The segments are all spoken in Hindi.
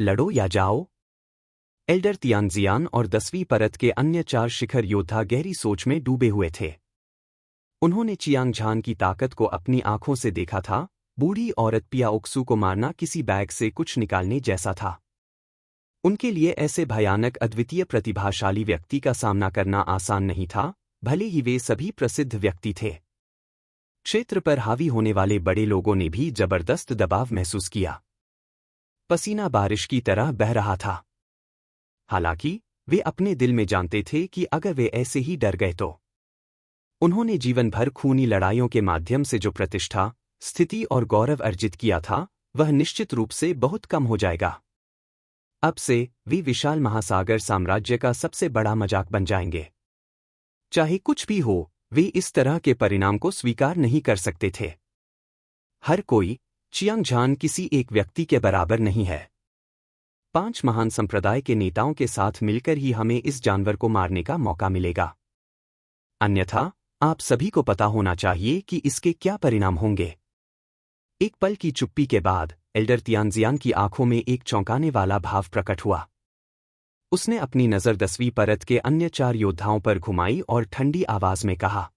लड़ो या जाओ। एल्डर तियानजियान और 10वीं परत के अन्य 4 शिखर योद्धा गहरी सोच में डूबे हुए थे। उन्होंने चियांगझान की ताकत को अपनी आंखों से देखा था। बूढ़ी औरत पियाओक्सू को मारना किसी बैग से कुछ निकालने जैसा था। उनके लिए ऐसे भयानक अद्वितीय प्रतिभाशाली व्यक्ति का सामना करना आसान नहीं था, भले ही वे सभी प्रसिद्ध व्यक्ति थे। क्षेत्र पर हावी होने वाले बड़े लोगों ने भी जबरदस्त दबाव महसूस किया। पसीना बारिश की तरह बह रहा था। हालांकि वे अपने दिल में जानते थे कि अगर वे ऐसे ही डर गए तो उन्होंने जीवन भर खूनी लड़ाइयों के माध्यम से जो प्रतिष्ठा, स्थिति और गौरव अर्जित किया था, वह निश्चित रूप से बहुत कम हो जाएगा। अब से वे विशाल महासागर साम्राज्य का सबसे बड़ा मजाक बन जाएंगे। चाहे कुछ भी हो, वे इस तरह के परिणाम को स्वीकार नहीं कर सकते थे। हर कोई, चियांगझान किसी एक व्यक्ति के बराबर नहीं है। 5 महान संप्रदाय के नेताओं के साथ मिलकर ही हमें इस जानवर को मारने का मौका मिलेगा। अन्यथा आप सभी को पता होना चाहिए कि इसके क्या परिणाम होंगे। एक पल की चुप्पी के बाद एल्डर तियानजियान की आंखों में एक चौंकाने वाला भाव प्रकट हुआ। उसने अपनी नज़र 10वीं परत के अन्य 4 योद्धाओं पर घुमाई और ठंडी आवाज में कहा,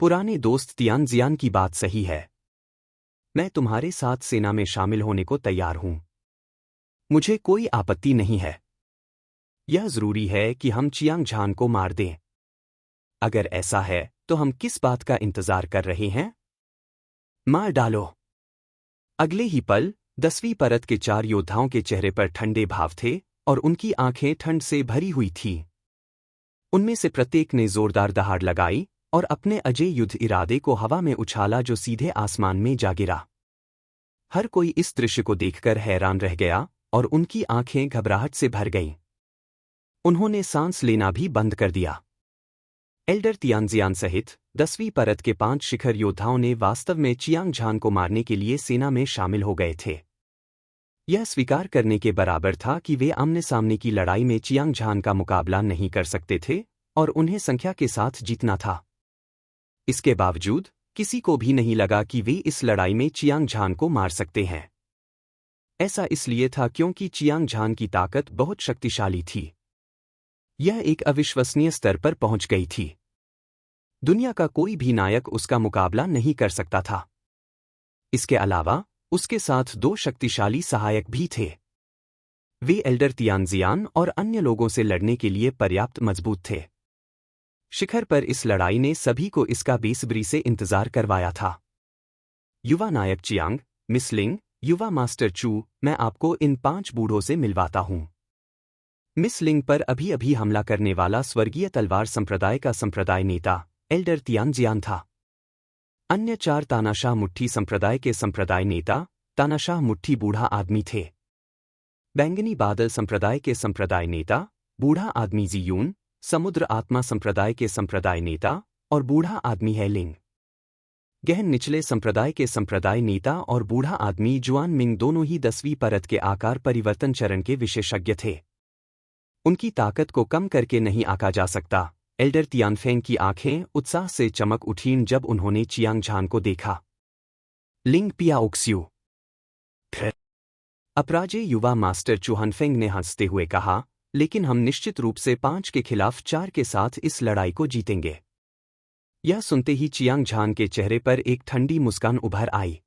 पुराने दोस्त तियानजियान की बात सही है। मैं तुम्हारे साथ सेना में शामिल होने को तैयार हूं। मुझे कोई आपत्ति नहीं है। यह जरूरी है कि हम चियांगझान को मार दें। अगर ऐसा है तो हम किस बात का इंतजार कर रहे हैं? मार डालो। अगले ही पल 10वीं परत के 4 योद्धाओं के चेहरे पर ठंडे भाव थे और उनकी आंखें ठंड से भरी हुई थीं। उनमें से प्रत्येक ने जोरदार दहाड़ लगाई और अपने अजय युद्ध इरादे को हवा में उछाला जो सीधे आसमान में जा गिरा। हर कोई इस दृश्य को देखकर हैरान रह गया और उनकी आंखें घबराहट से भर गईं। उन्होंने सांस लेना भी बंद कर दिया। एल्डर तियानजियान सहित 10वीं परत के 5 शिखर योद्धाओं ने वास्तव में चियांगझान को मारने के लिए सेना में शामिल हो गए थे। यह स्वीकार करने के बराबर था कि वे आमने सामने की लड़ाई में चियांगझान का मुकाबला नहीं कर सकते थे और उन्हें संख्या के साथ जीतना था। इसके बावजूद किसी को भी नहीं लगा कि वे इस लड़ाई में चियांगझान को मार सकते हैं। ऐसा इसलिए था क्योंकि चियांगझान की ताकत बहुत शक्तिशाली थी। यह एक अविश्वसनीय स्तर पर पहुंच गई थी। दुनिया का कोई भी नायक उसका मुकाबला नहीं कर सकता था। इसके अलावा उसके साथ 2 शक्तिशाली सहायक भी थे। वे एल्डर तियानजियान और अन्य लोगों से लड़ने के लिए पर्याप्त मजबूत थे। शिखर पर इस लड़ाई ने सभी को इसका बेसब्री से इंतजार करवाया था। युवा नायक चियांग, मिस लिंग, युवा मास्टर चू, मैं आपको इन 5 बूढ़ों से मिलवाता हूं। मिस लिंग पर अभी अभी हमला करने वाला स्वर्गीय तलवार संप्रदाय का संप्रदाय नेता एल्डर तियानजियान था। अन्य 4 तानाशाह मुट्ठी संप्रदाय के संप्रदाय नेता तानाशाह मुट्ठी बूढ़ा आदमी थे। बैंगनी बादल संप्रदाय के संप्रदाय नेता बूढ़ा आदमी जियून, समुद्र आत्मा संप्रदाय के संप्रदाय नेता और बूढ़ा आदमी है लिंग। गहन निचले संप्रदाय के संप्रदाय नेता और बूढ़ा आदमी जुआन मिंग दोनों ही 10वीं परत के आकार परिवर्तन चरण के विशेषज्ञ थे। उनकी ताकत को कम करके नहीं आंका जा सकता। एल्डर तियानफेंग की आंखें उत्साह से चमक उठीं जब उन्होंने चियांगझान को देखा। लिंग पियाओक्स्यू। फिर अपराजय युवा मास्टर चुहनफेंग ने हंसते हुए कहा, लेकिन हम निश्चित रूप से 5 के खिलाफ 4 के साथ इस लड़ाई को जीतेंगे। यह सुनते ही चियांगझान के चेहरे पर एक ठंडी मुस्कान उभर आई।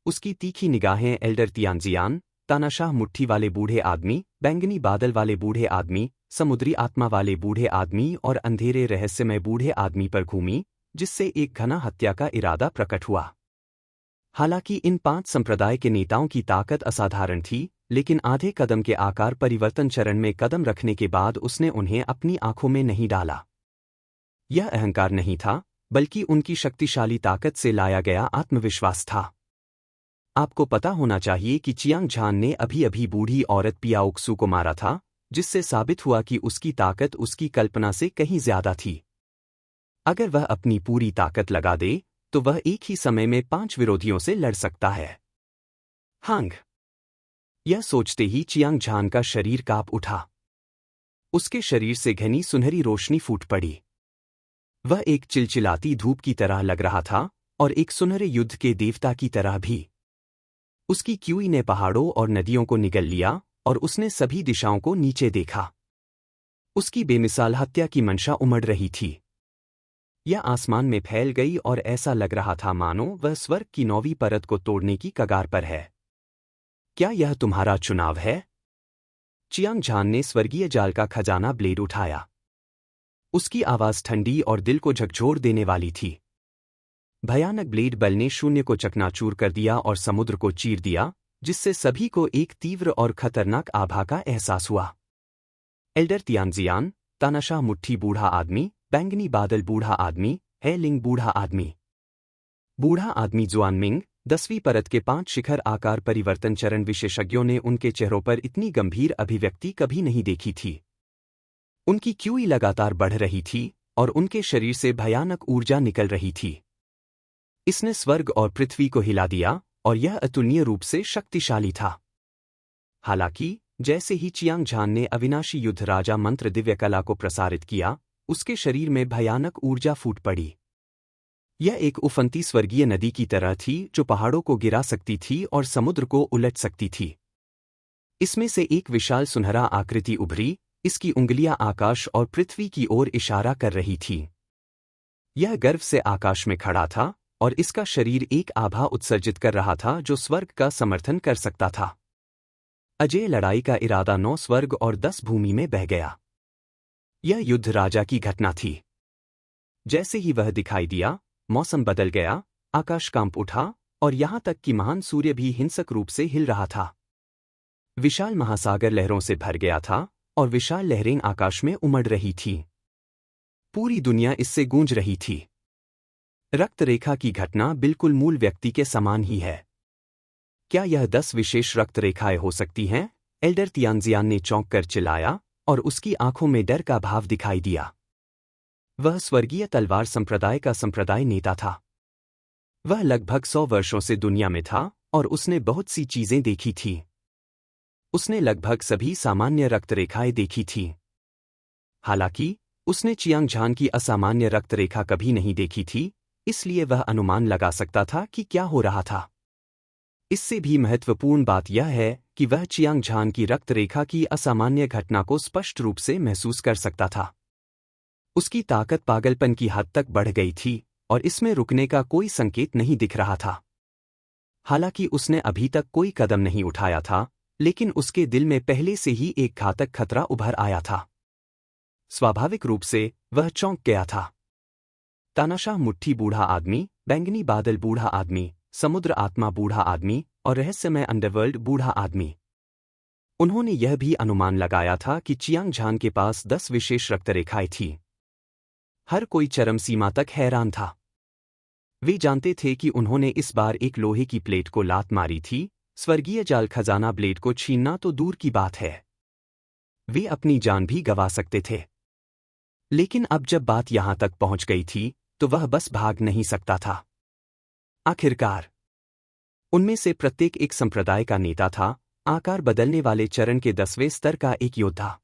उसकी तीखी निगाहें एल्डर तियानजियान, तानाशाह मुट्ठी वाले बूढ़े आदमी, बैंगनी बादल वाले बूढ़े आदमी, समुद्री आत्मा वाले बूढ़े आदमी और अंधेरे रहस्यमय बूढ़े आदमी पर घूमी, जिससे एक घना हत्या का इरादा प्रकट हुआ। हालांकि इन 5 संप्रदाय के नेताओं की ताकत असाधारण थी, लेकिन आधे कदम के आकार परिवर्तन चरण में कदम रखने के बाद उसने उन्हें अपनी आंखों में नहीं डाला। यह अहंकार नहीं था, बल्कि उनकी शक्तिशाली ताकत से लाया गया आत्मविश्वास था। आपको पता होना चाहिए कि चियांगझान ने अभी अभी बूढ़ी औरत पियाओक्सू को मारा था, जिससे साबित हुआ कि उसकी ताकत उसकी कल्पना से कहीं ज्यादा थी। अगर वह अपनी पूरी ताकत लगा दे, तो वह एक ही समय में 5 विरोधियों से लड़ सकता है। हांग। यह सोचते ही चियांगझान का शरीर कांप उठा। उसके शरीर से घनी सुनहरी रोशनी फूट पड़ी। वह एक चिलचिलाती धूप की तरह लग रहा था और एक सुनहरे युद्ध के देवता की तरह भी। उसकी क्यूई ने पहाड़ों और नदियों को निगल लिया और उसने सभी दिशाओं को नीचे देखा। उसकी बेमिसाल हत्या की मंशा उमड़ रही थी। यह आसमान में फैल गई और ऐसा लग रहा था मानो वह स्वर्ग की 9वीं परत को तोड़ने की कगार पर है। क्या यह तुम्हारा चुनाव है? चियांग झान ने स्वर्गीय जाल का खजाना ब्लेड उठाया। उसकी आवाज ठंडी और दिल को झकझोर देने वाली थी। भयानक ब्लेड बल ने शून्य को चकनाचूर कर दिया और समुद्र को चीर दिया, जिससे सभी को एक तीव्र और खतरनाक आभा का एहसास हुआ। एल्डर तियानजियान, तानाशाह मुट्ठी बूढ़ा आदमी, बैंगनी बादल बूढ़ा आदमी, है लिंग बूढ़ा आदमी। बूढ़ा आदमी जुआनमिंग, 10वीं परत के 5 शिखर आकार परिवर्तन चरण विशेषज्ञों ने उनके चेहरों पर इतनी गंभीर अभिव्यक्ति कभी नहीं देखी थी। उनकी क्यूई लगातार बढ़ रही थी और उनके शरीर से भयानक ऊर्जा निकल रही थी। इसने स्वर्ग और पृथ्वी को हिला दिया और यह अतुलनीय रूप से शक्तिशाली था। हालांकि जैसे ही चियांग झान ने अविनाशी युद्ध राजा मंत्र दिव्य कला को प्रसारित किया, उसके शरीर में भयानक ऊर्जा फूट पड़ी। यह एक उफनती स्वर्गीय नदी की तरह थी जो पहाड़ों को गिरा सकती थी और समुद्र को उलट सकती थी। इसमें से एक विशाल सुनहरा आकृति उभरी, इसकी उंगलियां आकाश और पृथ्वी की ओर इशारा कर रही थी। यह गर्व से आकाश में खड़ा था और इसका शरीर एक आभा उत्सर्जित कर रहा था जो स्वर्ग का समर्थन कर सकता था। अजेय लड़ाई का इरादा 9 स्वर्ग और 10 भूमि में बह गया। यह युद्ध राजा की घटना थी। जैसे ही वह दिखाई दिया, मौसम बदल गया, आकाश कांप उठा और यहां तक कि महान सूर्य भी हिंसक रूप से हिल रहा था। विशाल महासागर लहरों से भर गया था और विशाल लहरें आकाश में उमड़ रही थीं। पूरी दुनिया इससे गूंज रही थी। रक्त रेखा की घटना बिल्कुल मूल व्यक्ति के समान ही है। क्या यह 10 विशेष रक्त रेखाएं हो सकती हैं? एल्डर तियानजियान ने चौंक कर चिल्लाया और उसकी आंखों में डर का भाव दिखाई दिया। वह स्वर्गीय तलवार संप्रदाय का संप्रदाय नेता था। वह लगभग 100 वर्षों से दुनिया में था और उसने बहुत सी चीजें देखी थीं। उसने लगभग सभी सामान्य रक्त रेखाएं देखी थीं। हालांकि उसने चियांग झान की असामान्य रक्त रेखा कभी नहीं देखी थी, इसलिए वह अनुमान लगा सकता था कि क्या हो रहा था। इससे भी महत्वपूर्ण बात यह है कि वह चियांग झान की रक्त रेखा की असामान्य घटना को स्पष्ट रूप से महसूस कर सकता था। उसकी ताकत पागलपन की हद तक बढ़ गई थी और इसमें रुकने का कोई संकेत नहीं दिख रहा था। हालांकि उसने अभी तक कोई कदम नहीं उठाया था, लेकिन उसके दिल में पहले से ही एक घातक खतरा उभर आया था। स्वाभाविक रूप से वह चौंक गया था। तानाशाह मुट्ठी बूढ़ा आदमी, बैंगनी बादल बूढ़ा आदमी, समुद्र आत्मा बूढ़ा आदमी और रहस्यमय अंडरवर्ल्ड बूढ़ा आदमी। उन्होंने यह भी अनुमान लगाया था कि चियांग झान के पास 10 विशेष रक्तरेखाएं थीं। हर कोई चरम सीमा तक हैरान था। वे जानते थे कि उन्होंने इस बार एक लोहे की प्लेट को लात मारी थी, स्वर्गीय जाल खजाना ब्लेड को छीनना तो दूर की बात है। वे अपनी जान भी गंवा सकते थे। लेकिन अब जब बात यहां तक पहुंच गई थी, तो वह बस भाग नहीं सकता था। आखिरकार उनमें से प्रत्येक एक संप्रदाय का नेता था, आकार बदलने वाले चरण के 10वें स्तर का एक योद्धा।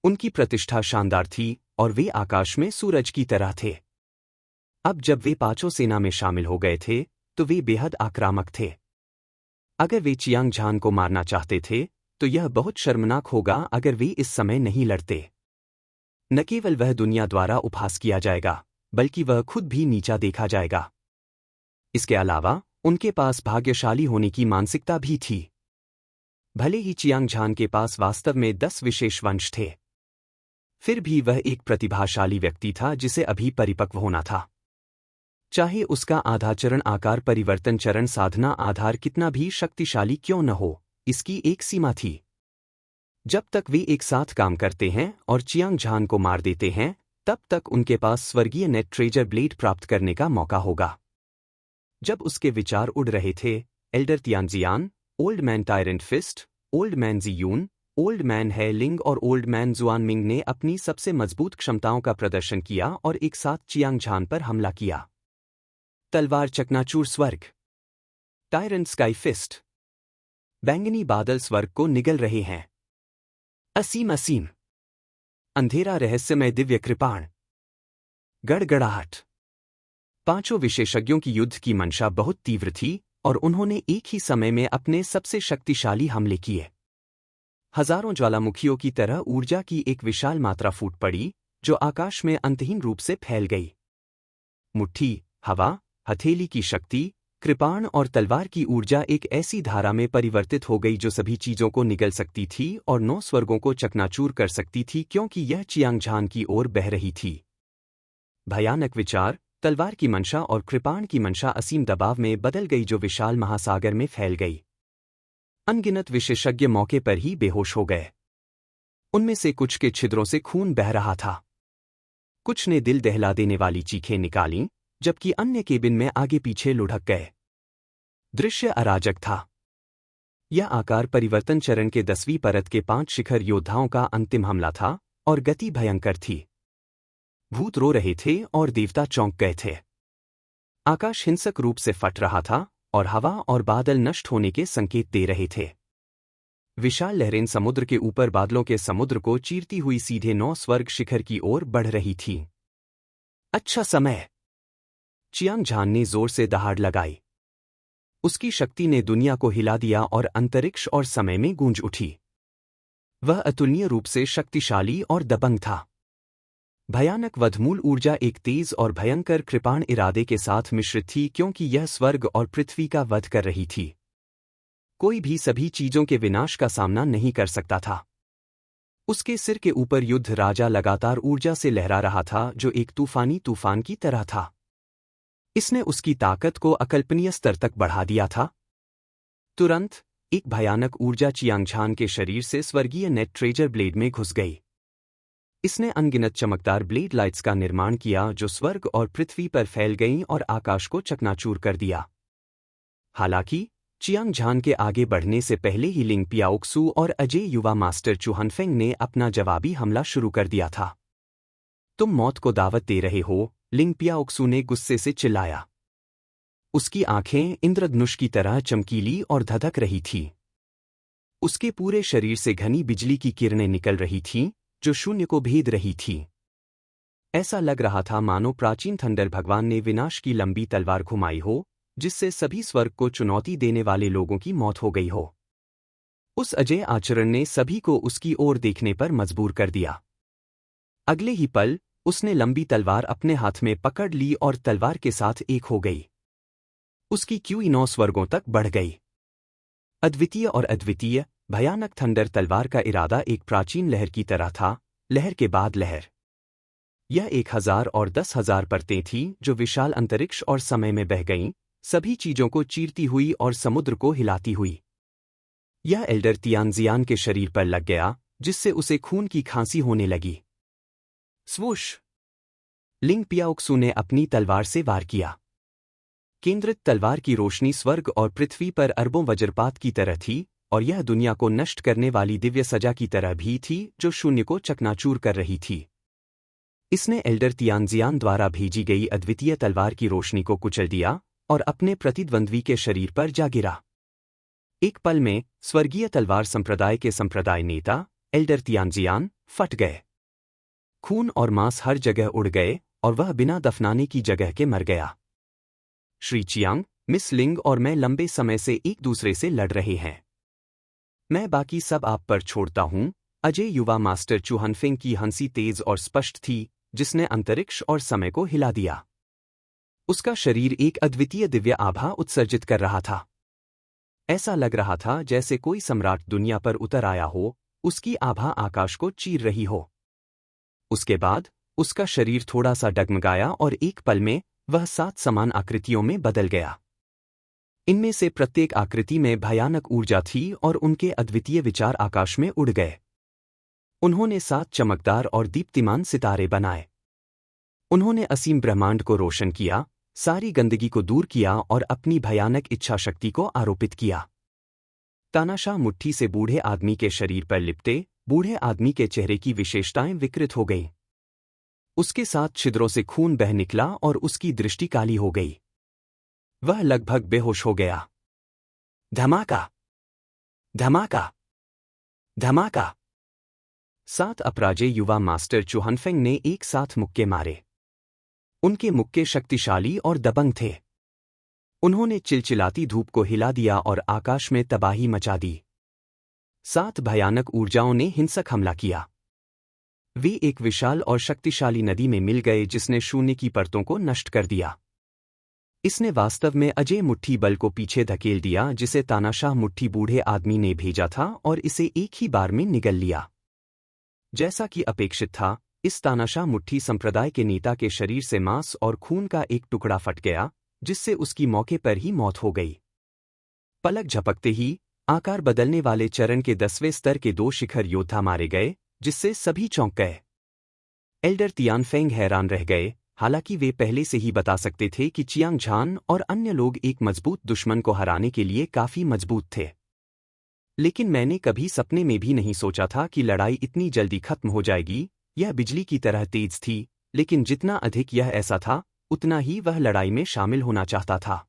उनकी प्रतिष्ठा शानदार थी और वे आकाश में सूरज की तरह थे। अब जब वे पांचों सेना में शामिल हो गए थे, तो वे बेहद आक्रामक थे। अगर वे चियांग झान को मारना चाहते थे, तो यह बहुत शर्मनाक होगा अगर वे इस समय नहीं लड़ते। न केवल वह दुनिया द्वारा उपहास किया जाएगा, बल्कि वह खुद भी नीचा देखा जाएगा। इसके अलावा उनके पास भाग्यशाली होने की मानसिकता भी थी। भले ही चियांग झान के पास वास्तव में 10 विशेष वंश थे, फिर भी वह एक प्रतिभाशाली व्यक्ति था जिसे अभी परिपक्व होना था। चाहे उसका आधा चरण आकार परिवर्तन चरण साधना आधार कितना भी शक्तिशाली क्यों न हो, इसकी एक सीमा थी। जब तक वे एक साथ काम करते हैं और चियांग झान को मार देते हैं, तब तक उनके पास स्वर्गीय नेट ट्रेजर ब्लेड प्राप्त करने का मौका होगा। जब उसके विचार उड़ रहे थे, elder Tianjian, old man tyrant fist, old man Jiyun, old man है लिंग और ओल्ड मैन जुआनमिंग ने अपनी सबसे मजबूत क्षमताओं का प्रदर्शन किया और एक साथ चियांग झान पर हमला किया। तलवार चकनाचूर स्वर्ग, टायरेंट स्काई फिस्ट, बैंगनी बादल स्वर्ग को निगल रहे हैं। असीम असीम, अंधेरा रहस्यमय दिव्य कृपाण, गड़गड़ाहट। पांचों विशेषज्ञों की युद्ध की मंशा बहुत तीव्र थी और उन्होंने एक ही समय में अपने सबसे शक्तिशाली हमले किए। हजारों ज्वालामुखियों की तरह ऊर्जा की एक विशाल मात्रा फूट पड़ी, जो आकाश में अंतहीन रूप से फैल गई। मुट्ठी, हवा, हथेली की शक्ति, कृपाण और तलवार की ऊर्जा एक ऐसी धारा में परिवर्तित हो गई जो सभी चीजों को निगल सकती थी और 9 स्वर्गों को चकनाचूर कर सकती थी, क्योंकि यह चियांगझान की ओर बह रही थी। भयानक विचार, तलवार की मंशा और कृपाण की मंशा असीम दबाव में बदल गई जो विशाल महासागर में फैल गई। अनगिनत विशेषज्ञ मौके पर ही बेहोश हो गए। उनमें से कुछ के छिद्रों से खून बह रहा था। कुछ ने दिल दहला देने वाली चीखें निकालीं, जबकि अन्य केबिन में आगे पीछे लुढ़क गए। दृश्य अराजक था। यह आकार परिवर्तन चरण के 10वीं परत के 5 शिखर योद्धाओं का अंतिम हमला था, और गति भयंकर थी। भूत रो रहे थे और देवता चौंक गए थे। आकाश हिंसक रूप से फट रहा था, और हवा और बादल नष्ट होने के संकेत दे रहे थे। विशाल लहरें समुद्र के ऊपर बादलों के समुद्र को चीरती हुई सीधे 9 स्वर्ग शिखर की ओर बढ़ रही थीं। अच्छा समय! चियांगझान ने जोर से दहाड़ लगाई। उसकी शक्ति ने दुनिया को हिला दिया और अंतरिक्ष और समय में गूंज उठी। वह अतुलनीय रूप से शक्तिशाली और दबंग था। भयानक वधमूल ऊर्जा एक तेज और भयंकर कृपाण इरादे के साथ मिश्रित थी, क्योंकि यह स्वर्ग और पृथ्वी का वध कर रही थी। कोई भी सभी चीजों के विनाश का सामना नहीं कर सकता था। उसके सिर के ऊपर युद्ध राजा लगातार ऊर्जा से लहरा रहा था, जो एक तूफानी तूफान की तरह था। इसने उसकी ताकत को अकल्पनीय स्तर तक बढ़ा दिया था। तुरंत एक भयानक ऊर्जा चियांगझान के शरीर से स्वर्गीय नेट ट्रेजर ब्लेड में घुस गई। इसने अनगिनत चमकदार ब्लेड लाइट्स का निर्माण किया जो स्वर्ग और पृथ्वी पर फैल गईं और आकाश को चकनाचूर कर दिया। हालांकि चियांगझान के आगे बढ़ने से पहले ही लिंग पियाओक्सू और अजय युवा मास्टर चुहनफेंग ने अपना जवाबी हमला शुरू कर दिया था। तुम मौत को दावत दे रहे हो, लिंग पियाओक्सू ने गुस्से से चिल्लाया। उसकी आंखें इंद्रधनुष की तरह चमकीली और धधक रही थीं। उसके पूरे शरीर से घनी बिजली की किरणें निकल रही थीं, जो शून्य को भेद रही थीं। ऐसा लग रहा था मानो प्राचीन थंडर भगवान ने विनाश की लंबी तलवार घुमाई हो, जिससे सभी स्वर्ग को चुनौती देने वाले लोगों की मौत हो गई हो। उस अजय आचरण ने सभी को उसकी ओर देखने पर मजबूर कर दिया। अगले ही पल उसने लंबी तलवार अपने हाथ में पकड़ ली और तलवार के साथ एक हो गई। उसकी क्यूई 9 स्वर्गों तक बढ़ गई। अद्वितीय और अद्वितीय भयानक थंडर तलवार का इरादा एक प्राचीन लहर की तरह था, लहर के बाद लहर। यह 1000 और 10,000 परतें थीं जो विशाल अंतरिक्ष और समय में बह गईं, सभी चीजों को चीरती हुई और समुद्र को हिलाती हुई। यह एल्डर तियांजियान के शरीर पर लग गया, जिससे उसे खून की खांसी होने लगी। स्वूश! लिंग पियाओक्सू ने अपनी तलवार से वार किया। केंद्रित तलवार की रोशनी स्वर्ग और पृथ्वी पर अरबों वज्रपात की तरह थी, और यह दुनिया को नष्ट करने वाली दिव्य सजा की तरह भी थी जो शून्य को चकनाचूर कर रही थी। इसने एल्डर तियांजियान द्वारा भेजी गई अद्वितीय तलवार की रोशनी को कुचल दिया और अपने प्रतिद्वंद्वी के शरीर पर जा गिरा। एक पल में स्वर्गीय तलवार संप्रदाय के संप्रदाय नेता एल्डर तियांजियान फट गए। खून और मांस हर जगह उड़ गए और वह बिना दफनाने की जगह के मर गया। श्री चियांग, मिस लिंग और मैं लंबे समय से एक दूसरे से लड़ रहे हैं। मैं बाकी सब आप पर छोड़ता हूं। अजय युवा मास्टर चुहनफेंग की हंसी तेज और स्पष्ट थी, जिसने अंतरिक्ष और समय को हिला दिया। उसका शरीर एक अद्वितीय दिव्य आभा उत्सर्जित कर रहा था। ऐसा लग रहा था जैसे कोई सम्राट दुनिया पर उतर आया हो, उसकी आभा आकाश को चीर रही हो। उसके बाद उसका शरीर थोड़ा सा डगमगाया और एक पल में वह 7 समान आकृतियों में बदल गया। इनमें से प्रत्येक आकृति में भयानक ऊर्जा थी और उनके अद्वितीय विचार आकाश में उड़ गए। उन्होंने 7 चमकदार और दीप्तिमान सितारे बनाए। उन्होंने असीम ब्रह्मांड को रोशन किया, सारी गंदगी को दूर किया और अपनी भयानक इच्छा शक्ति को आरोपित किया। तानाशाह मुट्ठी से बूढ़े आदमी के शरीर पर लिपटे, बूढ़े आदमी के चेहरे की विशेषताएं विकृत हो गईं। उसके 7 छिद्रों से खून बह निकला और उसकी दृष्टि काली हो गई। वह लगभग बेहोश हो गया। धमाका! धमाका! धमाका! 7 अपराजय युवा मास्टर चुहनफेंग ने एक साथ मुक्के मारे। उनके मुक्के शक्तिशाली और दबंग थे। उन्होंने चिलचिलाती धूप को हिला दिया और आकाश में तबाही मचा दी। 7 भयानक ऊर्जाओं ने हिंसक हमला किया। वे एक विशाल और शक्तिशाली नदी में मिल गए जिसने शून्य की परतों को नष्ट कर दिया। इसने वास्तव में अजय मुट्ठी बल को पीछे धकेल दिया जिसे तानाशाह मुट्ठी बूढ़े आदमी ने भेजा था और इसे एक ही बार में निगल लिया। जैसा कि अपेक्षित था, इस तानाशाह मुट्ठी संप्रदाय के नेता के शरीर से मांस और खून का एक टुकड़ा फट गया, जिससे उसकी मौके पर ही मौत हो गई। पलक झपकते ही आकार बदलने वाले चरण के 10वें स्तर के 2 शिखर योद्धा मारे गए, जिससे सभी चौंक गए। एल्डर तियानफेंग हैरान रह गए, हालांकि वे पहले से ही बता सकते थे कि चियांग झान और अन्य लोग एक मजबूत दुश्मन को हराने के लिए काफी मजबूत थे। लेकिन मैंने कभी सपने में भी नहीं सोचा था कि लड़ाई इतनी जल्दी खत्म हो जाएगी। यह बिजली की तरह तेज थी, लेकिन जितना अधिक यह ऐसा था, उतना ही वह लड़ाई में शामिल होना चाहता था।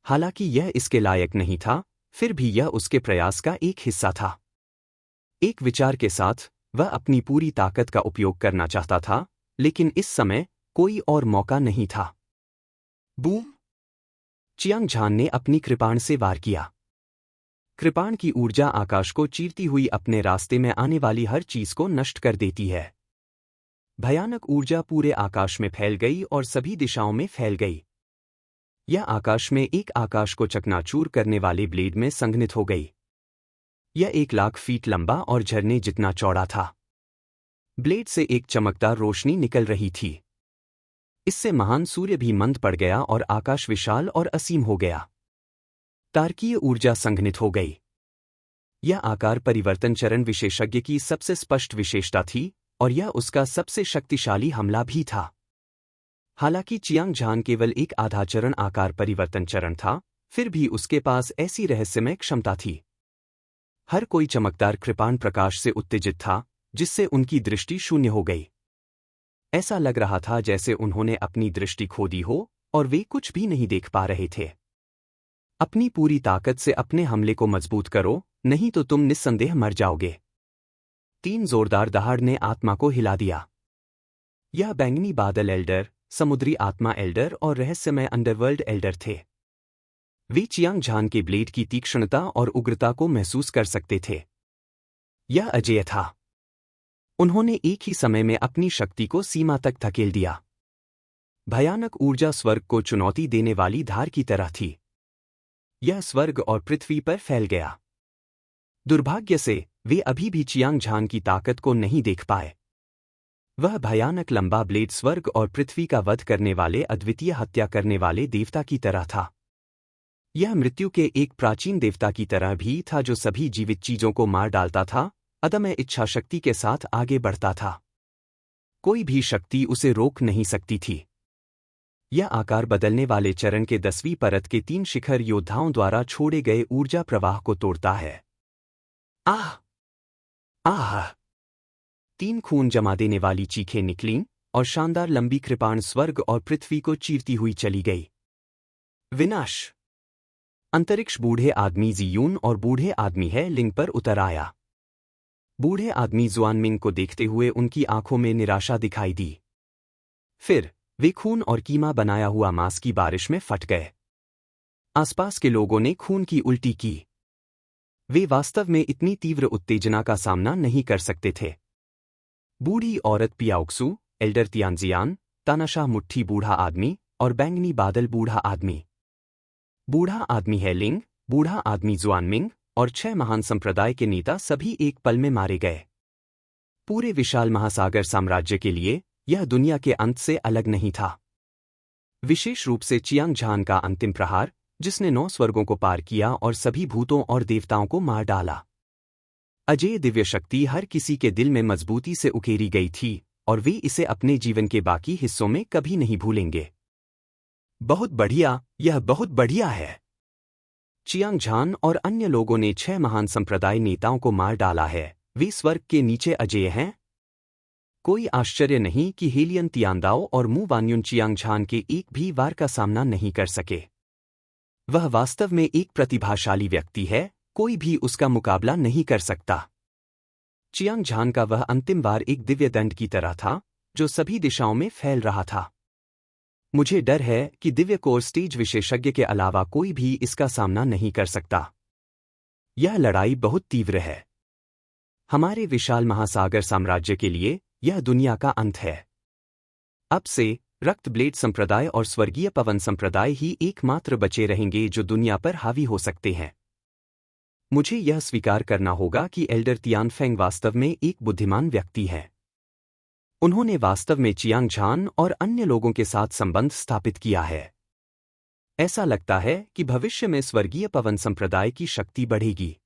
हालांकि यह इसके लायक नहीं था, फिर भी यह उसके प्रयास का एक हिस्सा था। एक विचार के साथ वह अपनी पूरी ताकत का उपयोग करना चाहता था, लेकिन इस समय कोई और मौका नहीं था। बूम! चियांग झान ने अपनी कृपाण से वार किया। कृपाण की ऊर्जा आकाश को चीरती हुई अपने रास्ते में आने वाली हर चीज को नष्ट कर देती है। भयानक ऊर्जा पूरे आकाश में फैल गई और सभी दिशाओं में फैल गई। यह आकाश में एक आकाश को चकनाचूर करने वाले ब्लेड में संघनित हो गई। यह 1,00,000 फीट लंबा और झरने जितना चौड़ा था। ब्लेड से एक चमकदार रोशनी निकल रही थी। इससे महान सूर्य भी मंद पड़ गया और आकाश विशाल और असीम हो गया। तारकीय ऊर्जा संघनित हो गई। यह आकार परिवर्तन चरण विशेषज्ञ की सबसे स्पष्ट विशेषता थी और यह उसका सबसे शक्तिशाली हमला भी था। हालांकि चियांग झान केवल एक आधा चरण आकार परिवर्तन चरण था, फिर भी उसके पास ऐसी रहस्यमय क्षमता थी। हर कोई चमकदार कृपाण प्रकाश से उत्तेजित था, जिससे उनकी दृष्टि शून्य हो गई। ऐसा लग रहा था जैसे उन्होंने अपनी दृष्टि खो दी हो और वे कुछ भी नहीं देख पा रहे थे। अपनी पूरी ताकत से अपने हमले को मजबूत करो, नहीं तो तुम निस्संदेह मर जाओगे। 3 जोरदार दहाड़ ने आत्मा को हिला दिया। यह बैंगनी बादल एल्डर, समुद्री आत्मा एल्डर और रहस्यमय अंडरवर्ल्ड एल्डर थे। वे चियांग झान के ब्लेड की तीक्ष्णता और उग्रता को महसूस कर सकते थे। यह अजेय था। उन्होंने एक ही समय में अपनी शक्ति को सीमा तक धकेल दिया। भयानक ऊर्जा स्वर्ग को चुनौती देने वाली धार की तरह थी। यह स्वर्ग और पृथ्वी पर फैल गया। दुर्भाग्य से वे अभी भी चियांग झान की ताकत को नहीं देख पाए। वह भयानक लंबा ब्लेड स्वर्ग और पृथ्वी का वध करने वाले अद्वितीय हत्या करने वाले देवता की तरह था। यह मृत्यु के एक प्राचीन देवता की तरह भी था जो सभी जीवित चीजों को मार डालता था, अदम्य इच्छाशक्ति के साथ आगे बढ़ता था। कोई भी शक्ति उसे रोक नहीं सकती थी। यह आकार बदलने वाले चरण के 10वीं परत के 3 शिखर योद्धाओं द्वारा छोड़े गए ऊर्जा प्रवाह को तोड़ता है। आह! आह! 3 खून जमा देने वाली चीखें निकलीं और शानदार लंबी कृपाण स्वर्ग और पृथ्वी को चीरती हुई चली गई। विनाश! अंतरिक्ष बूढ़े आदमी जियून और बूढ़े आदमी है लिंग पर उतर आया। बूढ़े आदमी जुआनमिंग को देखते हुए उनकी आंखों में निराशा दिखाई दी। फिर वे खून और कीमा बनाया हुआ मांस की बारिश में फट गए। आसपास के लोगों ने खून की उल्टी की। वे वास्तव में इतनी तीव्र उत्तेजना का सामना नहीं कर सकते थे। बूढ़ी औरत पियाओक्सू, एल्डर तियानजियान, तानाशाह मुट्ठी बूढ़ा आदमी और बैंगनी बादल बूढ़ा आदमी। बूढ़ा आदमी है लिंग, बूढ़ा आदमी जुआनमिंग और 6 महान संप्रदाय के नेता सभी एक पल में मारे गए। पूरे विशाल महासागर साम्राज्य के लिए यह दुनिया के अंत से अलग नहीं था। विशेष रूप से चियांग झान का अंतिम प्रहार, जिसने 9 स्वर्गों को पार किया और सभी भूतों और देवताओं को मार डाला। अजेय दिव्य शक्ति हर किसी के दिल में मजबूती से उकेरी गई थी और वे इसे अपने जीवन के बाकी हिस्सों में कभी नहीं भूलेंगे। बहुत बढ़िया, यह बहुत बढ़िया है। चियांग झान और अन्य लोगों ने 6 महान संप्रदाय नेताओं को मार डाला है। वे स्वर्ग के नीचे अजेय हैं। कोई आश्चर्य नहीं कि हेलियन तियानदाओ और मू वान्युन चियांग झान के एक भी वार का सामना नहीं कर सके। वह वास्तव में एक प्रतिभाशाली व्यक्ति है, कोई भी उसका मुकाबला नहीं कर सकता। चियांग झान का वह अंतिम वार एक दिव्य दंड की तरह था, जो सभी दिशाओं में फैल रहा था। मुझे डर है कि दिव्य कोर स्टेज विशेषज्ञ के अलावा कोई भी इसका सामना नहीं कर सकता। यह लड़ाई बहुत तीव्र है। हमारे विशाल महासागर साम्राज्य के लिए यह दुनिया का अंत है। अब से रक्त ब्लेड संप्रदाय और स्वर्गीय पवन संप्रदाय ही एकमात्र बचे रहेंगे जो दुनिया पर हावी हो सकते हैं। मुझे यह स्वीकार करना होगा कि एल्डर तियानफेंग वास्तव में एक बुद्धिमान व्यक्ति है। उन्होंने वास्तव में चियांग झान और अन्य लोगों के साथ संबंध स्थापित किया है। ऐसा लगता है कि भविष्य में स्वर्गीय पवन संप्रदाय की शक्ति बढ़ेगी।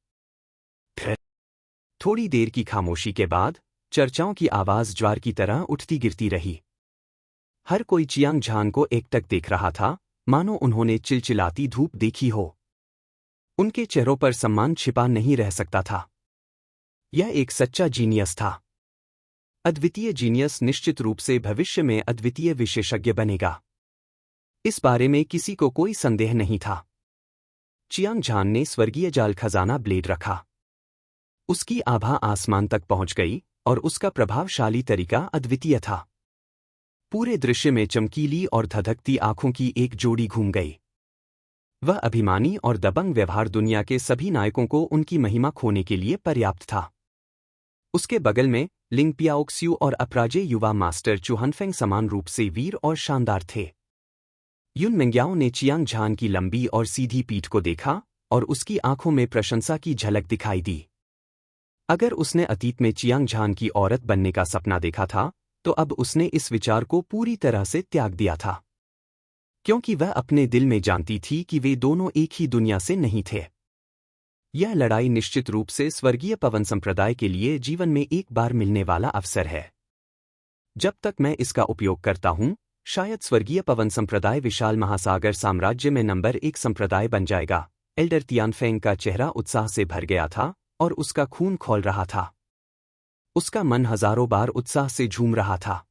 थोड़ी देर की खामोशी के बाद चर्चाओं की आवाज ज्वार की तरह उठती गिरती रही। हर कोई चियांग झान को एकटक देख रहा था, मानो उन्होंने चिलचिलाती धूप देखी हो। उनके चेहरों पर सम्मान छिपा नहीं रह सकता था। यह एक सच्चा जीनियस था। अद्वितीय जीनियस निश्चित रूप से भविष्य में अद्वितीय विशेषज्ञ बनेगा। इस बारे में किसी को कोई संदेह नहीं था। चियांग झान ने स्वर्गीय जाल खजाना ब्लेड रखा। उसकी आभा आसमान तक पहुंच गई और उसका प्रभावशाली तरीका अद्वितीय था। पूरे दृश्य में चमकीली और धधकती आंखों की एक जोड़ी घूम गई। वह अभिमानी और दबंग व्यवहार दुनिया के सभी नायकों को उनकी महिमा खोने के लिए पर्याप्त था। उसके बगल में लिंग पियाओक्स्यू और अपराजेय युवा मास्टर चुहनफेंग समान रूप से वीर और शानदार थे। युन मिंग्याओ ने चियांग झान की लंबी और सीधी पीठ को देखा और उसकी आंखों में प्रशंसा की झलक दिखाई दी। अगर उसने अतीत में चियांग झान की औरत बनने का सपना देखा था, तो अब उसने इस विचार को पूरी तरह से त्याग दिया था, क्योंकि वह अपने दिल में जानती थी कि वे दोनों एक ही दुनिया से नहीं थे। यह लड़ाई निश्चित रूप से स्वर्गीय पवन संप्रदाय के लिए जीवन में एक बार मिलने वाला अवसर है। जब तक मैं इसका उपयोग करता हूं, शायद स्वर्गीय पवन संप्रदाय विशाल महासागर साम्राज्य में नंबर 1 संप्रदाय बन जाएगा। एल्डर तियानफेंग का चेहरा उत्साह से भर गया था और उसका खून खौल रहा था। उसका मन हजारों बार उत्साह से झूम रहा था।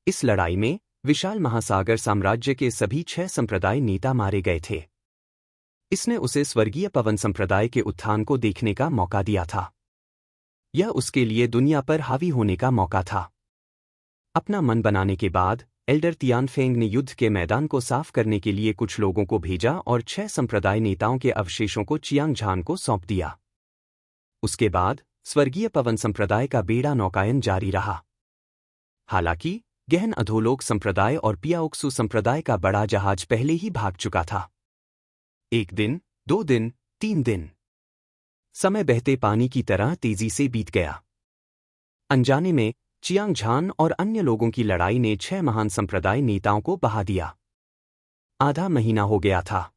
इस लड़ाई में विशाल महासागर साम्राज्य के सभी 6 संप्रदाय नेता मारे गए थे। इसने उसे स्वर्गीय पवन संप्रदाय के उत्थान को देखने का मौका दिया था। यह उसके लिए दुनिया पर हावी होने का मौका था। अपना मन बनाने के बाद एल्डर तियानफेंग ने युद्ध के मैदान को साफ करने के लिए कुछ लोगों को भेजा और 6 संप्रदाय नेताओं के अवशेषों को चियांग झान को सौंप दिया। उसके बाद स्वर्गीय पवन संप्रदाय का बेड़ा नौकायन जारी रहा। हालांकि गहन अधोलोक संप्रदाय और पियाओक्सू संप्रदाय का बड़ा जहाज पहले ही भाग चुका था। 1 दिन, 2 दिन, 3 दिन। समय बहते पानी की तरह तेजी से बीत गया। अनजाने में चियांग झान और अन्य लोगों की लड़ाई ने 6 महान संप्रदाय नेताओं को बहा दिया। आधा महीना हो गया था।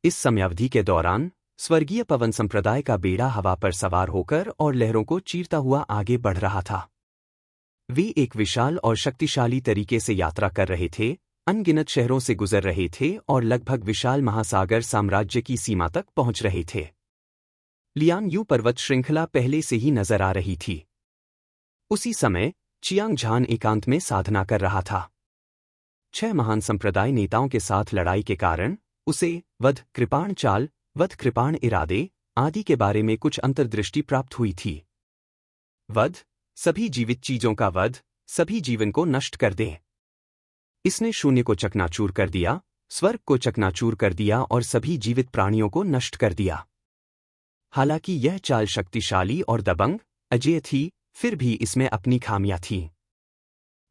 इस समयावधि के दौरान स्वर्गीय पवन संप्रदाय का बेड़ा हवा पर सवार होकर और लहरों को चीरता हुआ आगे बढ़ रहा था। वे एक विशाल और शक्तिशाली तरीके से यात्रा कर रहे थे, अनगिनत शहरों से गुजर रहे थे और लगभग विशाल महासागर साम्राज्य की सीमा तक पहुंच रहे थे। लियान यू पर्वत श्रृंखला पहले से ही नजर आ रही थी। उसी समय चियांग झान एकांत में साधना कर रहा था। 6 महान संप्रदाय नेताओं के साथ लड़ाई के कारण उसे वध, कृपाण चाल, वध, कृपाण इरादे आदि के बारे में कुछ अंतर्दृष्टि प्राप्त हुई थी। वध, सभी जीवित चीजों का वध, सभी जीवन को नष्ट कर दे। इसने शून्य को चकनाचूर कर दिया, स्वर्ग को चकनाचूर कर दिया और सभी जीवित प्राणियों को नष्ट कर दिया। हालांकि यह चाल शक्तिशाली और दबंग, अजेय थी, फिर भी इसमें अपनी खामियां थीं।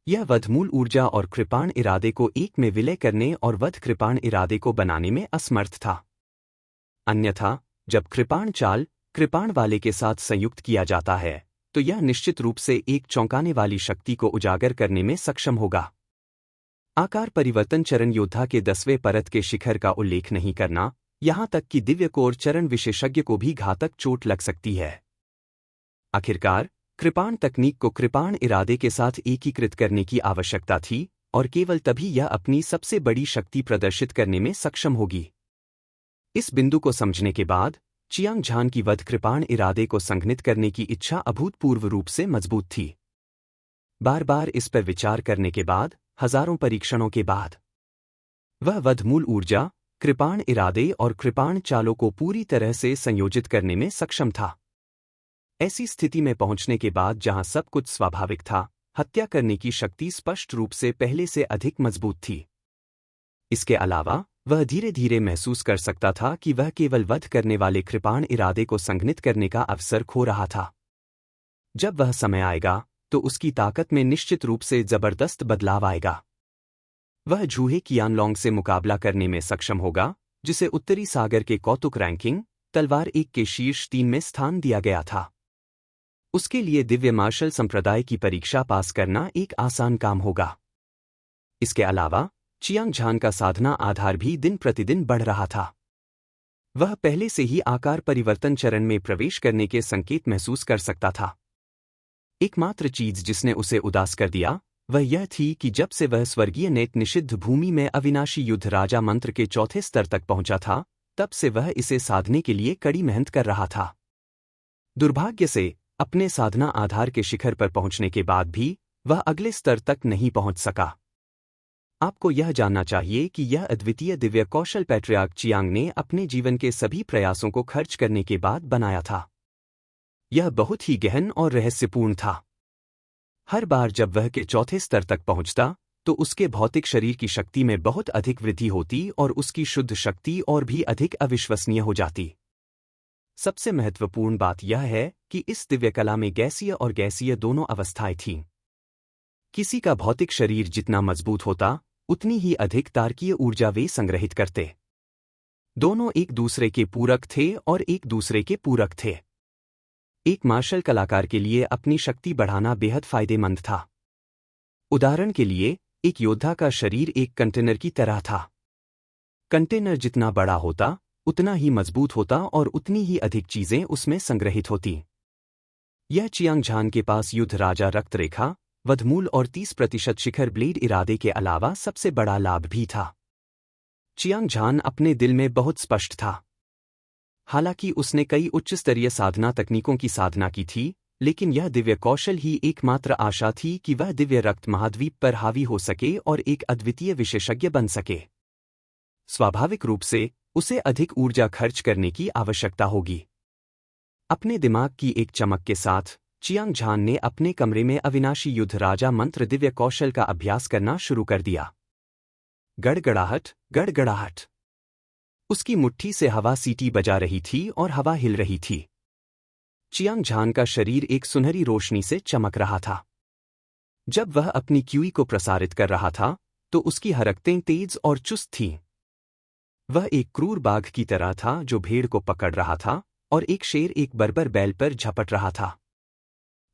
यह वध मूल ऊर्जा और कृपाण इरादे को एक में विलय करने और वध कृपाण इरादे को बनाने में असमर्थ था। अन्यथा, जब कृपाण चाल कृपाण वाले के साथ संयुक्त किया जाता है, तो यह निश्चित रूप से एक चौंकाने वाली शक्ति को उजागर करने में सक्षम होगा। आकार परिवर्तन चरण योद्धा के 10वें परत के शिखर का उल्लेख नहीं करना, यहां तक कि दिव्य कोर चरण विशेषज्ञ को भी घातक चोट लग सकती है। आखिरकार, कृपाण तकनीक को कृपाण इरादे के साथ एकीकृत करने की आवश्यकता थी और केवल तभी यह अपनी सबसे बड़ी शक्ति प्रदर्शित करने में सक्षम होगी। इस बिंदु को समझने के बाद चियांग झान की वध कृपाण इरादे को संघनित करने की इच्छा अभूतपूर्व रूप से मजबूत थी। बार बार इस पर विचार करने के बाद, हजारों परीक्षणों के बाद, वह वध मूल ऊर्जा, कृपाण इरादे और कृपाण चालों को पूरी तरह से संयोजित करने में सक्षम था। ऐसी स्थिति में पहुंचने के बाद जहां सब कुछ स्वाभाविक था, हत्या करने की शक्ति स्पष्ट रूप से पहले से अधिक मजबूत थी। इसके अलावा वह धीरे धीरे महसूस कर सकता था कि वह केवल वध करने वाले कृपाण इरादे को संघनित करने का अवसर खो रहा था। जब वह समय आएगा तो उसकी ताकत में निश्चित रूप से जबरदस्त बदलाव आएगा। वह जूहे कियानलोंग से मुकाबला करने में सक्षम होगा, जिसे उत्तरी सागर के कौतुक रैंकिंग तलवार 1 के शीर्ष 3 में स्थान दिया गया था। उसके लिए दिव्य मार्शल संप्रदाय की परीक्षा पास करना एक आसान काम होगा। इसके अलावा चियांग झान का साधना आधार भी दिन प्रतिदिन बढ़ रहा था। वह पहले से ही आकार परिवर्तन चरण में प्रवेश करने के संकेत महसूस कर सकता था। एकमात्र चीज जिसने उसे उदास कर दिया वह यह थी कि जब से वह स्वर्गीय नेत निषिद्ध भूमि में अविनाशी युद्ध राजा मंत्र के चौथे स्तर तक पहुंचा था, तब से वह इसे साधने के लिए कड़ी मेहनत कर रहा था। दुर्भाग्य से अपने साधना आधार के शिखर पर पहुंचने के बाद भी वह अगले स्तर तक नहीं पहुंच सका। आपको यह जानना चाहिए कि यह अद्वितीय दिव्य कौशल पैट्रियार्क चियांग ने अपने जीवन के सभी प्रयासों को खर्च करने के बाद बनाया था। यह बहुत ही गहन और रहस्यपूर्ण था। हर बार जब वह के चौथे स्तर तक पहुंचता तो उसके भौतिक शरीर की शक्ति में बहुत अधिक वृद्धि होती और उसकी शुद्ध शक्ति और भी अधिक अविश्वसनीय हो जाती। सबसे महत्वपूर्ण बात यह है कि इस दिव्य कला में गैसीय और गैसीय दोनों अवस्थाएं थीं। किसी का भौतिक शरीर जितना मजबूत होता उतनी ही अधिक तारकीय ऊर्जा वे संग्रहित करते। दोनों एक दूसरे के पूरक थे और एक दूसरे के पूरक थे। एक मार्शल कलाकार के लिए अपनी शक्ति बढ़ाना बेहद फायदेमंद था। उदाहरण के लिए एक योद्धा का शरीर एक कंटेनर की तरह था। कंटेनर जितना बड़ा होता उतना ही मजबूत होता और उतनी ही अधिक चीजें उसमें संग्रहित होती। यह चियांग झान के पास युद्ध राजा रक्त रेखा, वधमूल और 30% शिखर ब्लेड इरादे के अलावा सबसे बड़ा लाभ भी था। चियांग झान अपने दिल में बहुत स्पष्ट था। हालांकि उसने कई उच्च स्तरीय साधना तकनीकों की साधना की थी, लेकिन यह दिव्य कौशल ही एकमात्र आशा थी कि वह दिव्य रक्त महाद्वीप पर हावी हो सके और एक अद्वितीय विशेषज्ञ बन सके। स्वाभाविक रूप से उसे अधिक ऊर्जा खर्च करने की आवश्यकता होगी। अपने दिमाग की एक चमक के साथ चियांग झान ने अपने कमरे में अविनाशी युद्ध राजा मंत्र दिव्य कौशल का अभ्यास करना शुरू कर दिया। गड़गड़ाहट, गड़गड़ाहट। उसकी मुट्ठी से हवा सीटी बजा रही थी और हवा हिल रही थी। चियांग झान का शरीर एक सुनहरी रोशनी से चमक रहा था। जब वह अपनी क्यूई को प्रसारित कर रहा था तो उसकी हरकतें तेज और चुस्त थीं। वह एक क्रूर बाघ की तरह था जो भेड़ को पकड़ रहा था और एक शेर एक बर्बर बैल पर झपट रहा था।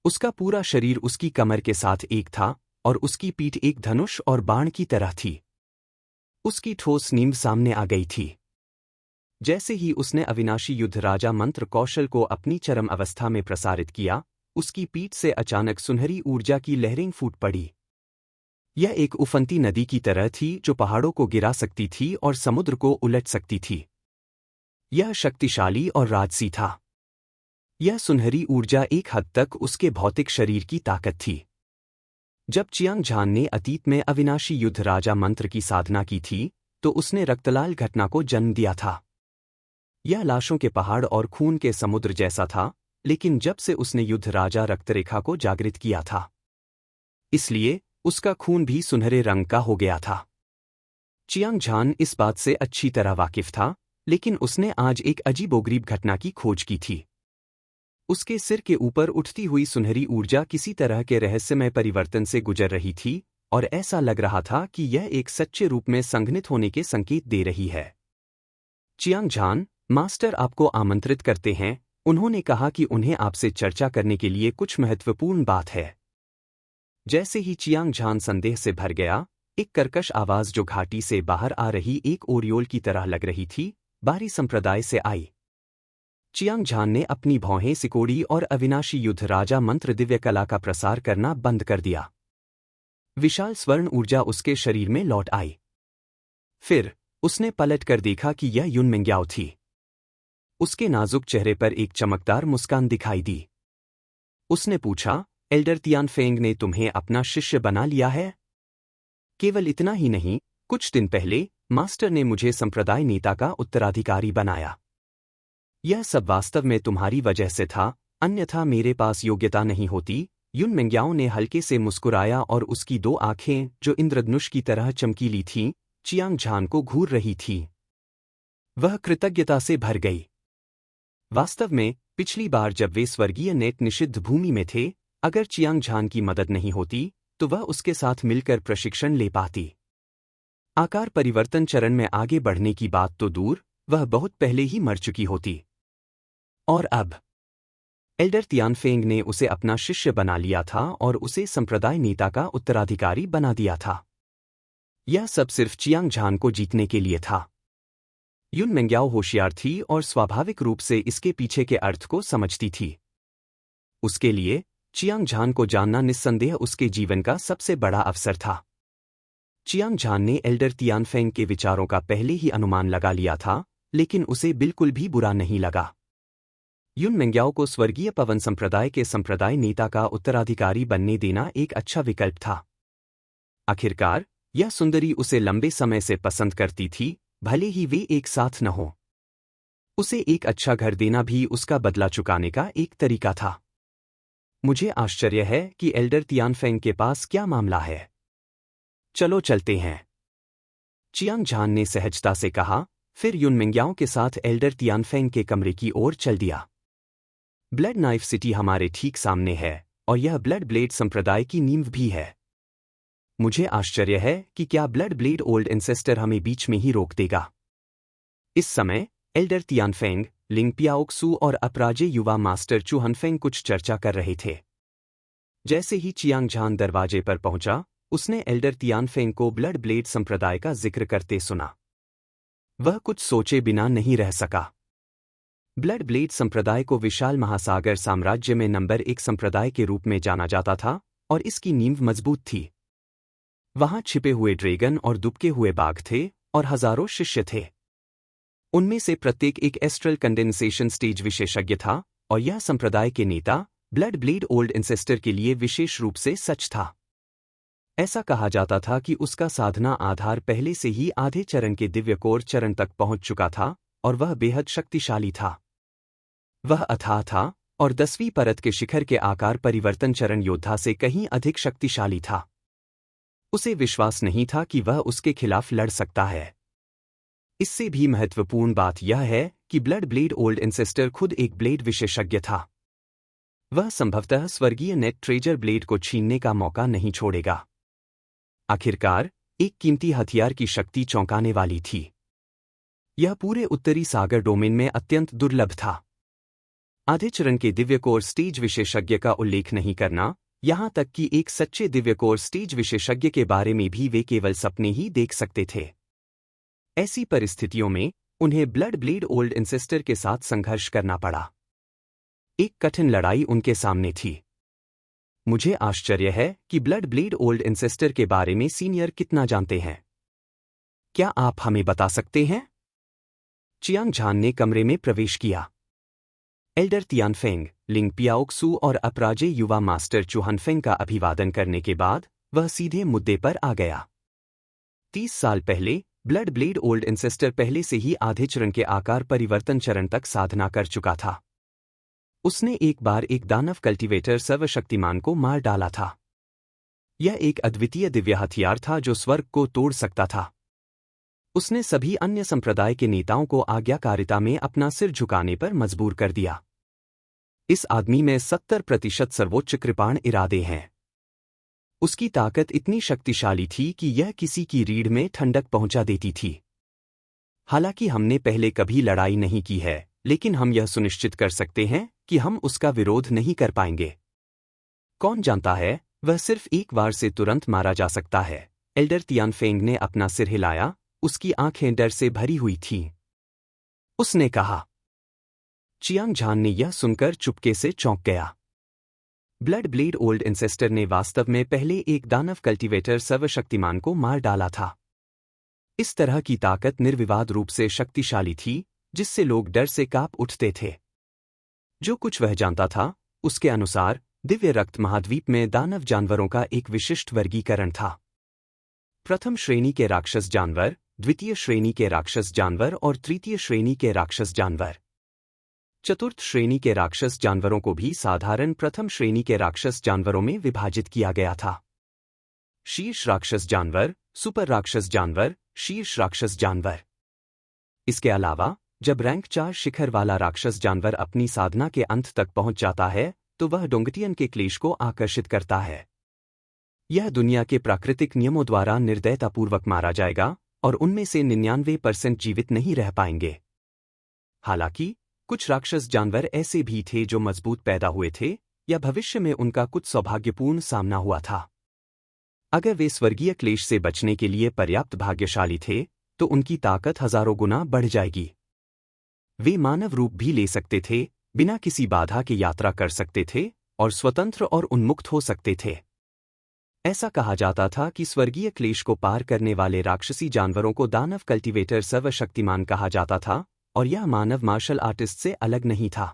उसका पूरा शरीर उसकी कमर के साथ एक था और उसकी पीठ एक धनुष और बाण की तरह थी। उसकी ठोस नींद सामने आ गई थी। जैसे ही उसने अविनाशी युद्ध राजा मंत्र कौशल को अपनी चरम अवस्था में प्रसारित किया, उसकी पीठ से अचानक सुनहरी ऊर्जा की लहरें फूट पड़ी। यह एक उफनती नदी की तरह थी जो पहाड़ों को गिरा सकती थी और समुद्र को उलट सकती थी। यह शक्तिशाली और राजसी था। यह सुनहरी ऊर्जा एक हद तक उसके भौतिक शरीर की ताकत थी। जब चियांग झान ने अतीत में अविनाशी युद्ध राजा मंत्र की साधना की थी तो उसने रक्तलाल घटना को जन्म दिया था। यह लाशों के पहाड़ और खून के समुद्र जैसा था, लेकिन जब से उसने युद्ध राजा रक्तरेखा को जागृत किया था, इसलिए उसका खून भी सुनहरे रंग का हो गया था। चियांग झान इस बात से अच्छी तरह वाकिफ था, लेकिन उसने आज एक अजीबोगरीब घटना की खोज की थी। उसके सिर के ऊपर उठती हुई सुनहरी ऊर्जा किसी तरह के रहस्यमय परिवर्तन से गुजर रही थी और ऐसा लग रहा था कि यह एक सच्चे रूप में संघनित होने के संकेत दे रही है। चियांग झान, मास्टर आपको आमंत्रित करते हैं। उन्होंने कहा कि उन्हें आपसे चर्चा करने के लिए कुछ महत्वपूर्ण बात है। जैसे ही चियांग झान संदेह से भर गया, एक कर्कश आवाज जो घाटी से बाहर आ रही एक ओरियोल की तरह लग रही थी, बारी संप्रदाय से आई। चियांग झान ने अपनी भौहें सिकोड़ी और अविनाशी युद्ध राजा मंत्र दिव्य कला का प्रसार करना बंद कर दिया। विशाल स्वर्ण ऊर्जा उसके शरीर में लौट आई। फिर उसने पलट कर देखा कि यह युन मिंग्याओ थी। उसके नाजुक चेहरे पर एक चमकदार मुस्कान दिखाई दी। उसने पूछा, एल्डर तियानफेंग ने तुम्हें अपना शिष्य बना लिया है? केवल इतना ही नहीं, कुछ दिन पहले मास्टर ने मुझे संप्रदाय नेता का उत्तराधिकारी बनाया। यह सब वास्तव में तुम्हारी वजह से था, अन्यथा मेरे पास योग्यता नहीं होती, युन मिंग्याओ ने हल्के से मुस्कुराया और उसकी दो आंखें, जो इंद्रधनुष की तरह चमकीली थीं, चियांग झान को घूर रही थीं। वह कृतज्ञता से भर गई। वास्तव में, पिछली बार जब वे स्वर्गीय नेट निषिद्ध भूमि में थे, अगर चियांग झान की मदद नहीं होती, तो वह उसके साथ मिलकर प्रशिक्षण ले पाती। आकार परिवर्तन चरण में आगे बढ़ने की बात तो दूर, वह बहुत पहले ही मर चुकी होती। और अब एल्डर तियानफेंग ने उसे अपना शिष्य बना लिया था और उसे संप्रदाय नेता का उत्तराधिकारी बना दिया था। यह सब सिर्फ चियांग झान को जीतने के लिए था। युन मिंग्याओ होशियार थी और स्वाभाविक रूप से इसके पीछे के अर्थ को समझती थी। उसके लिए चियांग झान को जानना निस्संदेह उसके जीवन का सबसे बड़ा अवसर था। चियांग झान ने एल्डर तियानफेंग के विचारों का पहले ही अनुमान लगा लिया था, लेकिन उसे बिल्कुल भी बुरा नहीं लगा। युन मिंग्याओ को स्वर्गीय पवन संप्रदाय के संप्रदाय नेता का उत्तराधिकारी बनने देना एक अच्छा विकल्प था। आखिरकार, यह सुंदरी उसे लंबे समय से पसंद करती थी, भले ही वे एक साथ न हो। उसे एक अच्छा घर देना भी उसका बदला चुकाने का एक तरीका था। मुझे आश्चर्य है कि एल्डर तियानफेंग के पास क्या मामला है। चलो चलते हैं, चियांग झान ने सहजता से कहा, फिर युन मिंग्याओ के साथ एल्डर तियानफेंग के कमरे की ओर चल दिया। ब्लड नाइफ सिटी हमारे ठीक सामने है, और यह ब्लड ब्लेड संप्रदाय की नींव भी है। मुझे आश्चर्य है कि क्या ब्लड ब्लेड ओल्ड एंसेस्टर हमें बीच में ही रोक देगा। इस समय एल्डर तियानफेंग, लिंग पियाओक्सू और अपराजे युवा मास्टर चू हनफेंग कुछ चर्चा कर रहे थे। जैसे ही चियांग झान दरवाजे पर पहुंचा, उसने एल्डर तियानफेंग को ब्लड ब्लेड संप्रदाय का जिक्र करते सुना। वह कुछ सोचे बिना नहीं रह सका। ब्लड ब्लेड संप्रदाय को विशाल महासागर साम्राज्य में नंबर 1 संप्रदाय के रूप में जाना जाता था, और इसकी नींव मजबूत थी। वहां छिपे हुए ड्रैगन और दुबके हुए बाघ थे, और हजारों शिष्य थे। उनमें से प्रत्येक एक एस्ट्रल कंडेंसेशन स्टेज विशेषज्ञ था, और यह संप्रदाय के नेता, ब्लड ब्लेड ओल्ड एंसेस्टर के लिए विशेष रूप से सच था। ऐसा कहा जाता था कि उसका साधना आधार पहले से ही आधे चरण के दिव्य कोर चरण तक पहुंच चुका था, और वह बेहद शक्तिशाली था। वह अथाह था, और 10वीं परत के शिखर के आकार परिवर्तन चरण योद्धा से कहीं अधिक शक्तिशाली था। उसे विश्वास नहीं था कि वह उसके खिलाफ लड़ सकता है। इससे भी महत्वपूर्ण बात यह है कि ब्लड ब्लेड ओल्ड एंसेस्टर खुद एक ब्लेड विशेषज्ञ था। वह संभवतः स्वर्गीय नेट ट्रेजर ब्लेड को छीनने का मौका नहीं छोड़ेगा। आखिरकार, एक कीमती हथियार की शक्ति चौंकाने वाली थी। यह पूरे उत्तरी सागर डोमेन में अत्यंत दुर्लभ था। आधे चरण के दिव्य कोर स्टेज विशेषज्ञ का उल्लेख नहीं करना, यहां तक कि एक सच्चे दिव्य कोर स्टेज विशेषज्ञ के बारे में भी वे केवल सपने ही देख सकते थे। ऐसी परिस्थितियों में उन्हें ब्लड ब्लेड ओल्ड एंसेस्टर के साथ संघर्ष करना पड़ा। एक कठिन लड़ाई उनके सामने थी। मुझे आश्चर्य है कि ब्लड ब्लेड ओल्ड एंसेस्टर के बारे में सीनियर कितना जानते हैं। क्या आप हमें बता सकते हैं? चियांग झान ने कमरे में प्रवेश किया। एल्डर तियानफेंग, लिंग पियाओक्सू और अपराजे युवा मास्टर चू हनफेंग का अभिवादन करने के बाद वह सीधे मुद्दे पर आ गया। 30 साल पहले ब्लड ब्लेड ओल्ड एंसेस्टर पहले से ही आधे चरण के आकार परिवर्तन चरण तक साधना कर चुका था। उसने एक बार एक दानव कल्टीवेटर सर्वशक्तिमान को मार डाला था। यह एक अद्वितीय दिव्य हथियार था जो स्वर्ग को तोड़ सकता था। उसने सभी अन्य संप्रदाय के नेताओं को आज्ञाकारिता में अपना सिर झुकाने पर मजबूर कर दिया। इस आदमी में 70% सर्वोच्च कृपाण इरादे हैं। उसकी ताकत इतनी शक्तिशाली थी कि यह किसी की रीढ़ में ठंडक पहुंचा देती थी। हालांकि हमने पहले कभी लड़ाई नहीं की है, लेकिन हम यह सुनिश्चित कर सकते हैं कि हम उसका विरोध नहीं कर पाएंगे। कौन जानता है, वह सिर्फ एक बार से तुरंत मारा जा सकता है। एल्डर तियानफेंग ने अपना सिर हिलाया, उसकी आंखें डर से भरी हुई थीं। उसने कहा। चियांग झान ने यह सुनकर चुपके से चौंक गया। ब्लड ब्लेड ओल्ड एंसेस्टर ने वास्तव में पहले एक दानव कल्टीवेटर सर्वशक्तिमान को मार डाला था। इस तरह की ताकत निर्विवाद रूप से शक्तिशाली थी, जिससे लोग डर से कांप उठते थे। जो कुछ वह जानता था, उसके अनुसार दिव्य रक्त महाद्वीप में दानव जानवरों का एक विशिष्ट वर्गीकरण था। प्रथम श्रेणी के राक्षस जानवर, द्वितीय श्रेणी के राक्षस जानवर और तृतीय श्रेणी के राक्षस जानवर। चतुर्थ श्रेणी के राक्षस जानवरों को भी साधारण प्रथम श्रेणी के राक्षस जानवरों में विभाजित किया गया था। शीर्ष राक्षस जानवर, सुपर राक्षस जानवर, शीर्ष राक्षस जानवर। इसके अलावा जब रैंक 4 शिखर वाला राक्षस जानवर अपनी साधना के अंत तक पहुंच जाता है तो वह डोंगटियन के क्लेश को आकर्षित करता है। यह दुनिया के प्राकृतिक नियमों द्वारा निर्दयतापूर्वक मारा जाएगा और उनमें से 99% जीवित नहीं रह पाएंगे। हालांकि कुछ राक्षस जानवर ऐसे भी थे जो मजबूत पैदा हुए थे या भविष्य में उनका कुछ सौभाग्यपूर्ण सामना हुआ था। अगर वे स्वर्गीय क्लेश से बचने के लिए पर्याप्त भाग्यशाली थे तो उनकी ताकत हजारों गुना बढ़ जाएगी। वे मानव रूप भी ले सकते थे, बिना किसी बाधा के यात्रा कर सकते थे और स्वतंत्र और उन्मुक्त हो सकते थे। ऐसा कहा जाता था कि स्वर्गीय क्लेश को पार करने वाले राक्षसी जानवरों को दानव कल्टीवेटर सर्वशक्तिमान कहा जाता था और यह मानव मार्शल आर्टिस्ट से अलग नहीं था।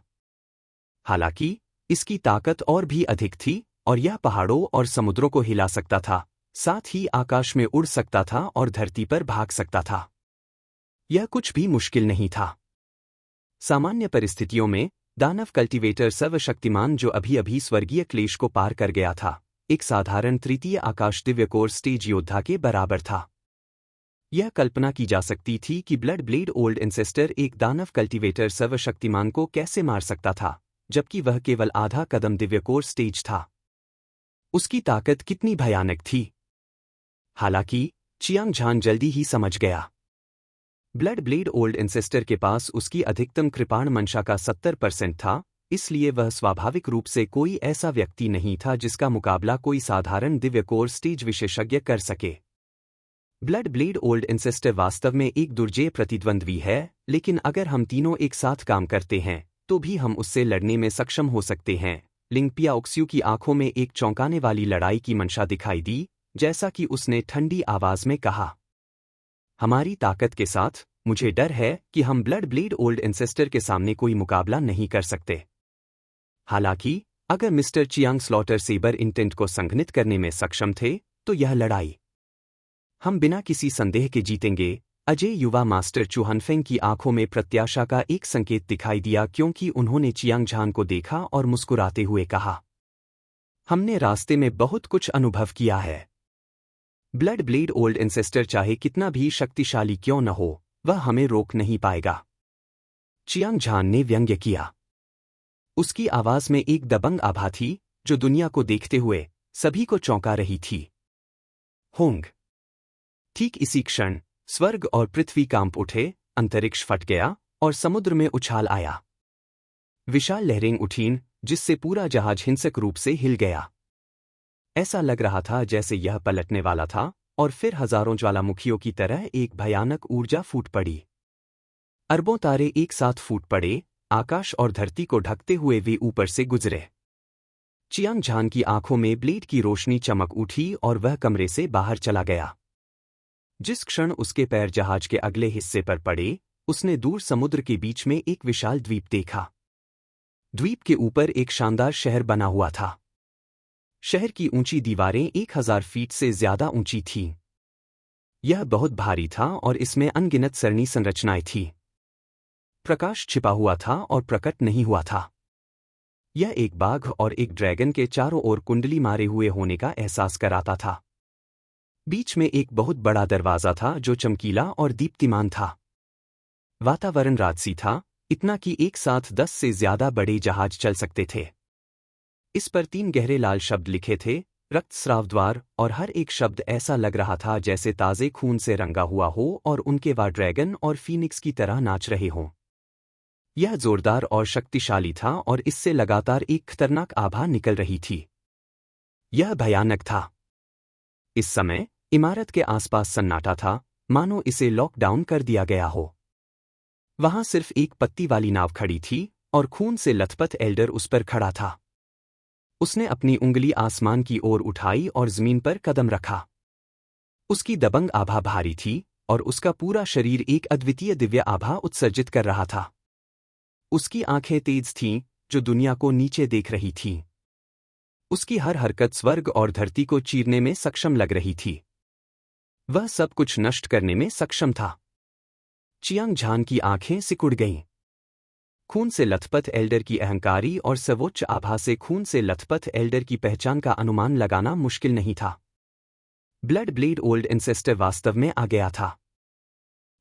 हालांकि इसकी ताकत और भी अधिक थी और यह पहाड़ों और समुद्रों को हिला सकता था, साथ ही आकाश में उड़ सकता था और धरती पर भाग सकता था। यह कुछ भी मुश्किल नहीं था। सामान्य परिस्थितियों में दानव कल्टीवेटर सर्वशक्तिमान जो अभी स्वर्गीय क्लेश को पार कर गया था, एक साधारण तृतीय आकाश दिव्य कोर स्टेज योद्धा के बराबर था। यह कल्पना की जा सकती थी कि ब्लड ब्लेड ओल्ड एंसेस्टर एक दानव कल्टीवेटर सर्वशक्तिमान को कैसे मार सकता था, जबकि वह केवल आधा कदम दिव्य कोर स्टेज था। उसकी ताकत कितनी भयानक थी। हालांकि चियांग झान जल्दी ही समझ गया। ब्लड ब्लेड ओल्ड एंसेस्टर के पास उसकी अधिकतम कृपाण मंशा का 70% था, इसलिए वह स्वाभाविक रूप से कोई ऐसा व्यक्ति नहीं था जिसका मुकाबला कोई साधारण दिव्य कोर स्टेज विशेषज्ञ कर सके। ब्लड ब्लेड ओल्ड एंसेस्टर वास्तव में एक दुर्जेय प्रतिद्वंद्वी है, लेकिन अगर हम तीनों एक साथ काम करते हैं तो भी हम उससे लड़ने में सक्षम हो सकते हैं। लिंग पियाओक्स्यू की आंखों में एक चौंकाने वाली लड़ाई की मंशा दिखाई दी, जैसा कि उसने ठंडी आवाज में कहा, हमारी ताकत के साथ मुझे डर है कि हम ब्लड ब्लेड ओल्ड एंसेस्टर के सामने कोई मुकाबला नहीं कर सकते। हालांकि अगर mister Chiang slaughter sabre intent को संघनित करने में सक्षम थे तो यह लड़ाई हम बिना किसी संदेह के जीतेंगे। अजय युवा मास्टर चुहनफेंग की आंखों में प्रत्याशा का एक संकेत दिखाई दिया क्योंकि उन्होंने चियांग झान को देखा और मुस्कुराते हुए कहा, हमने रास्ते में बहुत कुछ अनुभव किया है। ब्लड ब्लेड ओल्ड एंसेस्टर चाहे कितना भी शक्तिशाली क्यों न हो, वह हमें रोक नहीं पाएगा। चियांग झान ने व्यंग्य किया। उसकी आवाज में एक दबंग आभा थी जो दुनिया को देखते हुए सभी को चौंका रही थी। होंग। ठीक इसी क्षण स्वर्ग और पृथ्वी कांप उठे, अंतरिक्ष फट गया और समुद्र में उछाल आया। विशाल लहरें उठीं जिससे पूरा जहाज हिंसक रूप से हिल गया। ऐसा लग रहा था जैसे यह पलटने वाला था और फिर हजारों ज्वालामुखियों की तरह एक भयानक ऊर्जा फूट पड़ी। अरबों तारे एक साथ फूट पड़े, आकाश और धरती को ढकते हुए वे ऊपर से गुजरे। चियांग झान की आंखों में ब्लेड की रोशनी चमक उठी और वह कमरे से बाहर चला गया। जिस क्षण उसके पैर जहाज के अगले हिस्से पर पड़े, उसने दूर समुद्र के बीच में एक विशाल द्वीप देखा। द्वीप के ऊपर एक शानदार शहर बना हुआ था। शहर की ऊंची दीवारें 1000 फीट से ज्यादा ऊंची थीं। यह बहुत भारी था और इसमें अनगिनत सरणी संरचनाएं थीं। प्रकाश छिपा हुआ था और प्रकट नहीं हुआ था। यह एक बाघ और एक ड्रैगन के चारों ओर कुंडली मारे हुए होने का एहसास कराता था। बीच में एक बहुत बड़ा दरवाजा था जो चमकीला और दीप्तिमान था। वातावरण राजसी था, इतना कि एक साथ 10 से ज्यादा बड़े जहाज चल सकते थे। इस पर 3 गहरे लाल शब्द लिखे थे, रक्तस्राव द्वार, और हर एक शब्द ऐसा लग रहा था जैसे ताजे खून से रंगा हुआ हो और उनके वा ड्रैगन और फीनिक्स की तरह नाच रहे हों। यह जोरदार और शक्तिशाली था और इससे लगातार एक खतरनाक आभा निकल रही थी। यह भयानक था। इस समय इमारत के आसपास सन्नाटा था, मानो इसे लॉकडाउन कर दिया गया हो। वहां सिर्फ एक पत्ती वाली नाव खड़ी थी और खून से लथपथ एल्डर उस पर खड़ा था। उसने अपनी उंगली आसमान की ओर उठाई और जमीन पर कदम रखा। उसकी दबंग आभा भारी थी और उसका पूरा शरीर एक अद्वितीय दिव्य आभा उत्सर्जित कर रहा था। उसकी आंखें तेज थीं, जो दुनिया को नीचे देख रही थीं। उसकी हर हरकत स्वर्ग और धरती को चीरने में सक्षम लग रही थी। वह सब कुछ नष्ट करने में सक्षम था। चियांग झान की आंखें सिकुड़ गईं। खून से लथपथ एल्डर की अहंकारी और सर्वोच्च आभा से खून से लथपथ एल्डर की पहचान का अनुमान लगाना मुश्किल नहीं था। ब्लड ब्लेड ओल्ड एंसेस्टर वास्तव में आ गया था।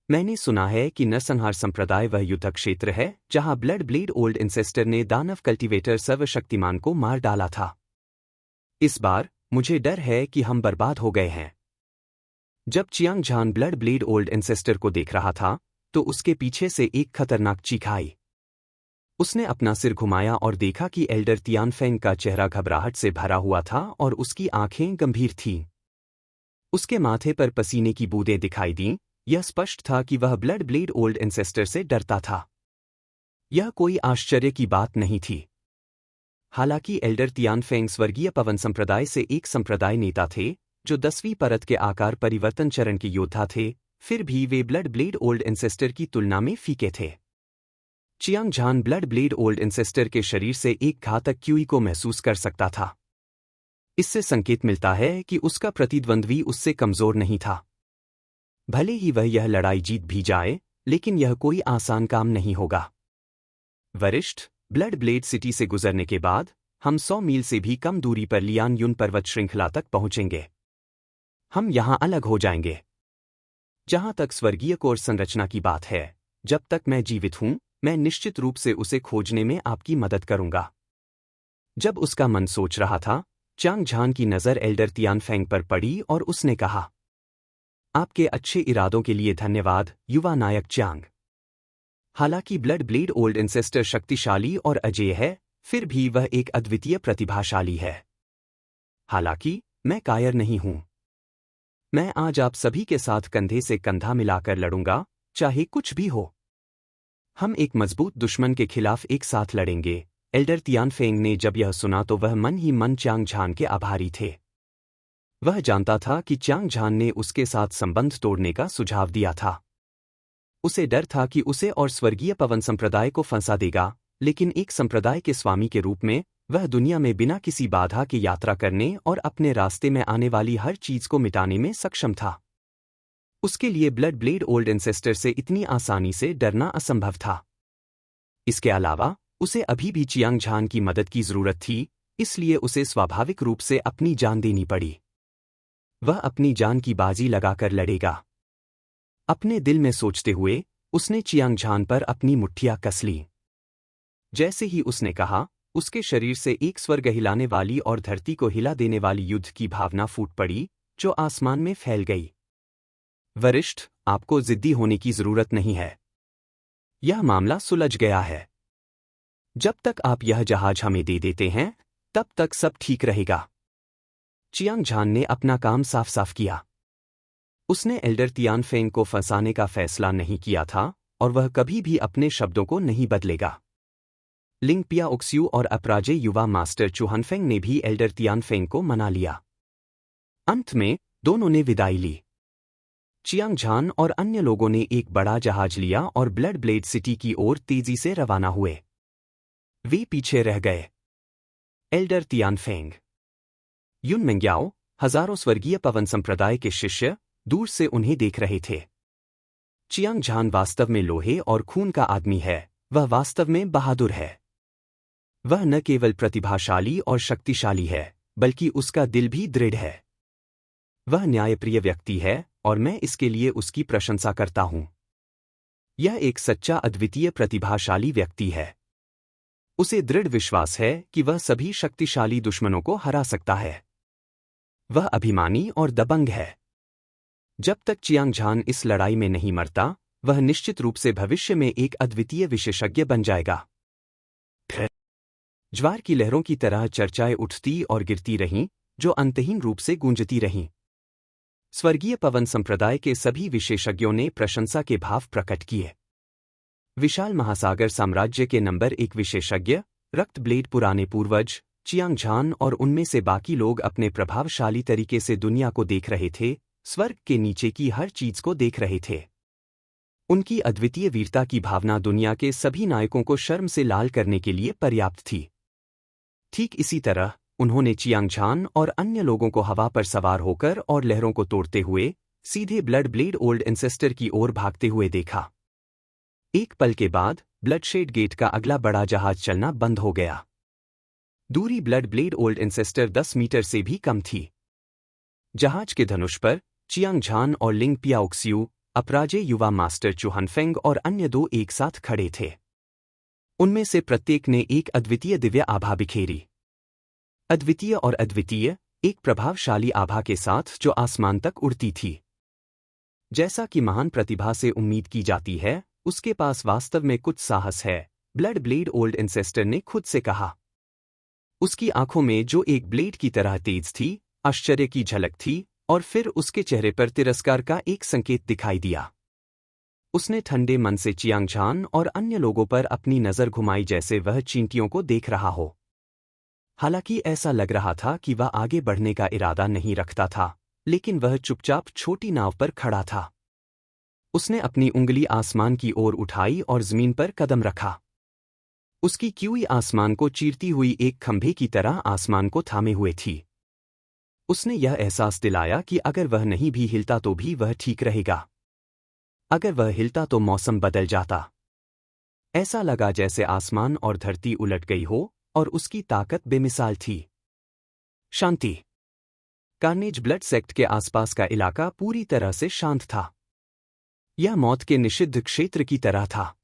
मैंने सुना है कि नरसंहार संप्रदाय वह युद्ध क्षेत्र है जहां ब्लड ब्लेड ओल्ड एंसेस्टर ने दानव कल्टीवेटर सर्वशक्तिमान को मार डाला था। इस बार मुझे डर है कि हम बर्बाद हो गए हैं। जब Chiang Zhan blood blade old ancestor को देख रहा था तो उसके पीछे से एक खतरनाक चीख आई। उसने अपना सिर घुमाया और देखा कि एल्डर तियानफेंग का चेहरा घबराहट से भरा हुआ था और उसकी आंखें गंभीर थीं। उसके माथे पर पसीने की बूंदें दिखाई दीं। यह स्पष्ट था कि वह ब्लड ब्लेड ओल्ड एंसेस्टर से डरता था। यह कोई आश्चर्य की बात नहीं थी। हालांकि एल्डर तियानफेंग स्वर्गीय पवन संप्रदाय से एक संप्रदाय नेता थे जो 10वीं परत के आकार परिवर्तन चरण के योद्धा थे, फिर भी वे ब्लड ब्लेड ओल्ड एंसेस्टर की तुलना में फीके थे। Chiang Zhan blood blade old ancestor के शरीर से एक घातक क्यूई को महसूस कर सकता था। इससे संकेत मिलता है कि उसका प्रतिद्वंद्वी उससे कमजोर नहीं था। भले ही वह यह लड़ाई जीत भी जाए, लेकिन यह कोई आसान काम नहीं होगा। वरिष्ठ, ब्लड ब्लेड सिटी से गुजरने के बाद हम 100 मील से भी कम दूरी पर लियान युन पर्वत श्रृंखला तक पहुंचेंगे। हम यहां अलग हो जाएंगे। जहां तक स्वर्गीय कोर संरचना की बात है, जब तक मैं जीवित हूं, मैं निश्चित रूप से उसे खोजने में आपकी मदद करूंगा। जब उसका मन सोच रहा था, चियांग झान की नज़र एल्डर तियानफेंग पर पड़ी और उसने कहा, आपके अच्छे इरादों के लिए धन्यवाद, युवा नायक चियांग। हालांकि ब्लड ब्लेड ओल्ड एंसेस्टर शक्तिशाली और अजेय है, फिर भी वह एक अद्वितीय प्रतिभाशाली है। हालांकि मैं कायर नहीं हूं। मैं आज आप सभी के साथ कंधे से कंधा मिलाकर लड़ूंगा, चाहे कुछ भी हो। हम एक मजबूत दुश्मन के खिलाफ एक साथ लड़ेंगे। एल्डर तियानफेंग ने जब यह सुना तो वह मन ही मन चियांग झान के आभारी थे। वह जानता था कि चियांग झान ने उसके साथ संबंध तोड़ने का सुझाव दिया था। उसे डर था कि उसे और स्वर्गीय पवन संप्रदाय को फंसा देगा, लेकिन एक संप्रदाय के स्वामी के रूप में वह दुनिया में बिना किसी बाधा के यात्रा करने और अपने रास्ते में आने वाली हर चीज को मिटाने में सक्षम था। उसके लिए ब्लड ब्लेड ओल्ड एंसेस्टर से इतनी आसानी से डरना असंभव था। इसके अलावा उसे अभी भी चियांग झान की मदद की जरूरत थी, इसलिए उसे स्वाभाविक रूप से अपनी जान देनी पड़ी। वह अपनी जान की बाजी लगाकर लड़ेगा। अपने दिल में सोचते हुए उसने चियांग झान पर अपनी मुट्ठियां कस लीं। जैसे ही उसने कहा, उसके शरीर से एक स्वर्ग हिलाने वाली और धरती को हिला देने वाली युद्ध की भावना फूट पड़ी, जो आसमान में फैल गई। वरिष्ठ, आपको जिद्दी होने की जरूरत नहीं है। यह मामला सुलझ गया है। जब तक आप यह जहाज हमें दे देते हैं, तब तक सब ठीक रहेगा। चियांग झान ने अपना काम साफ साफ किया। उसने एल्डर तियानफेंग को फंसाने का फैसला नहीं किया था और वह कभी भी अपने शब्दों को नहीं बदलेगा। लिंग पियाओक्स्यू और अपराजय युवा मास्टर चुहानफेंग ने भी एल्डर तियानफेंग को मना लिया। अंत में दोनों ने विदाई ली। चियांग झान और अन्य लोगों ने एक बड़ा जहाज लिया और ब्लड ब्लेड सिटी की ओर तेजी से रवाना हुए। वे पीछे रह गए। एल्डर तियानफेंग, युन मेंग्याओ, हजारों स्वर्गीय पवन संप्रदाय के शिष्य दूर से उन्हें देख रहे थे। चियांग झान वास्तव में लोहे और खून का आदमी है, वह वास्तव में बहादुर है। वह न केवल प्रतिभाशाली और शक्तिशाली है, बल्कि उसका दिल भी दृढ़ है। वह न्यायप्रिय व्यक्ति है और मैं इसके लिए उसकी प्रशंसा करता हूं। यह एक सच्चा अद्वितीय प्रतिभाशाली व्यक्ति है। उसे दृढ़ विश्वास है कि वह सभी शक्तिशाली दुश्मनों को हरा सकता है। वह अभिमानी और दबंग है। जब तक चियांग झान इस लड़ाई में नहीं मरता, वह निश्चित रूप से भविष्य में एक अद्वितीय विशेषज्ञ बन जाएगा। ज्वार की लहरों की तरह चर्चाएं उठती और गिरती रहीं, जो अंतहीन रूप से गूंजती रहीं। स्वर्गीय पवन संप्रदाय के सभी विशेषज्ञों ने प्रशंसा के भाव प्रकट किए। विशाल महासागर साम्राज्य के नंबर 1 विशेषज्ञ, रक्त ब्लेड पुराने पूर्वज, चियांग झान और उनमें से बाकी लोग अपने प्रभावशाली तरीके से दुनिया को देख रहे थे, स्वर्ग के नीचे की हर चीज को देख रहे थे। उनकी अद्वितीय वीरता की भावना दुनिया के सभी नायकों को शर्म से लाल करने के लिए पर्याप्त थी। ठीक इसी तरह उन्होंने चियांग झान और अन्य लोगों को हवा पर सवार होकर और लहरों को तोड़ते हुए सीधे ब्लड ब्लेड ओल्ड एंसेस्टर की ओर भागते हुए देखा। एक पल के बाद ब्लडशेड गेट का अगला बड़ा जहाज चलना बंद हो गया। दूरी blood blade old ancestor 10 metre से भी कम थी। जहाज के धनुष पर चियांग झान और लिंग पियाओक्सियू, अपराजय युवा मास्टर चुहनफेंग और अन्य दो एक साथ खड़े थे। उनमें से प्रत्येक ने एक अद्वितीय दिव्य आभा बिखेरी। अद्वितीय और अद्वितीय, एक प्रभावशाली आभा के साथ जो आसमान तक उड़ती थी। जैसा कि महान प्रतिभा से उम्मीद की जाती है, उसके पास वास्तव में कुछ साहस है, ब्लड ब्लेड ओल्ड इंसेस्टर ने खुद से कहा। उसकी आंखों में जो एक ब्लेड की तरह तेज थी, आश्चर्य की झलक थी, और फिर उसके चेहरे पर तिरस्कार का एक संकेत दिखाई दिया। उसने ठंडे मन से चियांग झान और अन्य लोगों पर अपनी नजर घुमाई जैसे वह चींटियों को देख रहा हो। हालांकि ऐसा लग रहा था कि वह आगे बढ़ने का इरादा नहीं रखता था, लेकिन वह चुपचाप छोटी नाव पर खड़ा था। उसने अपनी उंगली आसमान की ओर उठाई और जमीन पर कदम रखा। उसकी कीवी आसमान को चीरती हुई एक खंभे की तरह आसमान को थामे हुए थी। उसने यह एहसास दिलाया कि अगर वह नहीं भी हिलता तो भी वह ठीक रहेगा। अगर वह हिलता तो मौसम बदल जाता। ऐसा लगा जैसे आसमान और धरती उलट गई हो और उसकी ताकत बेमिसाल थी। शांति। कार्नेज ब्लड सेक्ट के आसपास का इलाका पूरी तरह से शांत था। यह मौत के निषिद्ध क्षेत्र की तरह था।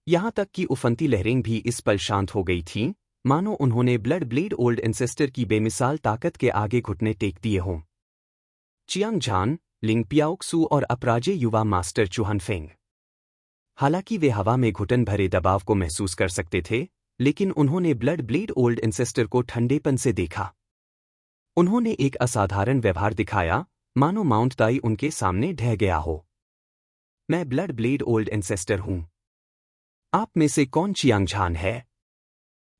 यहां तक कि उफनती लहरें भी इस पल शांत हो गई थीं, मानो उन्होंने ब्लड ब्लेड ओल्ड इंसेस्टर की बेमिसाल ताकत के आगे घुटने टेक दिए हों। चियांग झान, लिंग पियाओक्सू और अपराजय युवा मास्टर चुहनफेंग। हालांकि वे हवा में घुटन भरे दबाव को महसूस कर सकते थे, लेकिन उन्होंने ब्लड ब्लेड ओल्ड इंसेस्टर को ठंडेपन से देखा। उन्होंने एक असाधारण व्यवहार दिखाया, मानो माउंट दाई उनके सामने ढह गया हो। मैं ब्लड ब्लेड ओल्ड इंसेस्टर हूं। आप में से कौन चियांग झान है?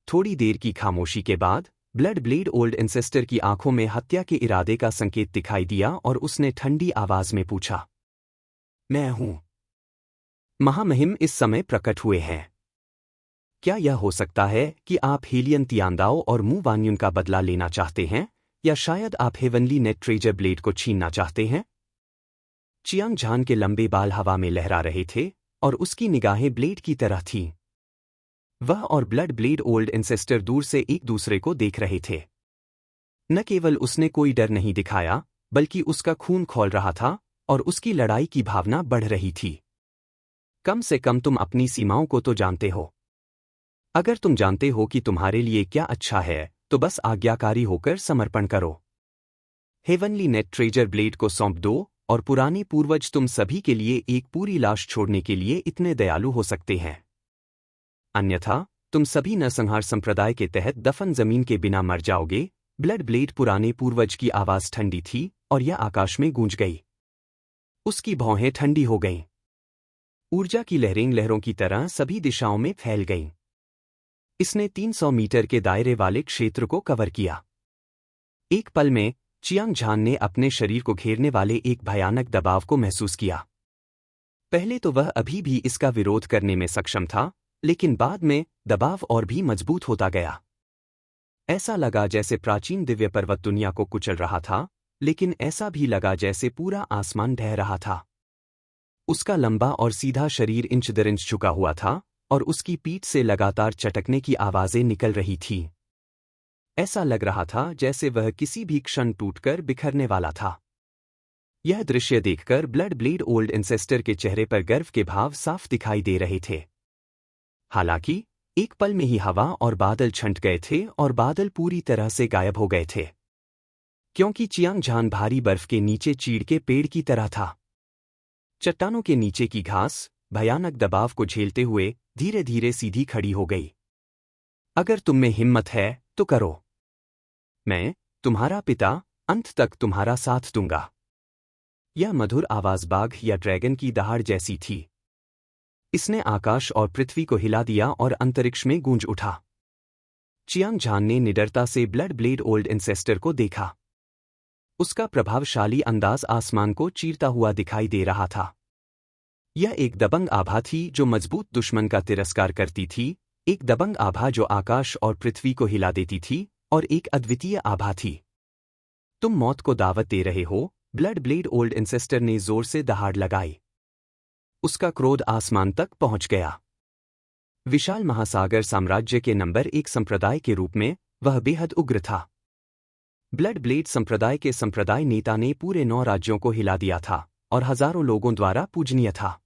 थोड़ी देर की खामोशी के बाद ब्लड ब्लेड ओल्ड इंसेस्टर की आंखों में हत्या के इरादे का संकेत दिखाई दिया और उसने ठंडी आवाज में पूछा, मैं हूं। महामहिम इस समय प्रकट हुए हैं। क्या यह हो सकता है कि आप हेलियन तियांदाओ और मू वान्युन का बदला लेना चाहते हैं, या शायद आप हेवनली नेट ट्रेजर ब्लेड को छीनना चाहते हैं? चियांग झान के लंबे बाल हवा में लहरा रहे थे और उसकी निगाहें ब्लेड की तरह थीं। वह और ब्लड ब्लेड ओल्ड इंसेस्टर दूर से एक दूसरे को देख रहे थे। न केवल उसने कोई डर नहीं दिखाया, बल्कि उसका खून खौल रहा था और उसकी लड़ाई की भावना बढ़ रही थी। कम से कम तुम अपनी सीमाओं को तो जानते हो। अगर तुम जानते हो कि तुम्हारे लिए क्या अच्छा है, तो बस आज्ञाकारी होकर समर्पण करो। हेवनली नेट ट्रेजर ब्लेड को सौंप दो, और पुरानी पूर्वज तुम सभी के लिए एक पूरी लाश छोड़ने के लिए इतने दयालु हो सकते हैं। अन्यथा तुम सभी नरसंहार संप्रदाय के तहत दफन जमीन के बिना मर जाओगे। ब्लड ब्लेड पुराने पूर्वज की आवाज ठंडी थी और यह आकाश में गूंज गई। उसकी भौहें ठंडी हो गईं। ऊर्जा की लहरें लहरों की तरह सभी दिशाओं में फैल गईं। इसने 300 मीटर के दायरे वाले क्षेत्र को कवर किया। एक पल में चियांग झान ने अपने शरीर को घेरने वाले एक भयानक दबाव को महसूस किया। पहले तो वह अभी भी इसका विरोध करने में सक्षम था, लेकिन बाद में दबाव और भी मजबूत होता गया। ऐसा लगा जैसे प्राचीन दिव्य पर्वत दुनिया को कुचल रहा था, लेकिन ऐसा भी लगा जैसे पूरा आसमान ढह रहा था। उसका लंबा और सीधा शरीर इंच दर इंच झुका हुआ था और उसकी पीठ से लगातार चटकने की आवाजें निकल रही थीं। ऐसा लग रहा था जैसे वह किसी भी क्षण टूटकर बिखरने वाला था। यह दृश्य देखकर ब्लड ब्लेड ओल्ड इंसेस्टर के चेहरे पर गर्व के भाव साफ दिखाई दे रहे थे। हालांकि एक पल में ही हवा और बादल छंट गए थे और बादल पूरी तरह से गायब हो गए थे, क्योंकि चियांग झान भारी बर्फ के नीचे चीड़ के पेड़ की तरह था। चट्टानों के नीचे की घास भयानक दबाव को झेलते हुए धीरे धीरे सीधी खड़ी हो गई। अगर तुम में हिम्मत है तो करो। मैं, तुम्हारा पिता, अंत तक तुम्हारा साथ दूंगा। यह मधुर आवाज बाघ या ड्रैगन की दहाड़ जैसी थी। इसने आकाश और पृथ्वी को हिला दिया और अंतरिक्ष में गूंज उठा। चियांग झान ने निडरता से ब्लड ब्लेड ओल्ड इंसेस्टर को देखा। उसका प्रभावशाली अंदाज आसमान को चीरता हुआ दिखाई दे रहा था। यह एक दबंग आभा थी जो मजबूत दुश्मन का तिरस्कार करती थी, एक दबंग आभा जो आकाश और पृथ्वी को हिला देती थी, और एक अद्वितीय आभा थी। तुम मौत को दावत दे रहे हो, ब्लड ब्लेड ओल्ड इंसेस्टर ने जोर से दहाड़ लगाई। उसका क्रोध आसमान तक पहुंच गया। विशाल महासागर साम्राज्य के नंबर 1 संप्रदाय के रूप में वह बेहद उग्र था। ब्लड ब्लेड संप्रदाय के संप्रदाय नेता ने पूरे 9 राज्यों को हिला दिया था और हजारों लोगों द्वारा पूजनीय था।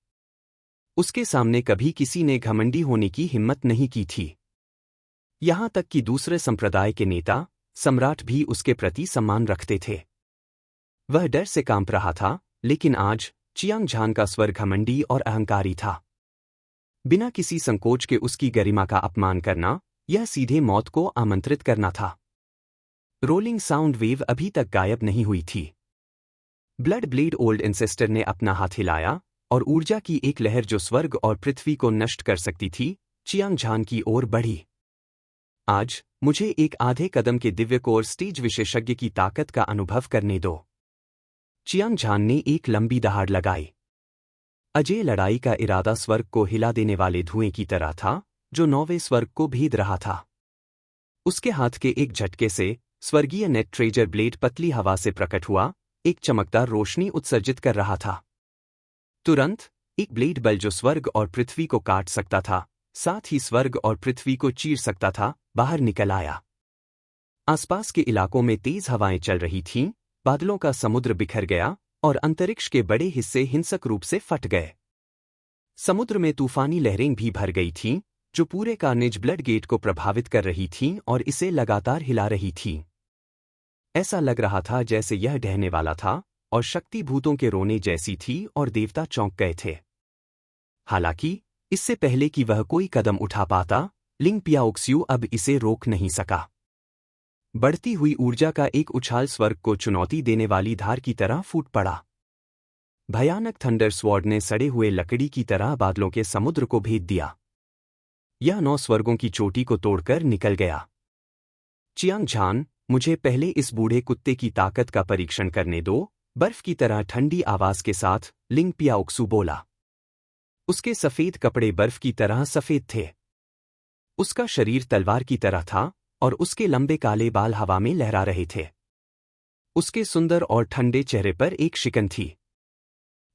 उसके सामने कभी किसी ने घमंडी होने की हिम्मत नहीं की थी। यहां तक कि दूसरे संप्रदाय के नेता, सम्राट भी उसके प्रति सम्मान रखते थे। वह डर से कांप रहा था, लेकिन आज चियांग झान का स्वर घमंडी और अहंकारी था। बिना किसी संकोच के उसकी गरिमा का अपमान करना, यह सीधे मौत को आमंत्रित करना था। रोलिंग साउंड वेव अभी तक गायब नहीं हुई थी। ब्लड ब्लेड ओल्ड एंसेस्टर ने अपना हाथ हिलाया और ऊर्जा की एक लहर जो स्वर्ग और पृथ्वी को नष्ट कर सकती थी, चियांग झान की ओर बढ़ी। आज मुझे एक आधे कदम के दिव्य कोर स्टेज विशेषज्ञ की ताकत का अनुभव करने दो। चियांग झान ने एक लंबी दहाड़ लगाई। अजय लड़ाई का इरादा स्वर्ग को हिला देने वाले धुएं की तरह था, जो 9वें स्वर्ग को भेद रहा था। उसके हाथ के एक झटके से स्वर्गीय नेट ट्रेजर ब्लेड पतली हवा से प्रकट हुआ, एक चमकदार रोशनी उत्सर्जित कर रहा था। तुरंत एक ब्लेड बल जो स्वर्ग और पृथ्वी को काट सकता था, साथ ही स्वर्ग और पृथ्वी को चीर सकता था, बाहर निकल आया। आसपास के इलाकों में तेज हवाएं चल रही थीं, बादलों का समुद्र बिखर गया और अंतरिक्ष के बड़े हिस्से हिंसक रूप से फट गए। समुद्र में तूफानी लहरें भी भर गई थीं, जो पूरे कार्नेज ब्लड गेट को प्रभावित कर रही थीं और इसे लगातार हिला रही थीं। ऐसा लग रहा था जैसे यह ढहने वाला था और शक्ति भूतों के रोने जैसी थी और देवता चौंक गए थे। हालांकि इससे पहले कि वह कोई कदम उठा पाता, लिंग पियाओक्स्यू अब इसे रोक नहीं सका। बढ़ती हुई ऊर्जा का एक उछाल स्वर्ग को चुनौती देने वाली धार की तरह फूट पड़ा। भयानक थंडर स्वॉर्ड ने सड़े हुए लकड़ी की तरह बादलों के समुद्र को भेद दिया। यह 9 स्वर्गों की चोटी को तोड़कर निकल गया। चियांग झान, मुझे पहले इस बूढ़े कुत्ते की ताकत का परीक्षण करने दो, बर्फ की तरह ठंडी आवाज के साथ लिंग पियाओक्सू बोला। उसके सफेद कपड़े बर्फ की तरह सफेद थे। उसका शरीर तलवार की तरह था और उसके लंबे काले बाल हवा में लहरा रहे थे। उसके सुंदर और ठंडे चेहरे पर एक शिकन थी।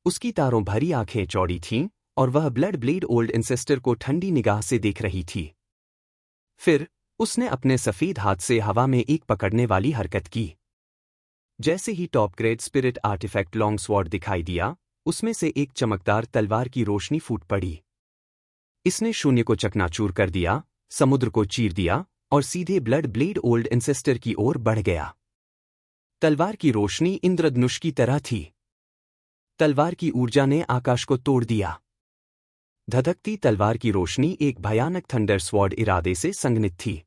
उसकी तारों भरी आंखें चौड़ी थीं और वह ब्लड ब्लेड ओल्ड एंसेस्टर को ठंडी निगाह से देख रही थी। फिर उसने अपने सफेद हाथ से हवा में एक पकड़ने वाली हरकत की। जैसे ही top grade spirit artifact long sword दिखाई दिया, उसमें से एक चमकदार तलवार की रोशनी फूट पड़ी। इसने शून्य को चकनाचूर कर दिया, समुद्र को चीर दिया और सीधे ब्लड ब्लेड ओल्ड एंसेस्टर की ओर बढ़ गया। तलवार की रोशनी इंद्रधनुष की तरह थी। तलवार की ऊर्जा ने आकाश को तोड़ दिया। धधकती तलवार की रोशनी एक भयानक थंडर स्वॉर्ड इरादे से संघनित थी।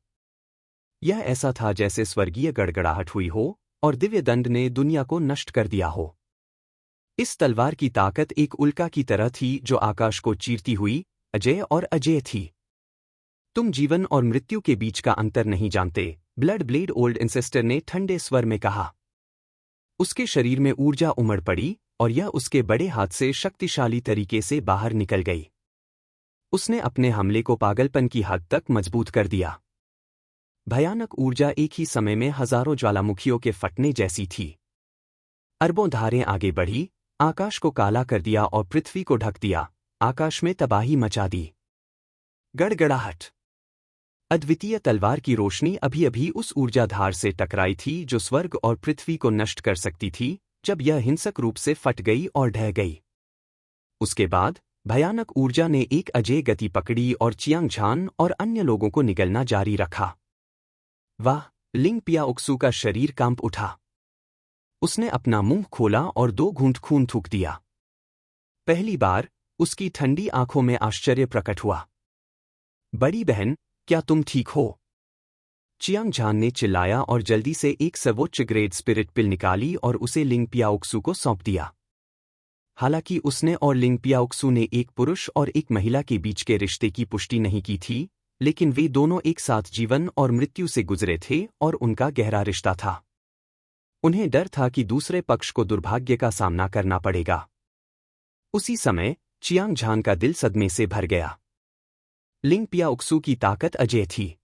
यह ऐसा था जैसे स्वर्गीय गड़गड़ाहट हुई हो और दिव्य दंड ने दुनिया को नष्ट कर दिया हो। इस तलवार की ताकत एक उल्का की तरह थी जो आकाश को चीरती हुई अजय और अजय थी। तुम जीवन और मृत्यु के बीच का अंतर नहीं जानते, ब्लड ब्लेड ओल्ड एंसेस्टर ने ठंडे स्वर में कहा। उसके शरीर में ऊर्जा उमड़ पड़ी और यह उसके बड़े हाथ से शक्तिशाली तरीके से बाहर निकल गई। उसने अपने हमले को पागलपन की हद तक मजबूत कर दिया। भयानक ऊर्जा एक ही समय में हजारों ज्वालामुखियों के फटने जैसी थी। अरबों धारें आगे बढ़ी, आकाश को काला कर दिया और पृथ्वी को ढक दिया, आकाश में तबाही मचा दी। गड़गड़ाहट। अद्वितीय तलवार की रोशनी अभी अभी उस ऊर्जाधार से टकराई थी जो स्वर्ग और पृथ्वी को नष्ट कर सकती थी, जब यह हिंसक रूप से फट गई और ढह गई। उसके बाद भयानक ऊर्जा ने एक अजय गति पकड़ी और चियांग झान और अन्य लोगों को निगलना जारी रखा। वाह! लिंग पियाओक्सू का शरीर कांप उठा। उसने अपना मुंह खोला और 2 घूंट खून थूक दिया। पहली बार उसकी ठंडी आंखों में आश्चर्य प्रकट हुआ। बड़ी बहन, क्या तुम ठीक हो? चियांग झान ने चिल्लाया और जल्दी से एक सर्वोच्च ग्रेड स्पिरिट पिल निकाली और उसे लिंग पियाओक्सू को सौंप दिया। हालांकि उसने और लिंग पियाओक्सू ने एक पुरुष और एक महिला के बीच के रिश्ते की पुष्टि नहीं की थी, लेकिन वे दोनों एक साथ जीवन और मृत्यु से गुजरे थे और उनका गहरा रिश्ता था। उन्हें डर था कि दूसरे पक्ष को दुर्भाग्य का सामना करना पड़ेगा। उसी समय चियांग झान का दिल सदमे से भर गया। लिंग पियाओक्सू की ताकत अजय थी।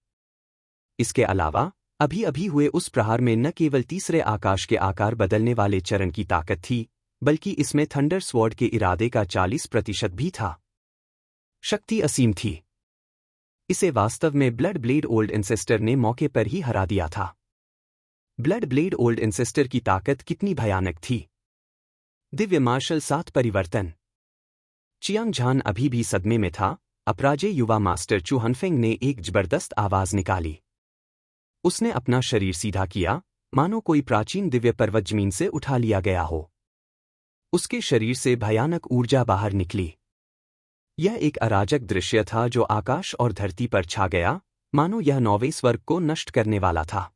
इसके अलावा अभी अभी हुए उस प्रहार में न केवल तीसरे आकाश के आकार बदलने वाले चरण की ताकत थी, बल्कि इसमें थंडर स्वॉर्ड के इरादे का 40% भी था। शक्ति असीम थी। इसे वास्तव में ब्लड ब्लेड ओल्ड एंसेस्टर ने मौके पर ही हरा दिया था। ब्लड ब्लेड ओल्ड एंसेस्टर की ताकत कितनी भयानक थी। दिव्य मार्शल 7 परिवर्तन। चियांग झान अभी भी सदमे में था। अपराजय युवा मास्टर चू हनफेंग ने एक जबरदस्त आवाज निकाली। उसने अपना शरीर सीधा किया, मानो कोई प्राचीन दिव्य पर्वत जमीन से उठा लिया गया हो। उसके शरीर से भयानक ऊर्जा बाहर निकली। यह एक अराजक दृश्य था जो आकाश और धरती पर छा गया, मानो यह 9वें स्वर्ग को नष्ट करने वाला था।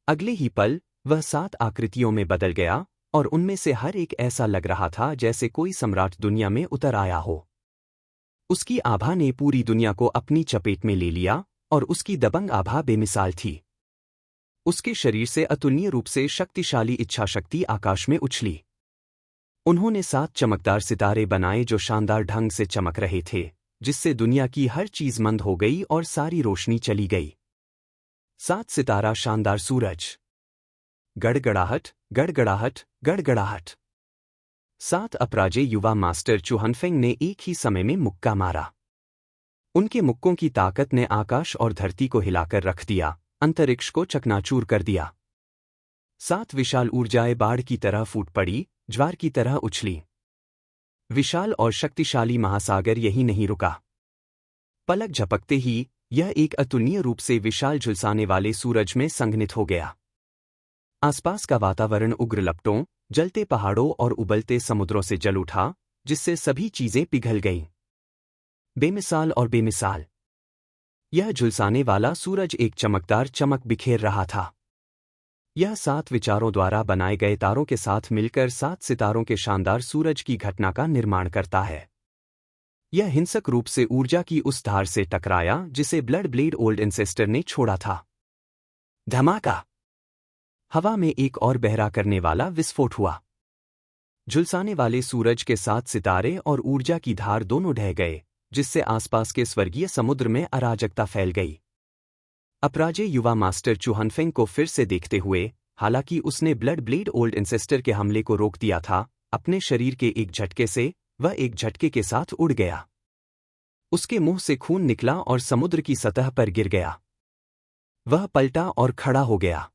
अगले ही पल वह 7 आकृतियों में बदल गया और उनमें से हर एक ऐसा लग रहा था जैसे कोई सम्राट दुनिया में उतर आया हो। उसकी आभा ने पूरी दुनिया को अपनी चपेट में ले लिया और उसकी दबंग आभा बेमिसाल थी। उसके शरीर से अतुलनीय रूप से शक्तिशाली इच्छाशक्ति आकाश में उछली। उन्होंने 7 चमकदार सितारे बनाए जो शानदार ढंग से चमक रहे थे, जिससे दुनिया की हर चीज मंद हो गई और सारी रोशनी चली गई। 7 सितारा शानदार सूरज। गड़गड़ाहट, गड़गड़ाहट, गड़गड़ाहट। 7 अपराजय युवा मास्टर चू हनफेंग ने एक ही समय में मुक्का मारा। उनके मुक्कों की ताकत ने आकाश और धरती को हिलाकर रख दिया, अंतरिक्ष को चकनाचूर कर दिया। 7 विशाल ऊर्जाएं बाढ़ की तरह फूट पड़ी, ज्वार की तरह उछली। विशाल और शक्तिशाली महासागर यही नहीं रुका। पलक झपकते ही यह एक अतुलनीय रूप से विशाल झुलसाने वाले सूरज में संघनित हो गया। आसपास का वातावरण उग्र लपटों, जलते पहाड़ों और उबलते समुद्रों से जल उठा, जिससे सभी चीजें पिघल गईं। बेमिसाल और बेमिसाल। यह झुलसाने वाला सूरज एक चमकदार चमक बिखेर रहा था। यह 7 विचारों द्वारा बनाए गए तारों के साथ मिलकर 7 सितारों के शानदार सूरज की घटना का निर्माण करता है। यह हिंसक रूप से ऊर्जा की उस धार से टकराया जिसे ब्लड ब्लेड ओल्ड एंसेस्टर ने छोड़ा था। धमाका। हवा में एक और बहरा करने वाला विस्फोट हुआ। झुलसाने वाले सूरज के 7 सितारे और ऊर्जा की धार दोनों ढह गए, जिससे आसपास के स्वर्गीय समुद्र में अराजकता फैल गई। अपराजय युवा मास्टर चू हनफेंग को फिर से देखते हुए, हालांकि उसने ब्लड ब्लेड ओल्ड एंसेस्टर के हमले को रोक दिया था, अपने शरीर के एक झटके से वह एक झटके के साथ उड़ गया। उसके मुंह से खून निकला और समुद्र की सतह पर गिर गया। वह पलटा और खड़ा हो गया।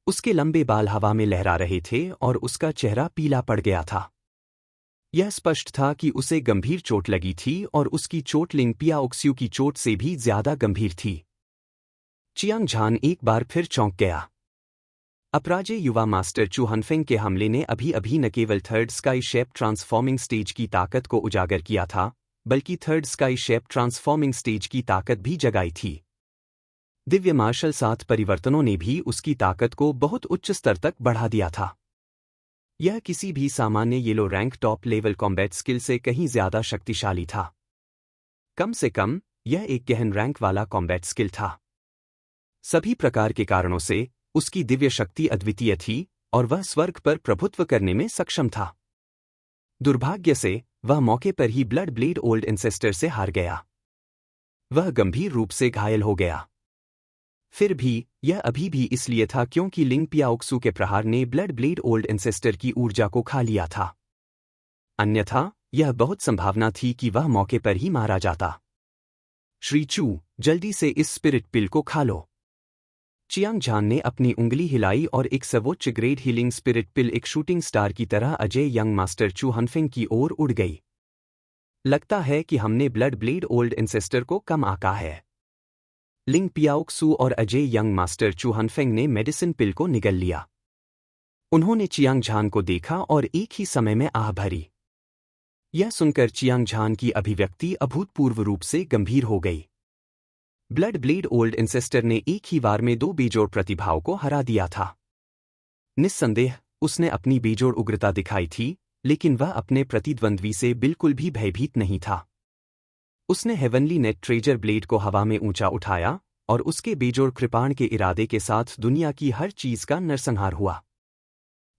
उसके लंबे बाल हवा में लहरा रहे थे और उसका चेहरा पीला पड़ गया था। यह स्पष्ट था कि उसे गंभीर चोट लगी थी और उसकी चोट लिंग पियाओक्स्यू की चोट से भी ज्यादा गंभीर थी। चियांग झान एक बार फिर चौंक गया। अपराजय युवा मास्टर चू हनफेंग के हमले ने अभी अभी न केवल third sky shape transforming stage की ताकत को उजागर किया था, बल्कि third sky shape transforming stage की ताकत भी जगाई थी। दिव्य मार्शल 7 परिवर्तनों ने भी उसकी ताकत को बहुत उच्च स्तर तक बढ़ा दिया था। यह किसी भी सामान्य yellow rank top level combat skill से कहीं ज्यादा शक्तिशाली था। कम से कम यह एक गहन रैंक वाला कॉम्बैट स्किल था। सभी प्रकार के कारणों से उसकी दिव्य शक्ति अद्वितीय थी और वह स्वर्ग पर प्रभुत्व करने में सक्षम था। दुर्भाग्य से वह मौके पर ही ब्लड ब्लेड ओल्ड एंसेस्टर से हार गया। वह गंभीर रूप से घायल हो गया। फिर भी यह अभी भी इसलिए था क्योंकि लिंग पियाओक्सू के प्रहार ने ब्लड ब्लेड ओल्ड एंसेस्टर की ऊर्जा को खा लिया था। अन्यथा यह बहुत संभावना थी कि वह मौके पर ही मारा जाता। श्री चू, जल्दी से इस स्पिरिट पिल को खा लो। चियांग झान ने अपनी उंगली हिलाई और एक सर्वोच्च ग्रेड हीलिंग स्पिरिट पिल एक शूटिंग स्टार की तरह अजय यंग मास्टर चू हनफेंग की ओर उड़ गई। लगता है कि हमने ब्लड ब्लेड ओल्ड एंसेस्टर को कम आंका है। लिंग पियाओक्सू और अजय यंग मास्टर चू हनफेंग ने मेडिसिन पिल को निगल लिया। उन्होंने चियांग झान को देखा और एक ही समय में आह भरी। यह सुनकर चियांग झान की अभिव्यक्ति अभूतपूर्व रूप से गंभीर हो गई। ब्लड ब्लेड ओल्ड एंसेस्टर ने एक ही बार में 2 बेजोड़ प्रतिभाओं को हरा दिया था। निस्संदेह उसने अपनी बेजोड़ उग्रता दिखाई थी, लेकिन वह अपने प्रतिद्वंद्वी से बिल्कुल भी भयभीत नहीं था। उसने हेवनली नेट ट्रेजर ब्लेड को हवा में ऊंचा उठाया और उसके बेजोड़ कृपाण के इरादे के साथ दुनिया की हर चीज का नरसंहार हुआ।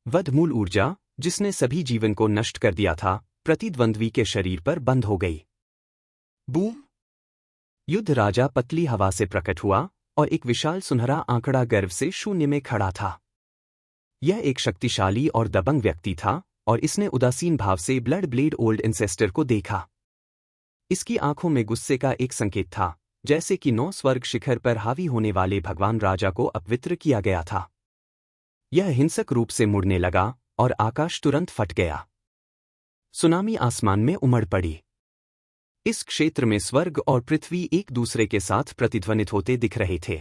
वधमूल ऊर्जा, जिसने सभी जीवन को नष्ट कर दिया था, प्रतिद्वंद्वी के शरीर पर बंद हो गई। बूम! युद्ध राजा पतली हवा से प्रकट हुआ और एक विशाल सुनहरा आंकड़ा गर्व से शून्य में खड़ा था। यह एक शक्तिशाली और दबंग व्यक्ति था और इसने उदासीन भाव से ब्लड ब्लेड ओल्ड एंसेस्टर को देखा। इसकी आंखों में गुस्से का एक संकेत था, जैसे कि 9 स्वर्ग शिखर पर हावी होने वाले भगवान राजा को अपवित्र किया गया था। यह हिंसक रूप से मुड़ने लगा और आकाश तुरंत फट गया। सुनामी आसमान में उमड़ पड़ी। इस क्षेत्र में स्वर्ग और पृथ्वी एक दूसरे के साथ प्रतिध्वनित होते दिख रहे थे।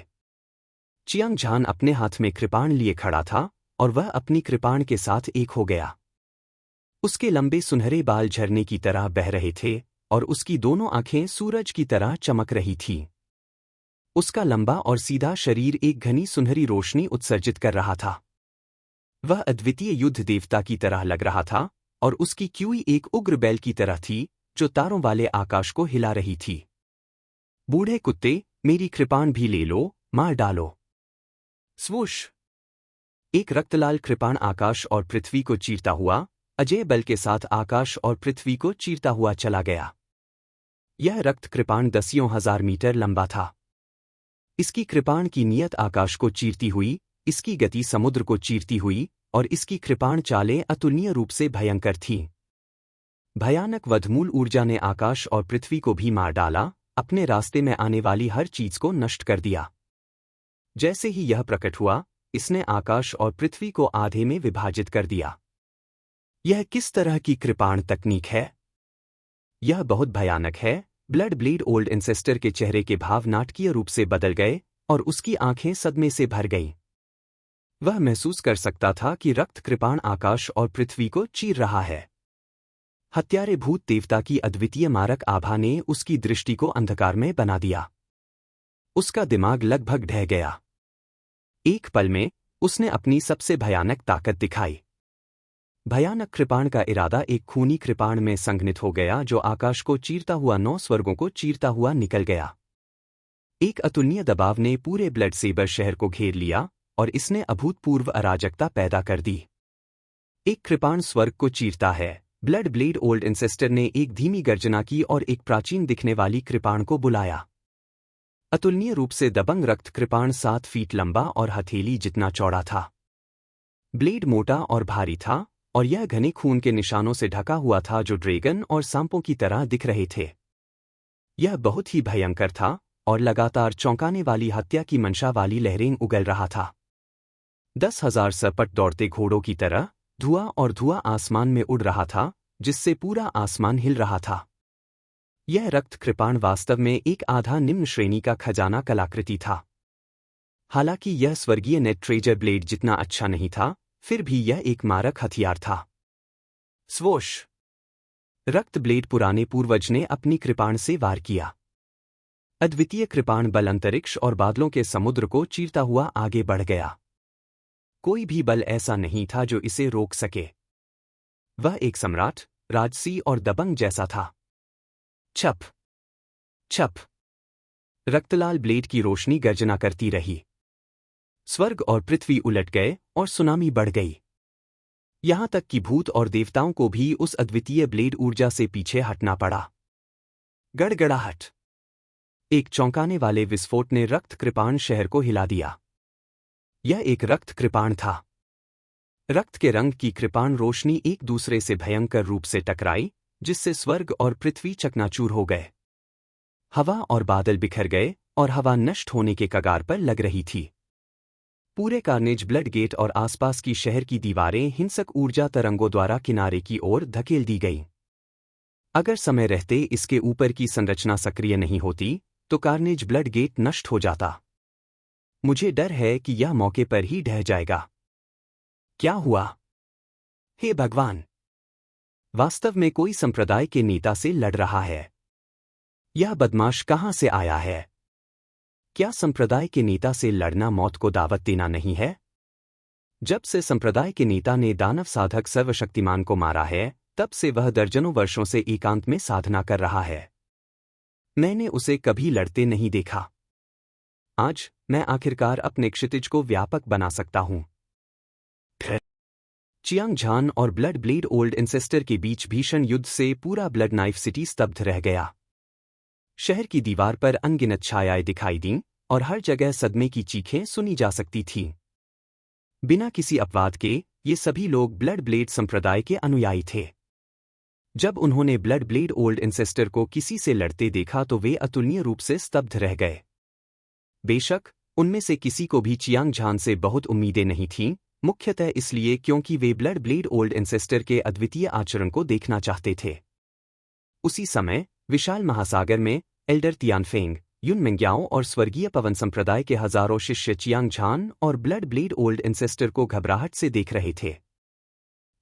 चियांग झान अपने हाथ में कृपाण लिए खड़ा था और वह अपनी कृपाण के साथ एक हो गया। उसके लंबे सुनहरे बाल झरने की तरह बह रहे थे और उसकी दोनों आंखें सूरज की तरह चमक रही थीं। उसका लंबा और सीधा शरीर एक घनी सुनहरी रोशनी उत्सर्जित कर रहा था। वह अद्वितीय युद्ध देवता की तरह लग रहा था और उसकी क्यूई एक उग्र बैल की तरह थी जो तारों वाले आकाश को हिला रही थी। बूढ़े कुत्ते, मेरी कृपाण भी ले लो, मार डालो। स्वूश! एक रक्तलाल कृपाण आकाश और पृथ्वी को चीरता हुआ अजय बल के साथ आकाश और पृथ्वी को चीरता हुआ चला गया। यह रक्त कृपाण दसियों हजार मीटर लंबा था। इसकी कृपाण की नियत आकाश को चीरती हुई, इसकी गति समुद्र को चीरती हुई और इसकी कृपाण चालें अतुलनीय रूप से भयंकर थीं। भयानक वधमूल ऊर्जा ने आकाश और पृथ्वी को भी मार डाला, अपने रास्ते में आने वाली हर चीज को नष्ट कर दिया। जैसे ही यह प्रकट हुआ, इसने आकाश और पृथ्वी को आधे में विभाजित कर दिया। यह किस तरह की कृपाण तकनीक है? यह बहुत भयानक है। ब्लड ब्लेड ओल्ड एंसेस्टर के चेहरे के भाव नाटकीय रूप से बदल गए और उसकी आंखें सदमे से भर गईं। वह महसूस कर सकता था कि रक्त कृपाण आकाश और पृथ्वी को चीर रहा है। हत्यारे भूत देवता की अद्वितीय मारक आभा ने उसकी दृष्टि को अंधकार में बना दिया। उसका दिमाग लगभग ढह गया। एक पल में उसने अपनी सबसे भयानक ताकत दिखाई। भयानक कृपाण का इरादा एक खूनी कृपाण में संघनित हो गया जो आकाश को चीरता हुआ 9 स्वर्गों को चीरता हुआ निकल गया। एक अतुलनीय दबाव ने पूरे ब्लड सेबर शहर को घेर लिया और इसने अभूतपूर्व अराजकता पैदा कर दी। एक कृपाण स्वर्ग को चीरता है। ब्लड ब्लेड ओल्ड एंसेस्टर ने एक धीमी गर्जना की और एक प्राचीन दिखने वाली कृपाण को बुलाया। अतुलनीय रूप से दबंग रक्त कृपाण 7 फीट लंबा और हथेली जितना चौड़ा था। ब्लेड मोटा और भारी था और यह घने खून के निशानों से ढका हुआ था जो ड्रैगन और सांपों की तरह दिख रहे थे। यह बहुत ही भयंकर था और लगातार चौंकाने वाली हत्या की मंशा वाली लहरें उगल रहा था। 10,000 सरपट दौड़ते घोड़ों की तरह धुआं और धुआं आसमान में उड़ रहा था, जिससे पूरा आसमान हिल रहा था। यह रक्त कृपाण वास्तव में एक आधा निम्न श्रेणी का खजाना कलाकृति था। हालांकि यह स्वर्गीय नेट ट्रेजर ब्लेड जितना अच्छा नहीं था, फिर भी यह एक मारक हथियार था। स्वोश! रक्त ब्लेड पुराने पूर्वज ने अपनी कृपाण से वार किया। अद्वितीय कृपाण बल अंतरिक्ष और बादलों के समुद्र को चीरता हुआ आगे बढ़ गया। कोई भी बल ऐसा नहीं था जो इसे रोक सके। वह एक सम्राट, राजसी और दबंग जैसा था। छप! छप! रक्तलाल ब्लेड की रोशनी गर्जना करती रही। स्वर्ग और पृथ्वी उलट गए और सुनामी बढ़ गई। यहां तक कि भूत और देवताओं को भी उस अद्वितीय ब्लेड ऊर्जा से पीछे हटना पड़ा। गड़गड़ाहट! एक चौंकाने वाले विस्फोट ने रक्त कृपाण शहर को हिला दिया। यह एक रक्त कृपाण था। रक्त के रंग की कृपाण रोशनी एक दूसरे से भयंकर रूप से टकराई, जिससे स्वर्ग और पृथ्वी चकनाचूर हो गए। हवा और बादल बिखर गए और हवा नष्ट होने के कगार पर लग रही थी। पूरे कार्नेज ब्लड गेट और आसपास की शहर की दीवारें हिंसक ऊर्जा तरंगों द्वारा किनारे की ओर धकेल दी गईं। अगर समय रहते इसके ऊपर की संरचना सक्रिय नहीं होती, तो कार्नेज ब्लड गेट नष्ट हो जाता। मुझे डर है कि यह मौके पर ही ढह जाएगा। क्या हुआ? हे भगवान! वास्तव में कोई संप्रदाय के नेता से लड़ रहा है। यह बदमाश कहां से आया है? क्या संप्रदाय के नेता से लड़ना मौत को दावत देना नहीं है? जब से संप्रदाय के नेता ने दानव साधक सर्वशक्तिमान को मारा है, तब से वह दर्जनों वर्षों से एकांत में साधना कर रहा है। मैंने उसे कभी लड़ते नहीं देखा। आज मैं आखिरकार अपने क्षितिज को व्यापक बना सकता हूं। चियांग झान और ब्लड ब्लेड ओल्ड एंसेस्टर के बीच भीषण युद्ध से पूरा ब्लड नाइफ सिटी स्तब्ध रह गया। शहर की दीवार पर अनगिनत छायाएं दिखाई दीं और हर जगह सदमे की चीखें सुनी जा सकती थीं। बिना किसी अपवाद के, ये सभी लोग ब्लड ब्लेड संप्रदाय के अनुयायी थे। जब उन्होंने ब्लड ब्लेड ओल्ड एंसेस्टर को किसी से लड़ते देखा तो वे अतुलनीय रूप से स्तब्ध रह गए। बेशक उनमें से किसी को भी चियांग झान से बहुत उम्मीदें नहीं थीं, मुख्यतः इसलिए क्योंकि वे ब्लड ब्लेड ओल्ड एंसेस्टर के अद्वितीय आचरण को देखना चाहते थे। उसी समय विशाल महासागर में एल्डर तियानफेंग, युन मिंग्याओ और स्वर्गीय पवन संप्रदाय के हजारों शिष्य चियांग झान और ब्लड ब्लेड ओल्ड एंसेस्टर को घबराहट से देख रहे थे।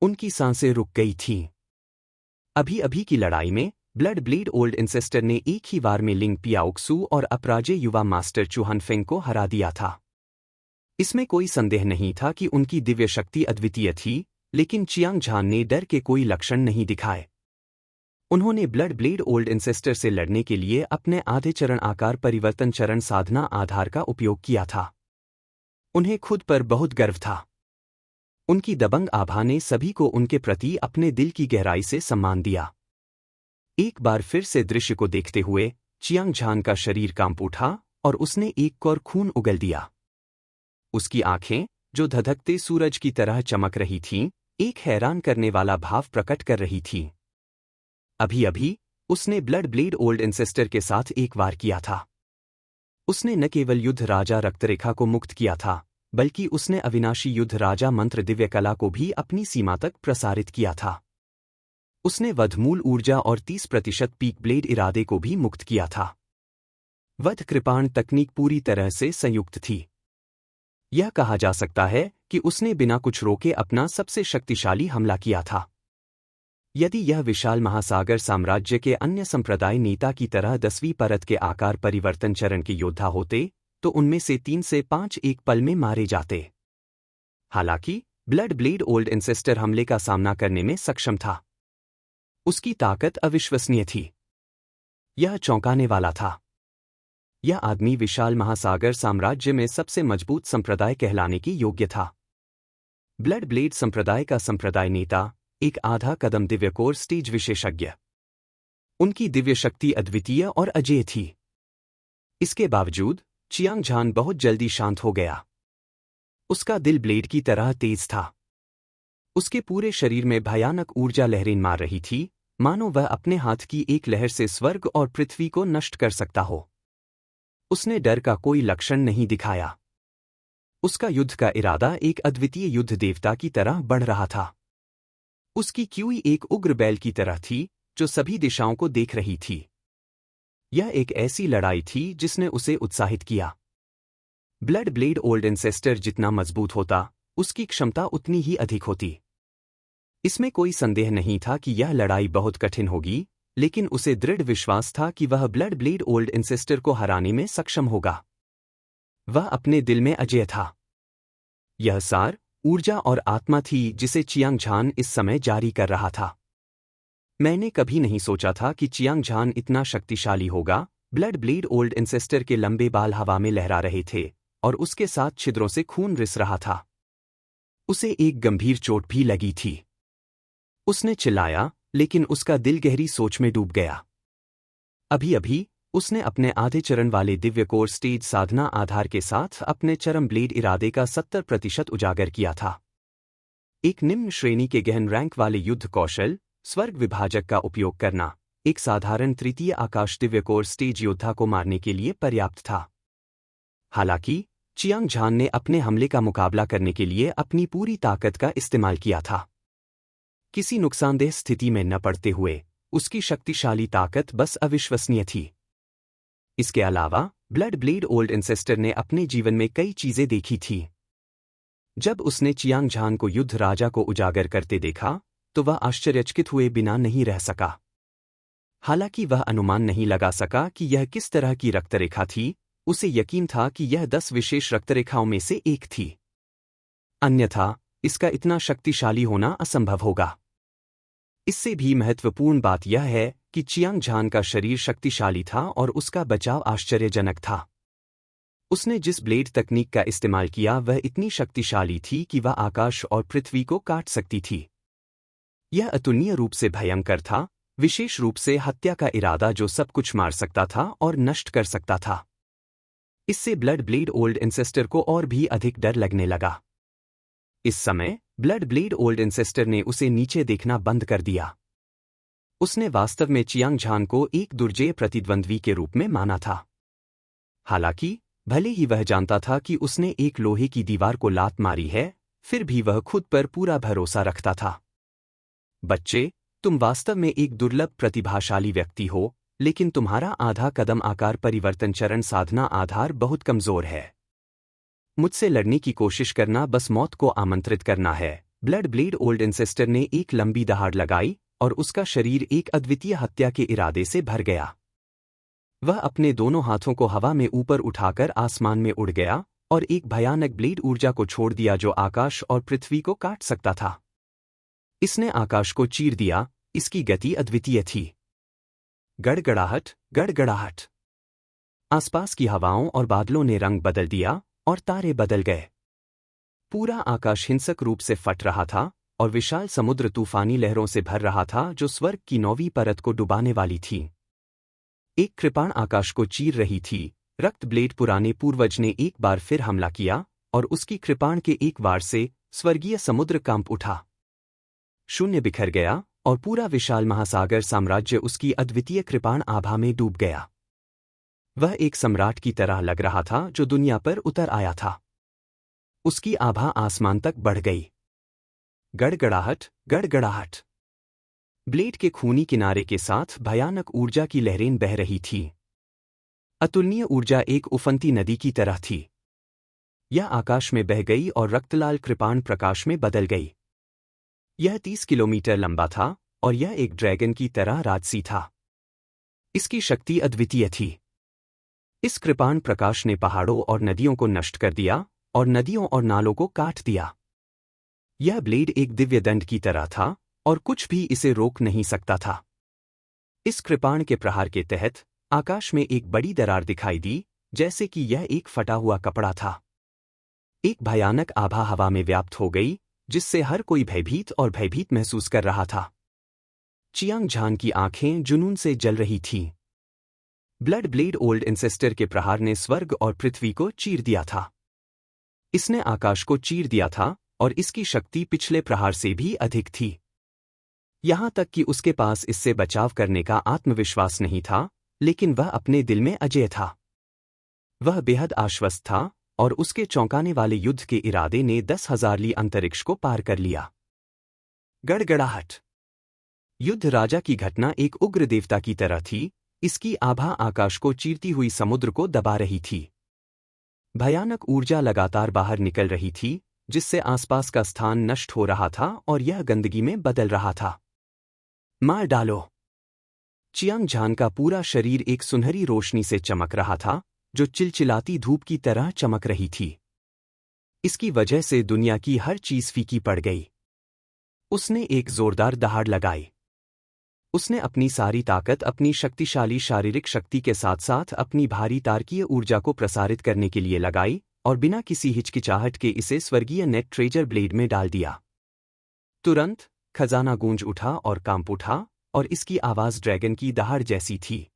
उनकी सांसें रुक गई थीं। अभी अभी की लड़ाई में ब्लड ब्लेड ओल्ड एंसेस्टर ने एक ही वार में लिंग पियाओक्सू और अपराजय युवा मास्टर चुहानफेंग को हरा दिया था। इसमें कोई संदेह नहीं था कि उनकी दिव्य शक्ति अद्वितीय थी, लेकिन चियांग झान ने डर के कोई लक्षण नहीं दिखाए। उन्होंने ब्लड ब्लेड ओल्ड एंसेस्टर से लड़ने के लिए अपने आधे चरण आकार परिवर्तन चरण साधना आधार का उपयोग किया था। उन्हें खुद पर बहुत गर्व था। उनकी दबंग आभा ने सभी को उनके प्रति अपने दिल की गहराई से सम्मान दिया। एक बार फिर से दृश्य को देखते हुए चियांग झान का शरीर कांप उठा और उसने एक कौर खून उगल दिया। उसकी आंखें, जो धधकते सूरज की तरह चमक रही थीं, एक हैरान करने वाला भाव प्रकट कर रही थीं। अभी अभी उसने ब्लड ब्लेड ओल्ड एंसेस्टर के साथ एक वार किया था। उसने न केवल युद्ध राजा रक्तरेखा को मुक्त किया था, बल्कि उसने अविनाशी युद्ध राजा मंत्र दिव्य कला को भी अपनी सीमा तक प्रसारित किया था। उसने वधमूल ऊर्जा और 30% पीक ब्लेड इरादे को भी मुक्त किया था। वध कृपाण तकनीक पूरी तरह से संयुक्त थी। यह कहा जा सकता है कि उसने बिना कुछ रोके अपना सबसे शक्तिशाली हमला किया था। यदि यह विशाल महासागर साम्राज्य के अन्य संप्रदाय नेता की तरह 10वीं परत के आकार परिवर्तन चरण के योद्धा होते, तो उनमें से 3 से 5 एक पल में मारे जाते। हालांकि ब्लड ब्लेड ओल्ड एंसेस्टर हमले का सामना करने में सक्षम था। उसकी ताकत अविश्वसनीय थी। यह चौंकाने वाला था। यह आदमी विशाल महासागर साम्राज्य में सबसे मजबूत संप्रदाय कहलाने की योग्य था। ब्लड ब्लेड संप्रदाय का संप्रदाय नेता, एक आधा कदम दिव्य कोर स्टेज विशेषज्ञ। उनकी दिव्य शक्ति अद्वितीय और अजेय थी। इसके बावजूद चियांग झान बहुत जल्दी शांत हो गया। उसका दिल ब्लेड की तरह तेज था। उसके पूरे शरीर में भयानक ऊर्जा लहरें मार रही थी, मानो वह अपने हाथ की एक लहर से स्वर्ग और पृथ्वी को नष्ट कर सकता हो। उसने डर का कोई लक्षण नहीं दिखाया। उसका युद्ध का इरादा एक अद्वितीय युद्ध देवता की तरह बढ़ रहा था। उसकी क्यूई एक उग्र बैल की तरह थी, जो सभी दिशाओं को देख रही थी। यह एक ऐसी लड़ाई थी जिसने उसे उत्साहित किया। ब्लड ब्लेड ओल्ड एंसेस्टर जितना मजबूत होता, उसकी क्षमता उतनी ही अधिक होती। इसमें कोई संदेह नहीं था कि यह लड़ाई बहुत कठिन होगी, लेकिन उसे दृढ़ विश्वास था कि वह ब्लड ब्लेड ओल्ड एंसेस्टर को हराने में सक्षम होगा। वह अपने दिल में अजेय था। यह सार, ऊर्जा और आत्मा थी जिसे चियांग झान इस समय जारी कर रहा था। मैंने कभी नहीं सोचा था कि चियांग झान इतना शक्तिशाली होगा। ब्लड ब्लेड ओल्ड एंसेस्टर के लंबे बाल हवा में लहरा रहे थे और उसके साथ छिद्रों से खून रिस रहा था। उसे एक गंभीर चोट भी लगी थी। उसने चिल्लाया, लेकिन उसका दिल गहरी सोच में डूब गया। अभी अभी उसने अपने आधे चरण वाले दिव्य कोर स्टेज साधना आधार के साथ अपने चरम ब्लेड इरादे का 70% उजागर किया था। एक निम्न श्रेणी के गहन रैंक वाले युद्ध कौशल, स्वर्ग विभाजक का उपयोग करना, एक साधारण तृतीय आकाश दिव्य कोर स्टेज योद्धा को मारने के लिए पर्याप्त था। हालांकि चियांग झान ने अपने हमले का मुकाबला करने के लिए अपनी पूरी ताकत का इस्तेमाल किया था। किसी नुकसानदेह स्थिति में न पड़ते हुए उसकी शक्तिशाली ताकत बस अविश्वसनीय थी। इसके अलावा ब्लड ब्लेड ओल्ड एंसेस्टर ने अपने जीवन में कई चीजें देखी थी। जब उसने चियांग झान को युद्ध राजा को उजागर करते देखा, तो वह आश्चर्यचकित हुए बिना नहीं रह सका। हालांकि वह अनुमान नहीं लगा सका कि यह किस तरह की रक्तरेखा थी, उसे यकीन था कि यह 10 विशेष रक्तरेखाओं में से एक थी। अन्यथा इसका इतना शक्तिशाली होना असंभव होगा। इससे भी महत्वपूर्ण बात यह है कि चियांग झान का शरीर शक्तिशाली था और उसका बचाव आश्चर्यजनक था। उसने जिस ब्लेड तकनीक का इस्तेमाल किया वह इतनी शक्तिशाली थी कि वह आकाश और पृथ्वी को काट सकती थी। यह अतुलनीय रूप से भयंकर था, विशेष रूप से हत्या का इरादा जो सब कुछ मार सकता था और नष्ट कर सकता था। इससे ब्लड ब्लेड ओल्ड एंसेस्टर को और भी अधिक डर लगने लगा। इस समय ब्लड ब्लेड ओल्ड एंसेस्टर ने उसे नीचे देखना बंद कर दिया। उसने वास्तव में चियांग झान को एक दुर्जेय प्रतिद्वंद्वी के रूप में माना था। हालांकि भले ही वह जानता था कि उसने एक लोहे की दीवार को लात मारी है, फिर भी वह खुद पर पूरा भरोसा रखता था। बच्चे, तुम वास्तव में एक दुर्लभ प्रतिभाशाली व्यक्ति हो, लेकिन तुम्हारा आधा कदम आकार परिवर्तन चरण साधना आधार बहुत कमजोर है। मुझसे लड़ने की कोशिश करना बस मौत को आमंत्रित करना है। ब्लड ब्लेड ओल्ड एंसेस्टर ने एक लंबी दहाड़ लगाई और उसका शरीर एक अद्वितीय हत्या के इरादे से भर गया। वह अपने दोनों हाथों को हवा में ऊपर उठाकर आसमान में उड़ गया और एक भयानक ब्लेड ऊर्जा को छोड़ दिया जो आकाश और पृथ्वी को काट सकता था। इसने आकाश को चीर दिया, इसकी गति अद्वितीय थी। गड़गड़ाहट, गड़गड़ाहट। आसपास की हवाओं और बादलों ने रंग बदल दिया और तारे बदल गए। पूरा आकाश हिंसक रूप से फट रहा था और विशाल समुद्र तूफानी लहरों से भर रहा था जो स्वर्ग की 9वीं परत को डुबाने वाली थी। एक कृपाण आकाश को चीर रही थी। रक्त ब्लेड पुराने पूर्वज ने एक बार फिर हमला किया और उसकी कृपाण के एक वार से स्वर्गीय समुद्र कांप उठा। शून्य बिखर गया और पूरा विशाल महासागर साम्राज्य उसकी अद्वितीय कृपाण आभा में डूब गया। वह एक सम्राट की तरह लग रहा था जो दुनिया पर उतर आया था। उसकी आभा आसमान तक बढ़ गई। गड़गड़ाहट, गड़गड़ाहट। ब्लेड के खूनी किनारे के साथ भयानक ऊर्जा की लहरें बह रही थी। अतुलनीय ऊर्जा एक उफनती नदी की तरह थी। यह आकाश में बह गई और रक्तलाल कृपाण प्रकाश में बदल गई। यह 30 किलोमीटर लंबा था और यह एक ड्रैगन की तरह राजसी था। इसकी शक्ति अद्वितीय थी। इस कृपाण प्रकाश ने पहाड़ों और नदियों को नष्ट कर दिया और नदियों और नालों को काट दिया। यह ब्लेड एक दिव्य दंड की तरह था और कुछ भी इसे रोक नहीं सकता था। इस कृपाण के प्रहार के तहत आकाश में एक बड़ी दरार दिखाई दी, जैसे कि यह एक फटा हुआ कपड़ा था। एक भयानक आभा हवा में व्याप्त हो गई, जिससे हर कोई भयभीत और भयभीत महसूस कर रहा था। चियांग झान की आंखें जुनून से जल रही थीं। ब्लड ब्लेड ओल्ड एंसेस्टर के प्रहार ने स्वर्ग और पृथ्वी को चीर दिया था। इसने आकाश को चीर दिया था और इसकी शक्ति पिछले प्रहार से भी अधिक थी। यहां तक कि उसके पास इससे बचाव करने का आत्मविश्वास नहीं था, लेकिन वह अपने दिल में अजेय था। वह बेहद आश्वस्त था और उसके चौंकाने वाले युद्ध के इरादे ने 10,000 ली अंतरिक्ष को पार कर लिया। गड़गड़ाहट। युद्ध राजा की घटना एक उग्र देवता की तरह थी। इसकी आभा आकाश को चीरती हुई समुद्र को दबा रही थी। भयानक ऊर्जा लगातार बाहर निकल रही थी, जिससे आसपास का स्थान नष्ट हो रहा था और यह गंदगी में बदल रहा था। मार डालो। चियांग झान का पूरा शरीर एक सुनहरी रोशनी से चमक रहा था, जो चिलचिलाती धूप की तरह चमक रही थी। इसकी वजह से दुनिया की हर चीज फीकी पड़ गई। उसने एक जोरदार दहाड़ लगाई। उसने अपनी सारी ताकत अपनी शक्तिशाली शारीरिक शक्ति के साथ साथ अपनी भारी तारकीय ऊर्जा को प्रसारित करने के लिए लगाई और बिना किसी हिचकिचाहट के इसे स्वर्गीय नेट ट्रेजर ब्लेड में डाल दिया। तुरंत खजाना गूंज उठा और कांप उठा और इसकी आवाज ड्रैगन की दहाड़ जैसी थी।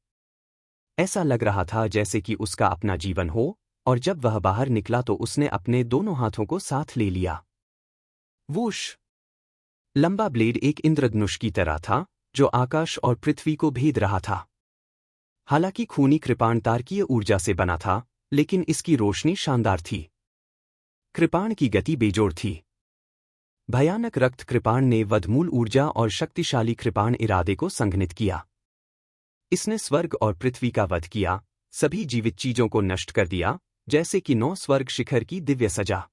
ऐसा लग रहा था जैसे कि उसका अपना जीवन हो, और जब वह बाहर निकला तो उसने अपने दोनों हाथों को साथ ले लिया। वूश। लंबा ब्लेड एक इंद्रधनुष की तरह था, जो आकाश और पृथ्वी को भेद रहा था। हालांकि खूनी कृपाण तारकीय ऊर्जा से बना था, लेकिन इसकी रोशनी शानदार थी। कृपाण की गति बेजोड़ थी। भयानक रक्त कृपाण ने वधमूल ऊर्जा और शक्तिशाली कृपाण इरादे को संघनित किया। इसने स्वर्ग और पृथ्वी का वध किया, सभी जीवित चीजों को नष्ट कर दिया, जैसे कि 9 स्वर्ग शिखर की दिव्य सजा।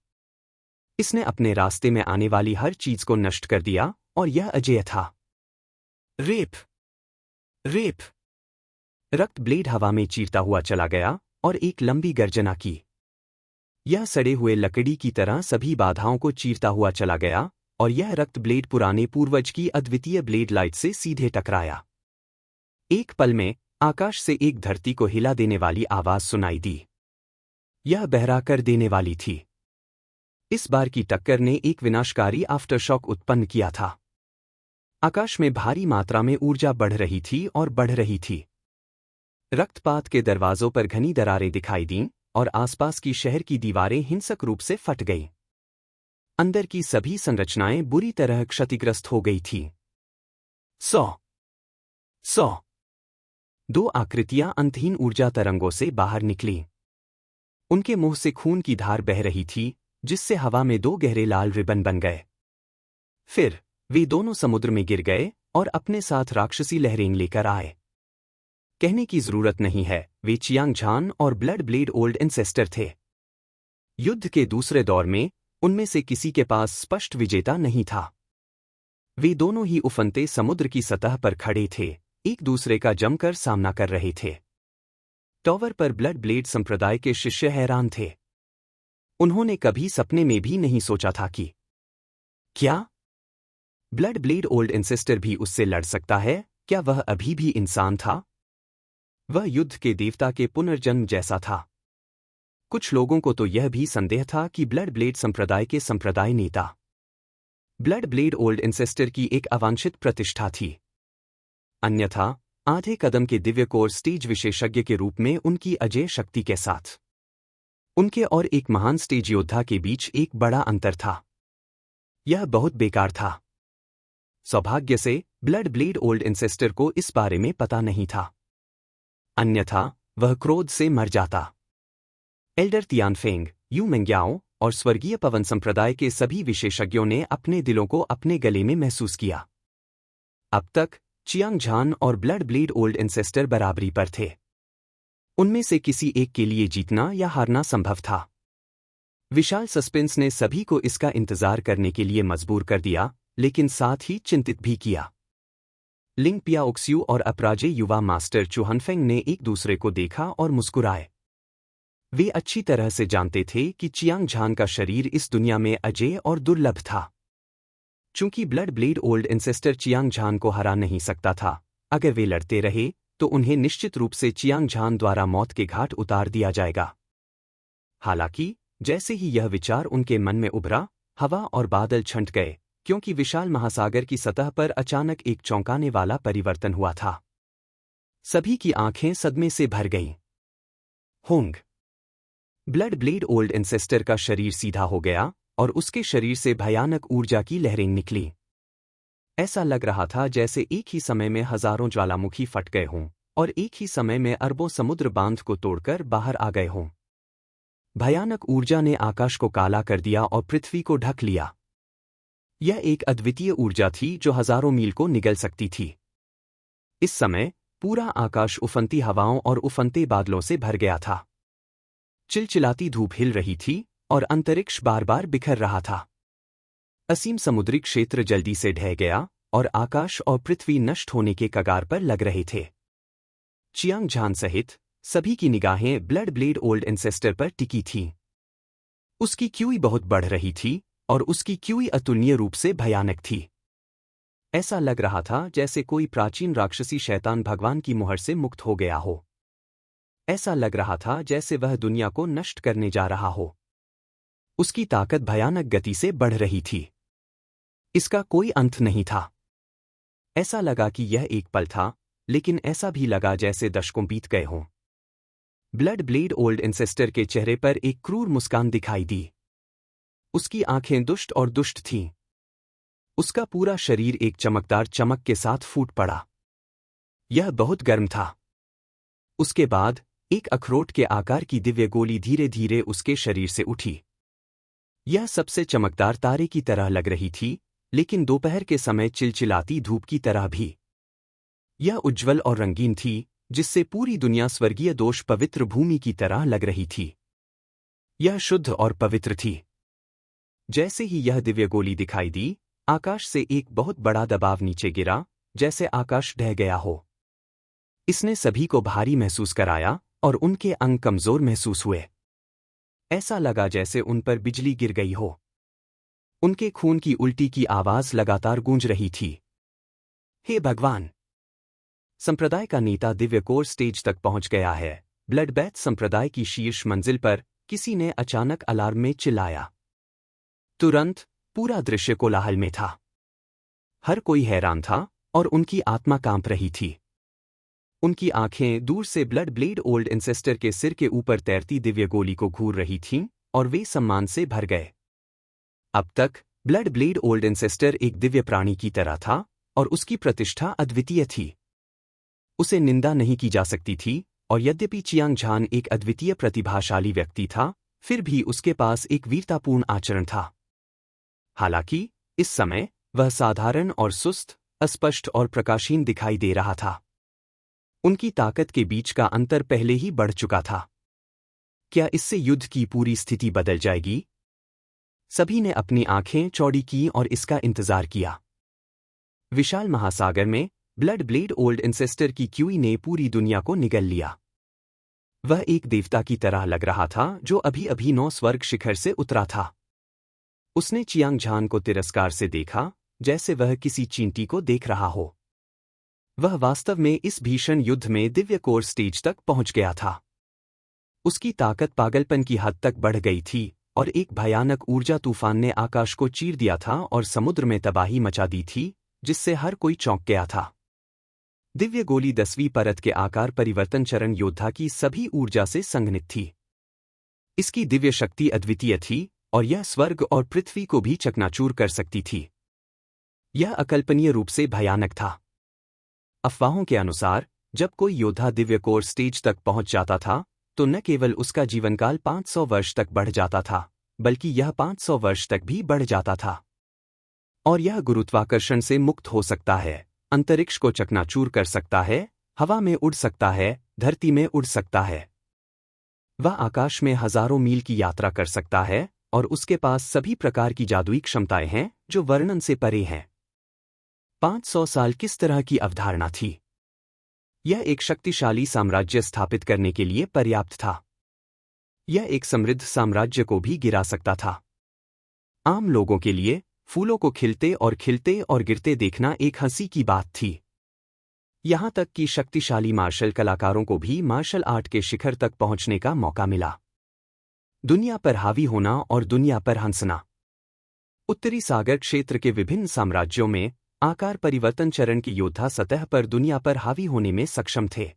इसने अपने रास्ते में आने वाली हर चीज को नष्ट कर दिया और यह अजेय था। रेप। रेप। रक्त ब्लेड हवा में चीरता हुआ चला गया और एक लंबी गर्जना की। यह सड़े हुए लकड़ी की तरह सभी बाधाओं को चीरता हुआ चला गया और यह रक्त ब्लेड पुराने पूर्वज की अद्वितीय ब्लेड लाइट से सीधे टकराया। एक पल में आकाश से एक धरती को हिला देने वाली आवाज सुनाई दी। यह बहरा कर देने वाली थी। इस बार की टक्कर ने एक विनाशकारी आफ्टरशॉक उत्पन्न किया था। आकाश में भारी मात्रा में ऊर्जा बढ़ रही थी और बढ़ रही थी। रक्तपात के दरवाजों पर घनी दरारें दिखाई दीं और आसपास की शहर की दीवारें हिंसक रूप से फट गईं। अंदर की सभी संरचनाएं बुरी तरह क्षतिग्रस्त हो गई थीं। 100 दो आकृतियां अंतहीन ऊर्जा तरंगों से बाहर निकलीं। उनके मुंह से खून की धार बह रही थी, जिससे हवा में दो गहरे लाल रिबन बन गए। फिर वे दोनों समुद्र में गिर गए और अपने साथ राक्षसी लहरें लेकर आए। कहने की जरूरत नहीं है, वे चियांग झान और ब्लड ब्लेड ओल्ड एंसेस्टर थे। युद्ध के दूसरे दौर में उनमें से किसी के पास स्पष्ट विजेता नहीं था। वे दोनों ही उफनते समुद्र की सतह पर खड़े थे, एक दूसरे का जमकर सामना कर रहे थे। टॉवर पर ब्लड ब्लेड संप्रदाय के शिष्य हैरान थे। उन्होंने कभी सपने में भी नहीं सोचा था कि क्या ब्लड ब्लेड ओल्ड एंसेस्टर भी उससे लड़ सकता है। क्या वह अभी भी इंसान था? वह युद्ध के देवता के पुनर्जन्म जैसा था। कुछ लोगों को तो यह भी संदेह था कि ब्लड ब्लेड संप्रदाय के संप्रदाय नेता ब्लड ब्लेड ओल्ड एंसेस्टर की एक अवांछित प्रतिष्ठा थी। अन्यथा आधे कदम के दिव्य कोर स्टेज विशेषज्ञ के रूप में उनकी अजेय शक्ति के साथ उनके और एक महान स्टेज योद्धा के बीच एक बड़ा अंतर था। यह बहुत बेकार था। सौभाग्य से ब्लड ब्लेड ओल्ड एंसेस्टर को इस बारे में पता नहीं था, अन्यथा वह क्रोध से मर जाता। एल्डर तियानफेंग, यू मेंग्याओ और स्वर्गीय पवन संप्रदाय के सभी विशेषज्ञों ने अपने दिलों को अपने गले में महसूस किया। अब तक चियांग झान और ब्लड ब्लेड ओल्ड एंसेस्टर बराबरी पर थे। उनमें से किसी एक के लिए जीतना या हारना संभव था। विशाल सस्पेंस ने सभी को इसका इंतजार करने के लिए मजबूर कर दिया, लेकिन साथ ही चिंतित भी किया। लिंग पियाओक्स्यू और अपराजे युवा मास्टर चुहनफेंग ने एक दूसरे को देखा और मुस्कुराए। वे अच्छी तरह से जानते थे कि चियांग झान का शरीर इस दुनिया में अजेय और दुर्लभ था। चूंकि blood blade old ancestor Chiang Zhan को हरा नहीं सकता था, अगर वे लड़ते रहे तो उन्हें निश्चित रूप से चियांग झान द्वारा मौत के घाट उतार दिया जाएगा। हालांकि जैसे ही यह विचार उनके मन में उभरा, हवा और बादल छंट गए, क्योंकि विशाल महासागर की सतह पर अचानक एक चौंकाने वाला परिवर्तन हुआ था। सभी की आंखें सदमे से भर गईं। Hong blood blade old ancestor का शरीर सीधा हो गया और उसके शरीर से भयानक ऊर्जा की लहरें निकलीं। ऐसा लग रहा था जैसे एक ही समय में हजारों ज्वालामुखी फट गए हों और एक ही समय में अरबों समुद्र बांध को तोड़कर बाहर आ गए हों। भयानक ऊर्जा ने आकाश को काला कर दिया और पृथ्वी को ढक लिया। यह एक अद्वितीय ऊर्जा थी जो हजारों मील को निगल सकती थी। इस समय पूरा आकाश उफनती हवाओं और उफनते बादलों से भर गया था। चिलचिलाती धूप हिल रही थी और अंतरिक्ष बार बार बिखर रहा था। असीम समुद्री क्षेत्र जल्दी से ढह गया और आकाश और पृथ्वी नष्ट होने के कगार पर लग रहे थे। चियांग झान सहित सभी की निगाहें ब्लड ब्लेड ओल्ड एंसेस्टर पर टिकी थीं। उसकी क्यूई बहुत बढ़ रही थी और उसकी क्यूई अतुलनीय रूप से भयानक थी। ऐसा लग रहा था जैसे कोई प्राचीन राक्षसी शैतान भगवान की मुहर से मुक्त हो गया हो। ऐसा लग रहा था जैसे वह दुनिया को नष्ट करने जा रहा हो। उसकी ताकत भयानक गति से बढ़ रही थी। इसका कोई अंत नहीं था। ऐसा लगा कि यह एक पल था, लेकिन ऐसा भी लगा जैसे दशकों बीत गए हों। ब्लड ब्लेड ओल्ड एंसेस्टर के चेहरे पर एक क्रूर मुस्कान दिखाई दी। उसकी आंखें दुष्ट और दुष्ट थीं। उसका पूरा शरीर एक चमकदार चमक के साथ फूट पड़ा। यह बहुत गर्म था। उसके बाद एक अखरोट के आकार की दिव्य गोली धीरे धीरे उसके शरीर से उठी। यह सबसे चमकदार तारे की तरह लग रही थी, लेकिन दोपहर के समय चिलचिलाती धूप की तरह भी। यह उज्ज्वल और रंगीन थी, जिससे पूरी दुनिया स्वर्गीय दोष पवित्र भूमि की तरह लग रही थी। यह शुद्ध और पवित्र थी। जैसे ही यह दिव्य गोली दिखाई दी, आकाश से एक बहुत बड़ा दबाव नीचे गिरा, जैसे आकाश ढह गया हो। इसने सभी को भारी महसूस कराया और उनके अंग कमजोर महसूस हुए। ऐसा लगा जैसे उन पर बिजली गिर गई हो। उनके खून की उल्टी की आवाज लगातार गूंज रही थी। हे भगवान! संप्रदाय का नेता दिव्य कोर स्टेज तक पहुंच गया है। ब्लड बैथ संप्रदाय की शीर्ष मंजिल पर किसी ने अचानक अलार्म में चिल्लाया। तुरंत पूरा दृश्य कोलाहल में था। हर कोई हैरान था और उनकी आत्मा कांप रही थी। उनकी आंखें दूर से ब्लड ब्लेड ओल्ड एंसेस्टर के सिर के ऊपर तैरती दिव्य गोली को घूर रही थीं और वे सम्मान से भर गए। अब तक ब्लड ब्लेड ओल्ड एंसेस्टर एक दिव्य प्राणी की तरह था और उसकी प्रतिष्ठा अद्वितीय थी। उसे निंदा नहीं की जा सकती थी, और यद्यपि चियांग झान एक अद्वितीय प्रतिभाशाली व्यक्ति था, फिर भी उसके पास एक वीरतापूर्ण आचरण था। हालांकि इस समय वह साधारण और सुस्त, अस्पष्ट और प्रकाशहीन दिखाई दे रहा था। उनकी ताकत के बीच का अंतर पहले ही बढ़ चुका था। क्या इससे युद्ध की पूरी स्थिति बदल जाएगी? सभी ने अपनी आंखें चौड़ी की और इसका इंतजार किया। विशाल महासागर में ब्लड ब्लेड ओल्ड एंसेस्टर की क्यूई ने पूरी दुनिया को निगल लिया। वह एक देवता की तरह लग रहा था जो अभी अभी 9 स्वर्ग शिखर से उतरा था। उसने चियांग झान को तिरस्कार से देखा, जैसे वह किसी चींटी को देख रहा हो। वह वास्तव में इस भीषण युद्ध में दिव्य कोर स्टेज तक पहुंच गया था। उसकी ताकत पागलपन की हद तक बढ़ गई थी, और एक भयानक ऊर्जा तूफान ने आकाश को चीर दिया था और समुद्र में तबाही मचा दी थी, जिससे हर कोई चौंक गया था। दिव्य गोली 10वीं परत के आकार परिवर्तन चरण योद्धा की सभी ऊर्जा से संघनित थी। इसकी दिव्य शक्ति अद्वितीय थी, और यह स्वर्ग और पृथ्वी को भी चकनाचूर कर सकती थी। यह अकल्पनीय रूप से भयानक था। अफवाहों के अनुसार, जब कोई योद्धा दिव्य कोर स्टेज तक पहुंच जाता था, तो न केवल उसका जीवनकाल 500 वर्ष तक बढ़ जाता था, बल्कि यह 500 वर्ष तक भी बढ़ जाता था। और यह गुरुत्वाकर्षण से मुक्त हो सकता है, अंतरिक्ष को चकनाचूर कर सकता है, हवा में उड़ सकता है, धरती में उड़ सकता है। वह आकाश में हजारों मील की यात्रा कर सकता है, और उसके पास सभी प्रकार की जादुई क्षमताएं हैं जो वर्णन से परे हैं। 500 साल किस तरह की अवधारणा थी? यह एक शक्तिशाली साम्राज्य स्थापित करने के लिए पर्याप्त था। यह एक समृद्ध साम्राज्य को भी गिरा सकता था। आम लोगों के लिए फूलों को खिलते और गिरते देखना एक हंसी की बात थी। यहां तक कि शक्तिशाली मार्शल कलाकारों को भी मार्शल आर्ट के शिखर तक पहुंचने का मौका मिला। दुनिया पर हावी होना और दुनिया पर हंसना। उत्तरी सागर क्षेत्र के विभिन्न साम्राज्यों में आकार परिवर्तन चरण के योद्धा सतह पर दुनिया पर हावी होने में सक्षम थे।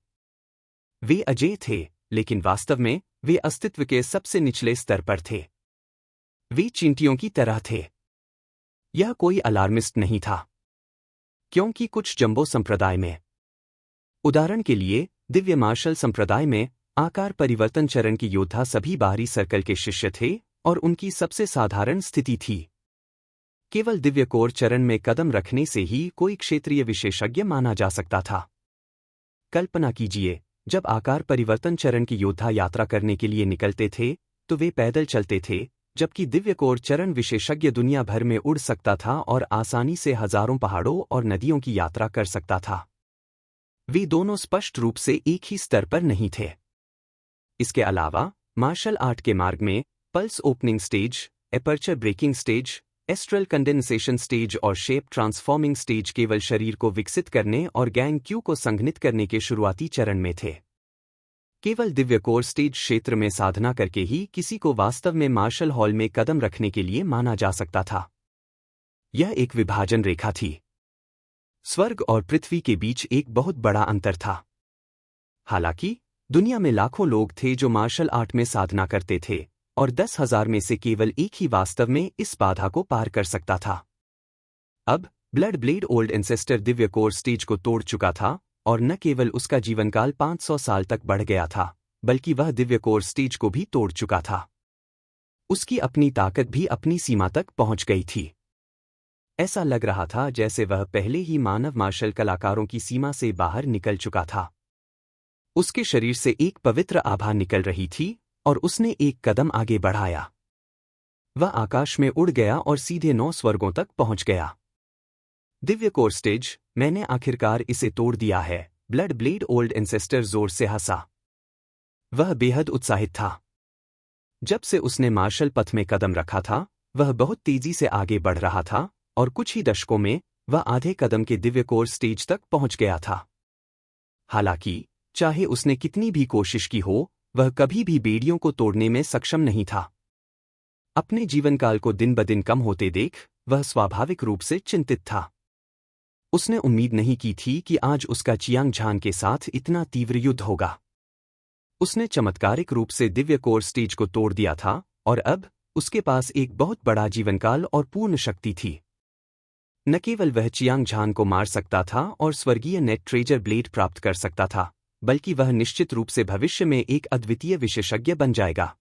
वे अजेय थे, लेकिन वास्तव में वे अस्तित्व के सबसे निचले स्तर पर थे। वे चींटियों की तरह थे। यह कोई अलार्मिस्ट नहीं था, क्योंकि कुछ जंबो संप्रदाय में, उदाहरण के लिए दिव्य मार्शल संप्रदाय में, आकार परिवर्तन चरण के योद्धा सभी बाहरी सर्कल के शिष्य थे और उनकी सबसे साधारण स्थिति थी। केवल दिव्य कोर चरण में कदम रखने से ही कोई क्षेत्रीय विशेषज्ञ माना जा सकता था। कल्पना कीजिए, जब आकार परिवर्तन चरण के योद्धा यात्रा करने के लिए निकलते थे, तो वे पैदल चलते थे, जबकि दिव्य कोर चरण विशेषज्ञ दुनिया भर में उड़ सकता था और आसानी से हजारों पहाड़ों और नदियों की यात्रा कर सकता था। वे दोनों स्पष्ट रूप से एक ही स्तर पर नहीं थे। इसके अलावा मार्शल आर्ट के मार्ग में pulse opening stage, aperture breaking stage, astral condensation stage और शेप ट्रांसफॉर्मिंग स्टेज केवल शरीर को विकसित करने और गैंग क्यू को संघनित करने के शुरुआती चरण में थे। केवल दिव्य कोर स्टेज क्षेत्र में साधना करके ही किसी को वास्तव में मार्शल हॉल में कदम रखने के लिए माना जा सकता था। यह एक विभाजन रेखा थी। स्वर्ग और पृथ्वी के बीच एक बहुत बड़ा अंतर था। हालांकि दुनिया में लाखों लोग थे जो मार्शल आर्ट में साधना करते थे, और 10,000 में से केवल एक ही वास्तव में इस बाधा को पार कर सकता था। अब blood blade old ancestor Divya core stage को तोड़ चुका था, और न केवल उसका जीवनकाल 500 साल तक बढ़ गया था, बल्कि वह दिव्य कोर स्टेज को भी तोड़ चुका था। उसकी अपनी ताकत भी अपनी सीमा तक पहुंच गई थी। ऐसा लग रहा था जैसे वह पहले ही मानव मार्शल कलाकारों की सीमा से बाहर निकल चुका था। उसके शरीर से एक पवित्र आभा निकल रही थी, और उसने एक कदम आगे बढ़ाया। वह आकाश में उड़ गया और सीधे 9 स्वर्गों तक पहुंच गया। दिव्य कोर स्टेज, मैंने आखिरकार इसे तोड़ दिया है, ब्लड ब्लेड ओल्ड एंसेस्टर जोर से हंसा। वह बेहद उत्साहित था। जब से उसने मार्शल पथ में कदम रखा था, वह बहुत तेजी से आगे बढ़ रहा था, और कुछ ही दशकों में वह आधे कदम के दिव्य कोर स्टेज तक पहुंच गया था। हालांकि चाहे उसने कितनी भी कोशिश की हो, वह कभी भी बेड़ियों को तोड़ने में सक्षम नहीं था। अपने जीवनकाल को दिन ब दिन कम होते देख वह स्वाभाविक रूप से चिंतित था। उसने उम्मीद नहीं की थी कि आज उसका चियांग झान के साथ इतना तीव्र युद्ध होगा। उसने चमत्कारिक रूप से दिव्य कोर स्टेज को तोड़ दिया था, और अब उसके पास एक बहुत बड़ा जीवनकाल और पूर्ण शक्ति थी। न केवल वह चियांग झान को मार सकता था और स्वर्गीय नेट ट्रेजर ब्लेड प्राप्त कर सकता था, बल्कि वह निश्चित रूप से भविष्य में एक अद्वितीय विशेषज्ञ बन जाएगा।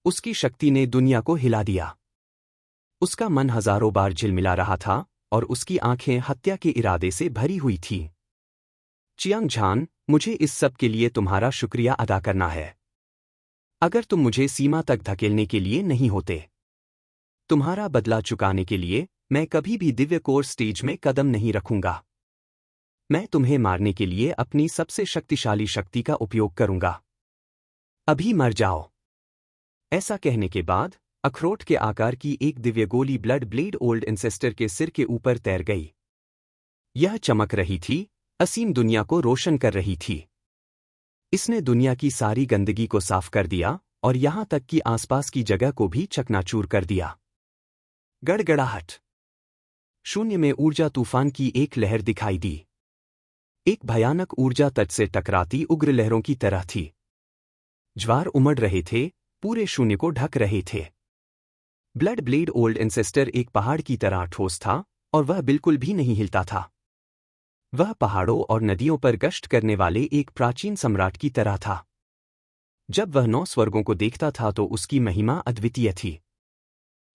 उसकी शक्ति ने दुनिया को हिला दिया। उसका मन हजारों बार झिलमिला रहा था और उसकी आंखें हत्या के इरादे से भरी हुई थीं। चियांग झान, मुझे इस सब के लिए तुम्हारा शुक्रिया अदा करना है। अगर तुम मुझे सीमा तक धकेलने के लिए नहीं होते, तुम्हारा बदला चुकाने के लिए मैं कभी भी दिव्य कोर स्टेज में कदम नहीं रखूंगा। मैं तुम्हें मारने के लिए अपनी सबसे शक्तिशाली शक्ति का उपयोग करूंगा। अभी मर जाओ। ऐसा कहने के बाद अखरोट के आकार की एक दिव्य गोली ब्लड ब्लेड ओल्ड एंसेस्टर के सिर के ऊपर तैर गई। यह चमक रही थी, असीम दुनिया को रोशन कर रही थी। इसने दुनिया की सारी गंदगी को साफ कर दिया और यहां तक कि आसपास की जगह को भी चकनाचूर कर दिया। गड़गड़ाहट। शून्य में ऊर्जा तूफान की एक लहर दिखाई दी। एक भयानक ऊर्जा तट से टकराती उग्र लहरों की तरह थी। ज्वार उमड़ रहे थे, पूरे शून्य को ढक रहे थे। ब्लड ब्लेड ओल्ड एंसेस्टर एक पहाड़ की तरह ठोस था और वह बिल्कुल भी नहीं हिलता था। वह पहाड़ों और नदियों पर गश्त करने वाले एक प्राचीन सम्राट की तरह था। जब वह 9 स्वर्गों को देखता था तो उसकी महिमा अद्वितीय थी।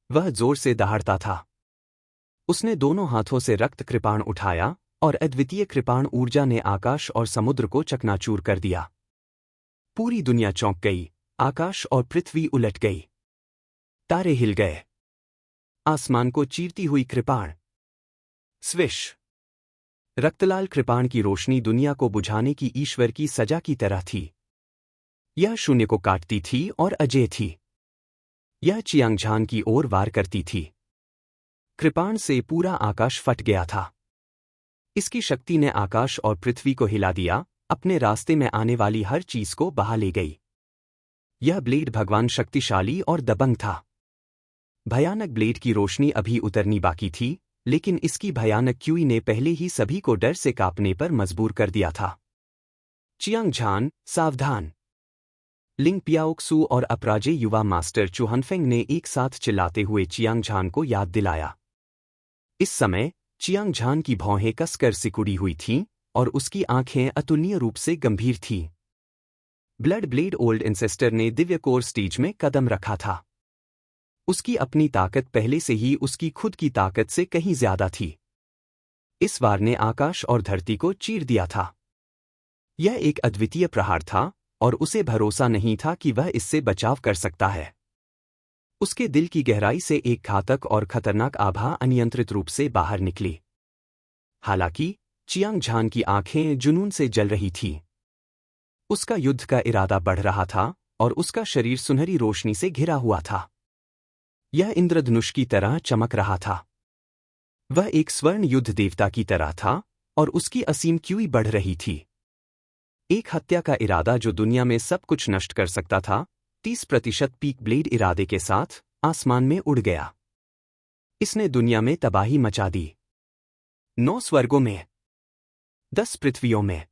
वह जोर से दहाड़ता था। उसने दोनों हाथों से रक्त कृपाण उठाया और अद्वितीय कृपाण ऊर्जा ने आकाश और समुद्र को चकनाचूर कर दिया। पूरी दुनिया चौंक गई, आकाश और पृथ्वी उलट गई। तारे हिल गए। आसमान को चीरती हुई कृपाण। स्विश। रक्तलाल कृपाण की रोशनी दुनिया को बुझाने की ईश्वर की सजा की तरह थी। यह शून्य को काटती थी और अजेय थी। यह चियांग झान की ओर वार करती थी। कृपाण से पूरा आकाश फट गया था। इसकी शक्ति ने आकाश और पृथ्वी को हिला दिया, अपने रास्ते में आने वाली हर चीज को बहा ले गई। यह ब्लेड भगवान शक्तिशाली और दबंग था। भयानक ब्लेड की रोशनी अभी उतरनी बाकी थी, लेकिन इसकी भयानक क्यूई ने पहले ही सभी को डर से कांपने पर मजबूर कर दिया था। चियांग झान, सावधान! लिंग पियाओक्सू और अपराजे युवा मास्टर चुहनफेंग ने एक साथ चिल्लाते हुए चियांग झान को याद दिलाया। इस समय चियांग झान की भौहें कसकर सिकुड़ी हुई थीं और उसकी आंखें अतुलनीय रूप से गंभीर थीं। ब्लड ब्लेड ओल्ड एंसेस्टर ने दिव्य कोर स्टेज में कदम रखा था। उसकी अपनी ताकत पहले से ही उसकी खुद की ताकत से कहीं ज्यादा थी। इस वार ने आकाश और धरती को चीर दिया था। यह एक अद्वितीय प्रहार था और उसे भरोसा नहीं था कि वह इससे बचाव कर सकता है। उसके दिल की गहराई से एक घातक और खतरनाक आभा अनियंत्रित रूप से बाहर निकली। हालांकि चियांग झान की आंखें जुनून से जल रही थीं। उसका युद्ध का इरादा बढ़ रहा था और उसका शरीर सुनहरी रोशनी से घिरा हुआ था। यह इंद्रधनुष की तरह चमक रहा था। वह एक स्वर्ण युद्ध देवता की तरह था और उसकी असीम क्यूई बढ़ रही थी। एक हत्या का इरादा जो दुनिया में सब कुछ नष्ट कर सकता था, 30% पीक ब्लेड इरादे के साथ आसमान में उड़ गया। इसने दुनिया में तबाही मचा दी। 9 स्वर्गों में, 10 पृथ्वियों में।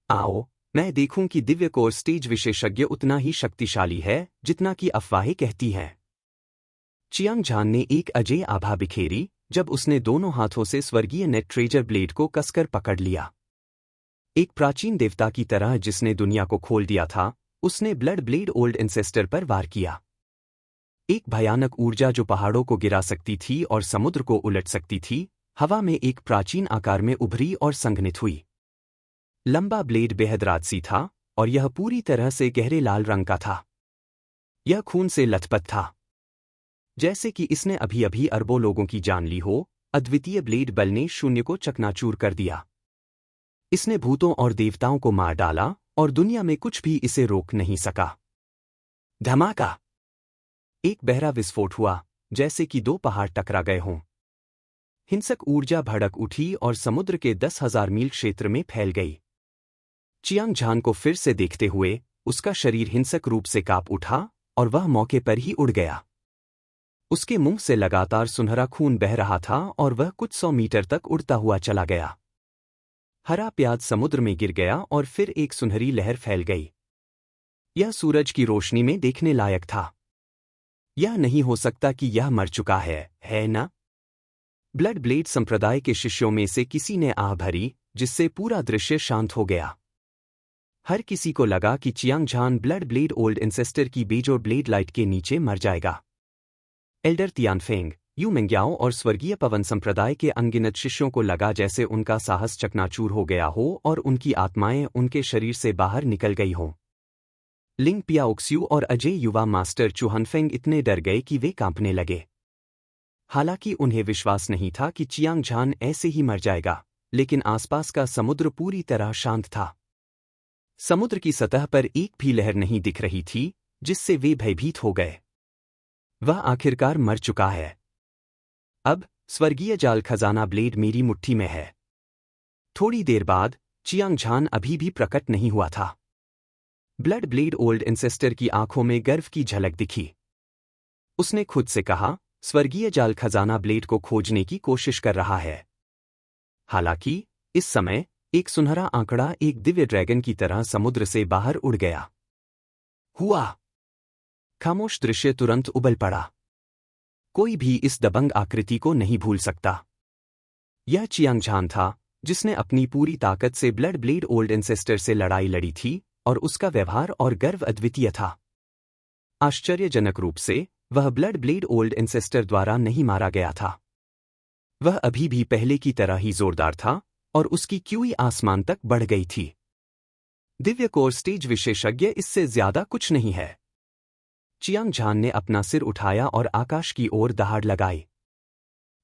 आओ, मैं देखूं कि दिव्य कोर स्टेज विशेषज्ञ उतना ही शक्तिशाली है जितना कि अफवाहें कहती हैं। चियांग झान ने एक अजय आभा बिखेरी जब उसने दोनों हाथों से स्वर्गीय नेट ट्रेजर ब्लेड को कसकर पकड़ लिया। एक प्राचीन देवता की तरह जिसने दुनिया को खोल दिया था, उसने ब्लड ब्लेड ओल्ड एंसेस्टर पर वार किया। एक भयानक ऊर्जा जो पहाड़ों को गिरा सकती थी और समुद्र को उलट सकती थी, हवा में एक प्राचीन आकार में उभरी और संघनित हुई। लंबा ब्लेड बेहद राजसी था और यह पूरी तरह से गहरे लाल रंग का था। यह खून से लथपथ था, जैसे कि इसने अभी अभी अरबों लोगों की जान ली हो। अद्वितीय ब्लेड बल ने शून्य को चकनाचूर कर दिया। इसने भूतों और देवताओं को मार डाला और दुनिया में कुछ भी इसे रोक नहीं सका। धमाका! एक बहरा विस्फोट हुआ, जैसे कि 2 पहाड़ टकरा गए हों। हिंसक ऊर्जा भड़क उठी और समुद्र के 10,000 मील क्षेत्र में फैल गई। चियांग झान को फिर से देखते हुए उसका शरीर हिंसक रूप से कांप उठा और वह मौके पर ही उड़ गया। उसके मुंह से लगातार सुनहरा खून बह रहा था और वह कुछ 100 मीटर तक उड़ता हुआ चला गया। हरा प्याज समुद्र में गिर गया और फिर एक सुनहरी लहर फैल गई। यह सूरज की रोशनी में देखने लायक था। यह नहीं हो सकता कि यह मर चुका है ना? ब्लड ब्लेड संप्रदाय के शिष्यों में से किसी ने आह भरी, जिससे पूरा दृश्य शांत हो गया। हर किसी को लगा कि Chiang Zhan blood blade old ancestor की बेजोड़ ब्लेड लाइट के नीचे मर जाएगा। एल्डर तियानफेंग, यू मिंग्याओ और स्वर्गीय पवन संप्रदाय के अनगिनत शिष्यों को लगा जैसे उनका साहस चकनाचूर हो गया हो और उनकी आत्माएं उनके शरीर से बाहर निकल गई हों। लिंग पियाओक्स्यू और अजय युवा मास्टर चुहनफेंग इतने डर गए कि वे कांपने लगे। हालांकि उन्हें विश्वास नहीं था कि चियांग झान ऐसे ही मर जाएगा, लेकिन आसपास का समुद्र पूरी तरह शांत था। समुद्र की सतह पर एक भी लहर नहीं दिख रही थी, जिससे वे भयभीत हो गए। वह आखिरकार मर चुका है। अब स्वर्गीय जाल खजाना ब्लेड मेरी मुट्ठी में है। थोड़ी देर बाद चियांग झान अभी भी प्रकट नहीं हुआ था। ब्लड ब्लेड ओल्ड एंसेस्टर की आंखों में गर्व की झलक दिखी। उसने खुद से कहा, स्वर्गीय जाल खजाना ब्लेड को खोजने की कोशिश कर रहा है। हालांकि इस समय एक सुनहरा आंकड़ा एक दिव्य ड्रैगन की तरह समुद्र से बाहर उड़ गया। हुआ। खामोश दृश्य तुरंत उबल पड़ा। कोई भी इस दबंग आकृति को नहीं भूल सकता। यह चियांग झान था, जिसने अपनी पूरी ताकत से ब्लड ब्लेड ओल्ड एंसेस्टर से लड़ाई लड़ी थी, और उसका व्यवहार और गर्व अद्वितीय था। आश्चर्यजनक रूप से वह ब्लड ब्लेड ओल्ड एंसेस्टर द्वारा नहीं मारा गया था। वह अभी भी पहले की तरह ही जोरदार था, और उसकी क्यूई आसमान तक बढ़ गई थी। दिव्य कोर स्टेज विशेषज्ञ इससे ज्यादा कुछ नहीं है। चियांग झान ने अपना सिर उठाया और आकाश की ओर दहाड़ लगाई।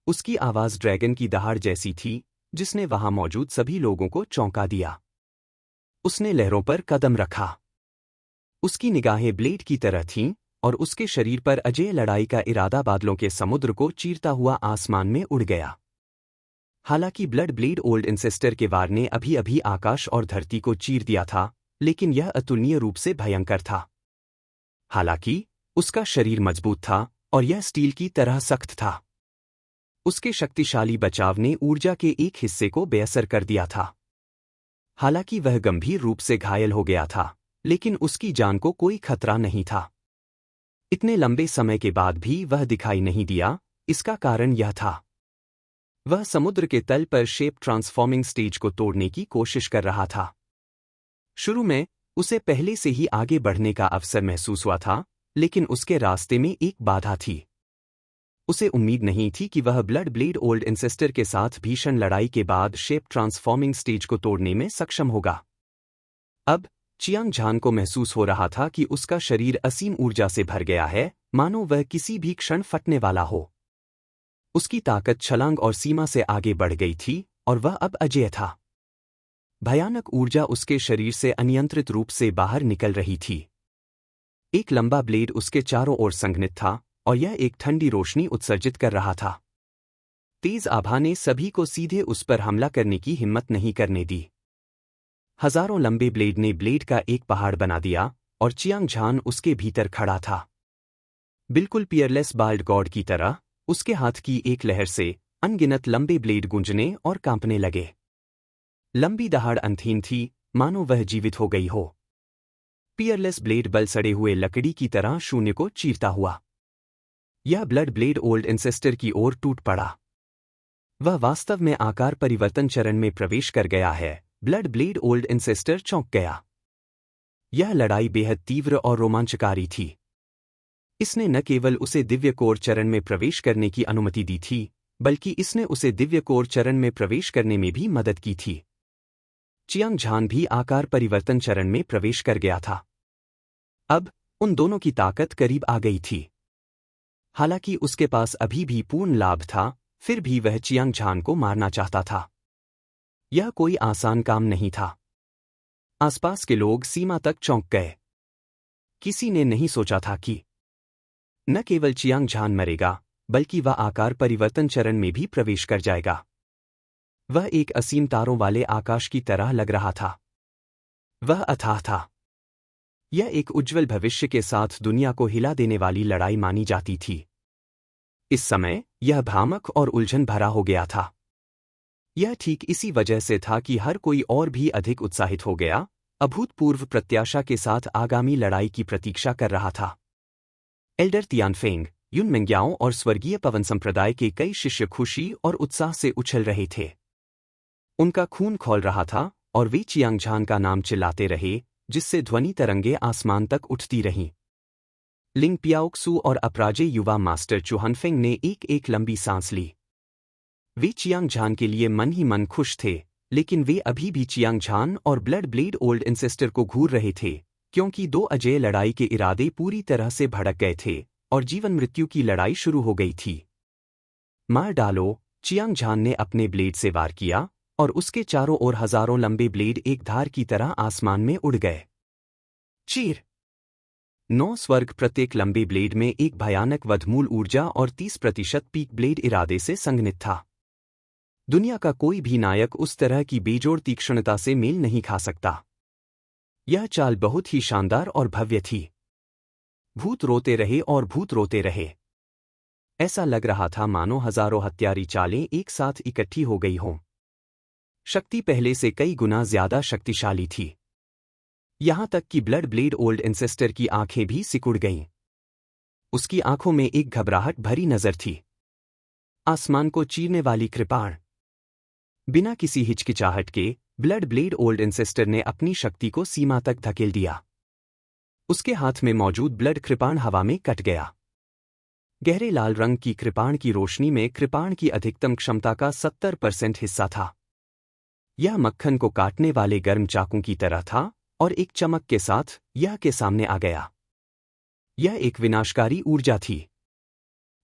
उसकी आवाज ड्रैगन की दहाड़ जैसी थी, जिसने वहां मौजूद सभी लोगों को चौंका दिया। उसने लहरों पर कदम रखा। उसकी निगाहें ब्लेड की तरह थीं, और उसके शरीर पर अजेय लड़ाई का इरादा बादलों के समुद्र को चीरता हुआ आसमान में उड़ गया। हालांकि ब्लड ब्लेड ओल्ड एंसेस्टर के वार ने अभी अभी आकाश और धरती को चीर दिया था, लेकिन यह अतुलनीय रूप से भयंकर था। हालांकि उसका शरीर मजबूत था, और यह स्टील की तरह सख्त था। उसके शक्तिशाली बचाव ने ऊर्जा के एक हिस्से को बेअसर कर दिया था। हालांकि वह गंभीर रूप से घायल हो गया था, लेकिन उसकी जान को कोई खतरा नहीं था। इतने लंबे समय के बाद भी वह दिखाई नहीं दिया। इसका कारण यह था, वह समुद्र के तल पर शेप ट्रांसफॉर्मिंग स्टेज को तोड़ने की कोशिश कर रहा था। शुरू में उसे पहले से ही आगे बढ़ने का अवसर महसूस हुआ था, लेकिन उसके रास्ते में एक बाधा थी। उसे उम्मीद नहीं थी कि वह ब्लड ब्लेड ओल्ड एंसेस्टर के साथ भीषण लड़ाई के बाद शेप ट्रांसफॉर्मिंग स्टेज को तोड़ने में सक्षम होगा। अब चियांग झान को महसूस हो रहा था कि उसका शरीर असीम ऊर्जा से भर गया है, मानो वह किसी भी क्षण फटने वाला हो। उसकी ताकत छलांग और सीमा से आगे बढ़ गई थी, और वह अब अजेय था। भयानक ऊर्जा उसके शरीर से अनियंत्रित रूप से बाहर निकल रही थी। एक लंबा ब्लेड उसके चारों ओर संघनित था, और यह एक ठंडी रोशनी उत्सर्जित कर रहा था। तेज आभा ने सभी को सीधे उस पर हमला करने की हिम्मत नहीं करने दी। हजारों लंबे ब्लेड ने ब्लेड का एक पहाड़ बना दिया, और चियांग झान उसके भीतर खड़ा था। बिल्कुल पियरलेस बाल्ड गॉड की तरह उसके हाथ की एक लहर से अनगिनत लंबे ब्लेड गूंजने और कांपने लगे। लंबी दहाड़ अंतहीन थी, मानो वह जीवित हो गई हो। पियरलेस ब्लेड बल सड़े हुए लकड़ी की तरह शून्य को चीरता हुआ यह ब्लड ब्लेड ओल्ड एंसेस्टर की ओर टूट पड़ा। वह वास्तव में आकार परिवर्तन चरण में प्रवेश कर गया है। ब्लड ब्लेड ओल्ड एंसेस्टर चौंक गया। यह लड़ाई बेहद तीव्र और रोमांचकारी थी। इसने न केवल उसे दिव्य कोर चरण में प्रवेश करने की अनुमति दी थी, बल्कि इसने उसे दिव्य कोर चरण में प्रवेश करने में भी मदद की थी। चियांग झान भी आकार परिवर्तन चरण में प्रवेश कर गया था। अब उन दोनों की ताकत करीब आ गई थी। हालांकि उसके पास अभी भी पूर्ण लाभ था, फिर भी वह चियांग झान को मारना चाहता था। यह कोई आसान काम नहीं था। आसपास के लोग सीमा तक चौंक गए। किसी ने नहीं सोचा था कि न केवल चियांग झान मरेगा, बल्कि वह आकार परिवर्तन चरण में भी प्रवेश कर जाएगा। वह एक असीम तारों वाले आकाश की तरह लग रहा था। वह अथाह था। यह एक उज्ज्वल भविष्य के साथ दुनिया को हिला देने वाली लड़ाई मानी जाती थी। इस समय यह भ्रामक और उलझन भरा हो गया था। यह ठीक इसी वजह से था कि हर कोई और भी अधिक उत्साहित हो गया, अभूतपूर्व प्रत्याशा के साथ आगामी लड़ाई की प्रतीक्षा कर रहा था। एल्डर तियानफेंग, युन मिंग्याओ और स्वर्गीय पवन संप्रदाय के कई शिष्य खुशी और उत्साह से उछल रहे थे। उनका खून खौल रहा था और वे चियांगझान का नाम चिल्लाते रहे, जिससे ध्वनि तरंगे आसमान तक उठती रहीं। लिंग पियाओक्सू और अपराजय युवा मास्टर चुहनफेंग ने एक लंबी सांस ली। वे चियांगझान के लिए मन ही मन खुश थे, लेकिन वे अभी भी चियांगझान और ब्लड ब्लेड ओल्ड इंसेस्टर को घूर रहे थे, क्योंकि दो अजेय लड़ाई के इरादे पूरी तरह से भड़क गए थे और जीवन मृत्यु की लड़ाई शुरू हो गई थी। मार डालो, चियांगझान ने अपने ब्लेड से वार किया और उसके चारों ओर हजारों लंबे ब्लेड एक धार की तरह आसमान में उड़ गए। चीर 9 स्वर्ग प्रत्येक लंबे ब्लेड में एक भयानक वधमूल ऊर्जा और 30% पीक ब्लेड इरादे से संघनित था। दुनिया का कोई भी नायक उस तरह की बेजोड़ तीक्ष्णता से मेल नहीं खा सकता। यह चाल बहुत ही शानदार और भव्य थी। भूत रोते रहे और भूत रोते रहे। ऐसा लग रहा था मानो हजारों हत्यारी चालें एक साथ इकट्ठी हो गई हों। शक्ति पहले से कई गुना ज्यादा शक्तिशाली थी। यहां तक कि ब्लड ब्लेड ओल्ड इंसेस्टर की आंखें भी सिकुड़ गईं। उसकी आंखों में एक घबराहट भरी नजर थी। आसमान को चीरने वाली कृपाण। बिना किसी हिचकिचाहट के ब्लड ब्लेड ओल्ड इंसेस्टर ने अपनी शक्ति को सीमा तक धकेल दिया। उसके हाथ में मौजूद ब्लड कृपाण हवा में कट गया। गहरे लाल रंग की कृपाण की रोशनी में कृपाण की अधिकतम क्षमता का 70% हिस्सा था। यह मक्खन को काटने वाले गर्म चाकू की तरह था और एक चमक के साथ यह के सामने आ गया। यह एक विनाशकारी ऊर्जा थी।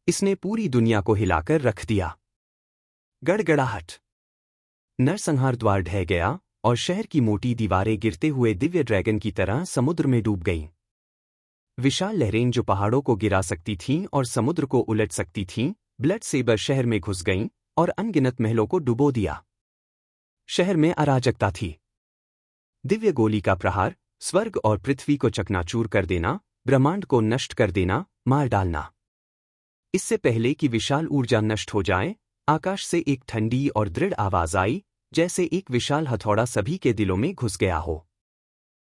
इसने पूरी दुनिया को हिलाकर रख दिया। गड़गड़ाहट। नरसंहार द्वार ढह गया और शहर की मोटी दीवारें गिरते हुए दिव्य ड्रैगन की तरह समुद्र में डूब गईं। विशाल लहरें जो पहाड़ों को गिरा सकती थीं और समुद्र को उलट सकती थीं, ब्लड सेबर शहर में घुस गईं और अनगिनत महलों को डुबो दिया। शहर में अराजकता थी। दिव्य गोली का प्रहार, स्वर्ग और पृथ्वी को चकनाचूर कर देना, ब्रह्मांड को नष्ट कर देना, मार डालना। इससे पहले कि विशाल ऊर्जा नष्ट हो जाए, आकाश से एक ठंडी और दृढ़ आवाज आई, जैसे एक विशाल हथौड़ा सभी के दिलों में घुस गया हो।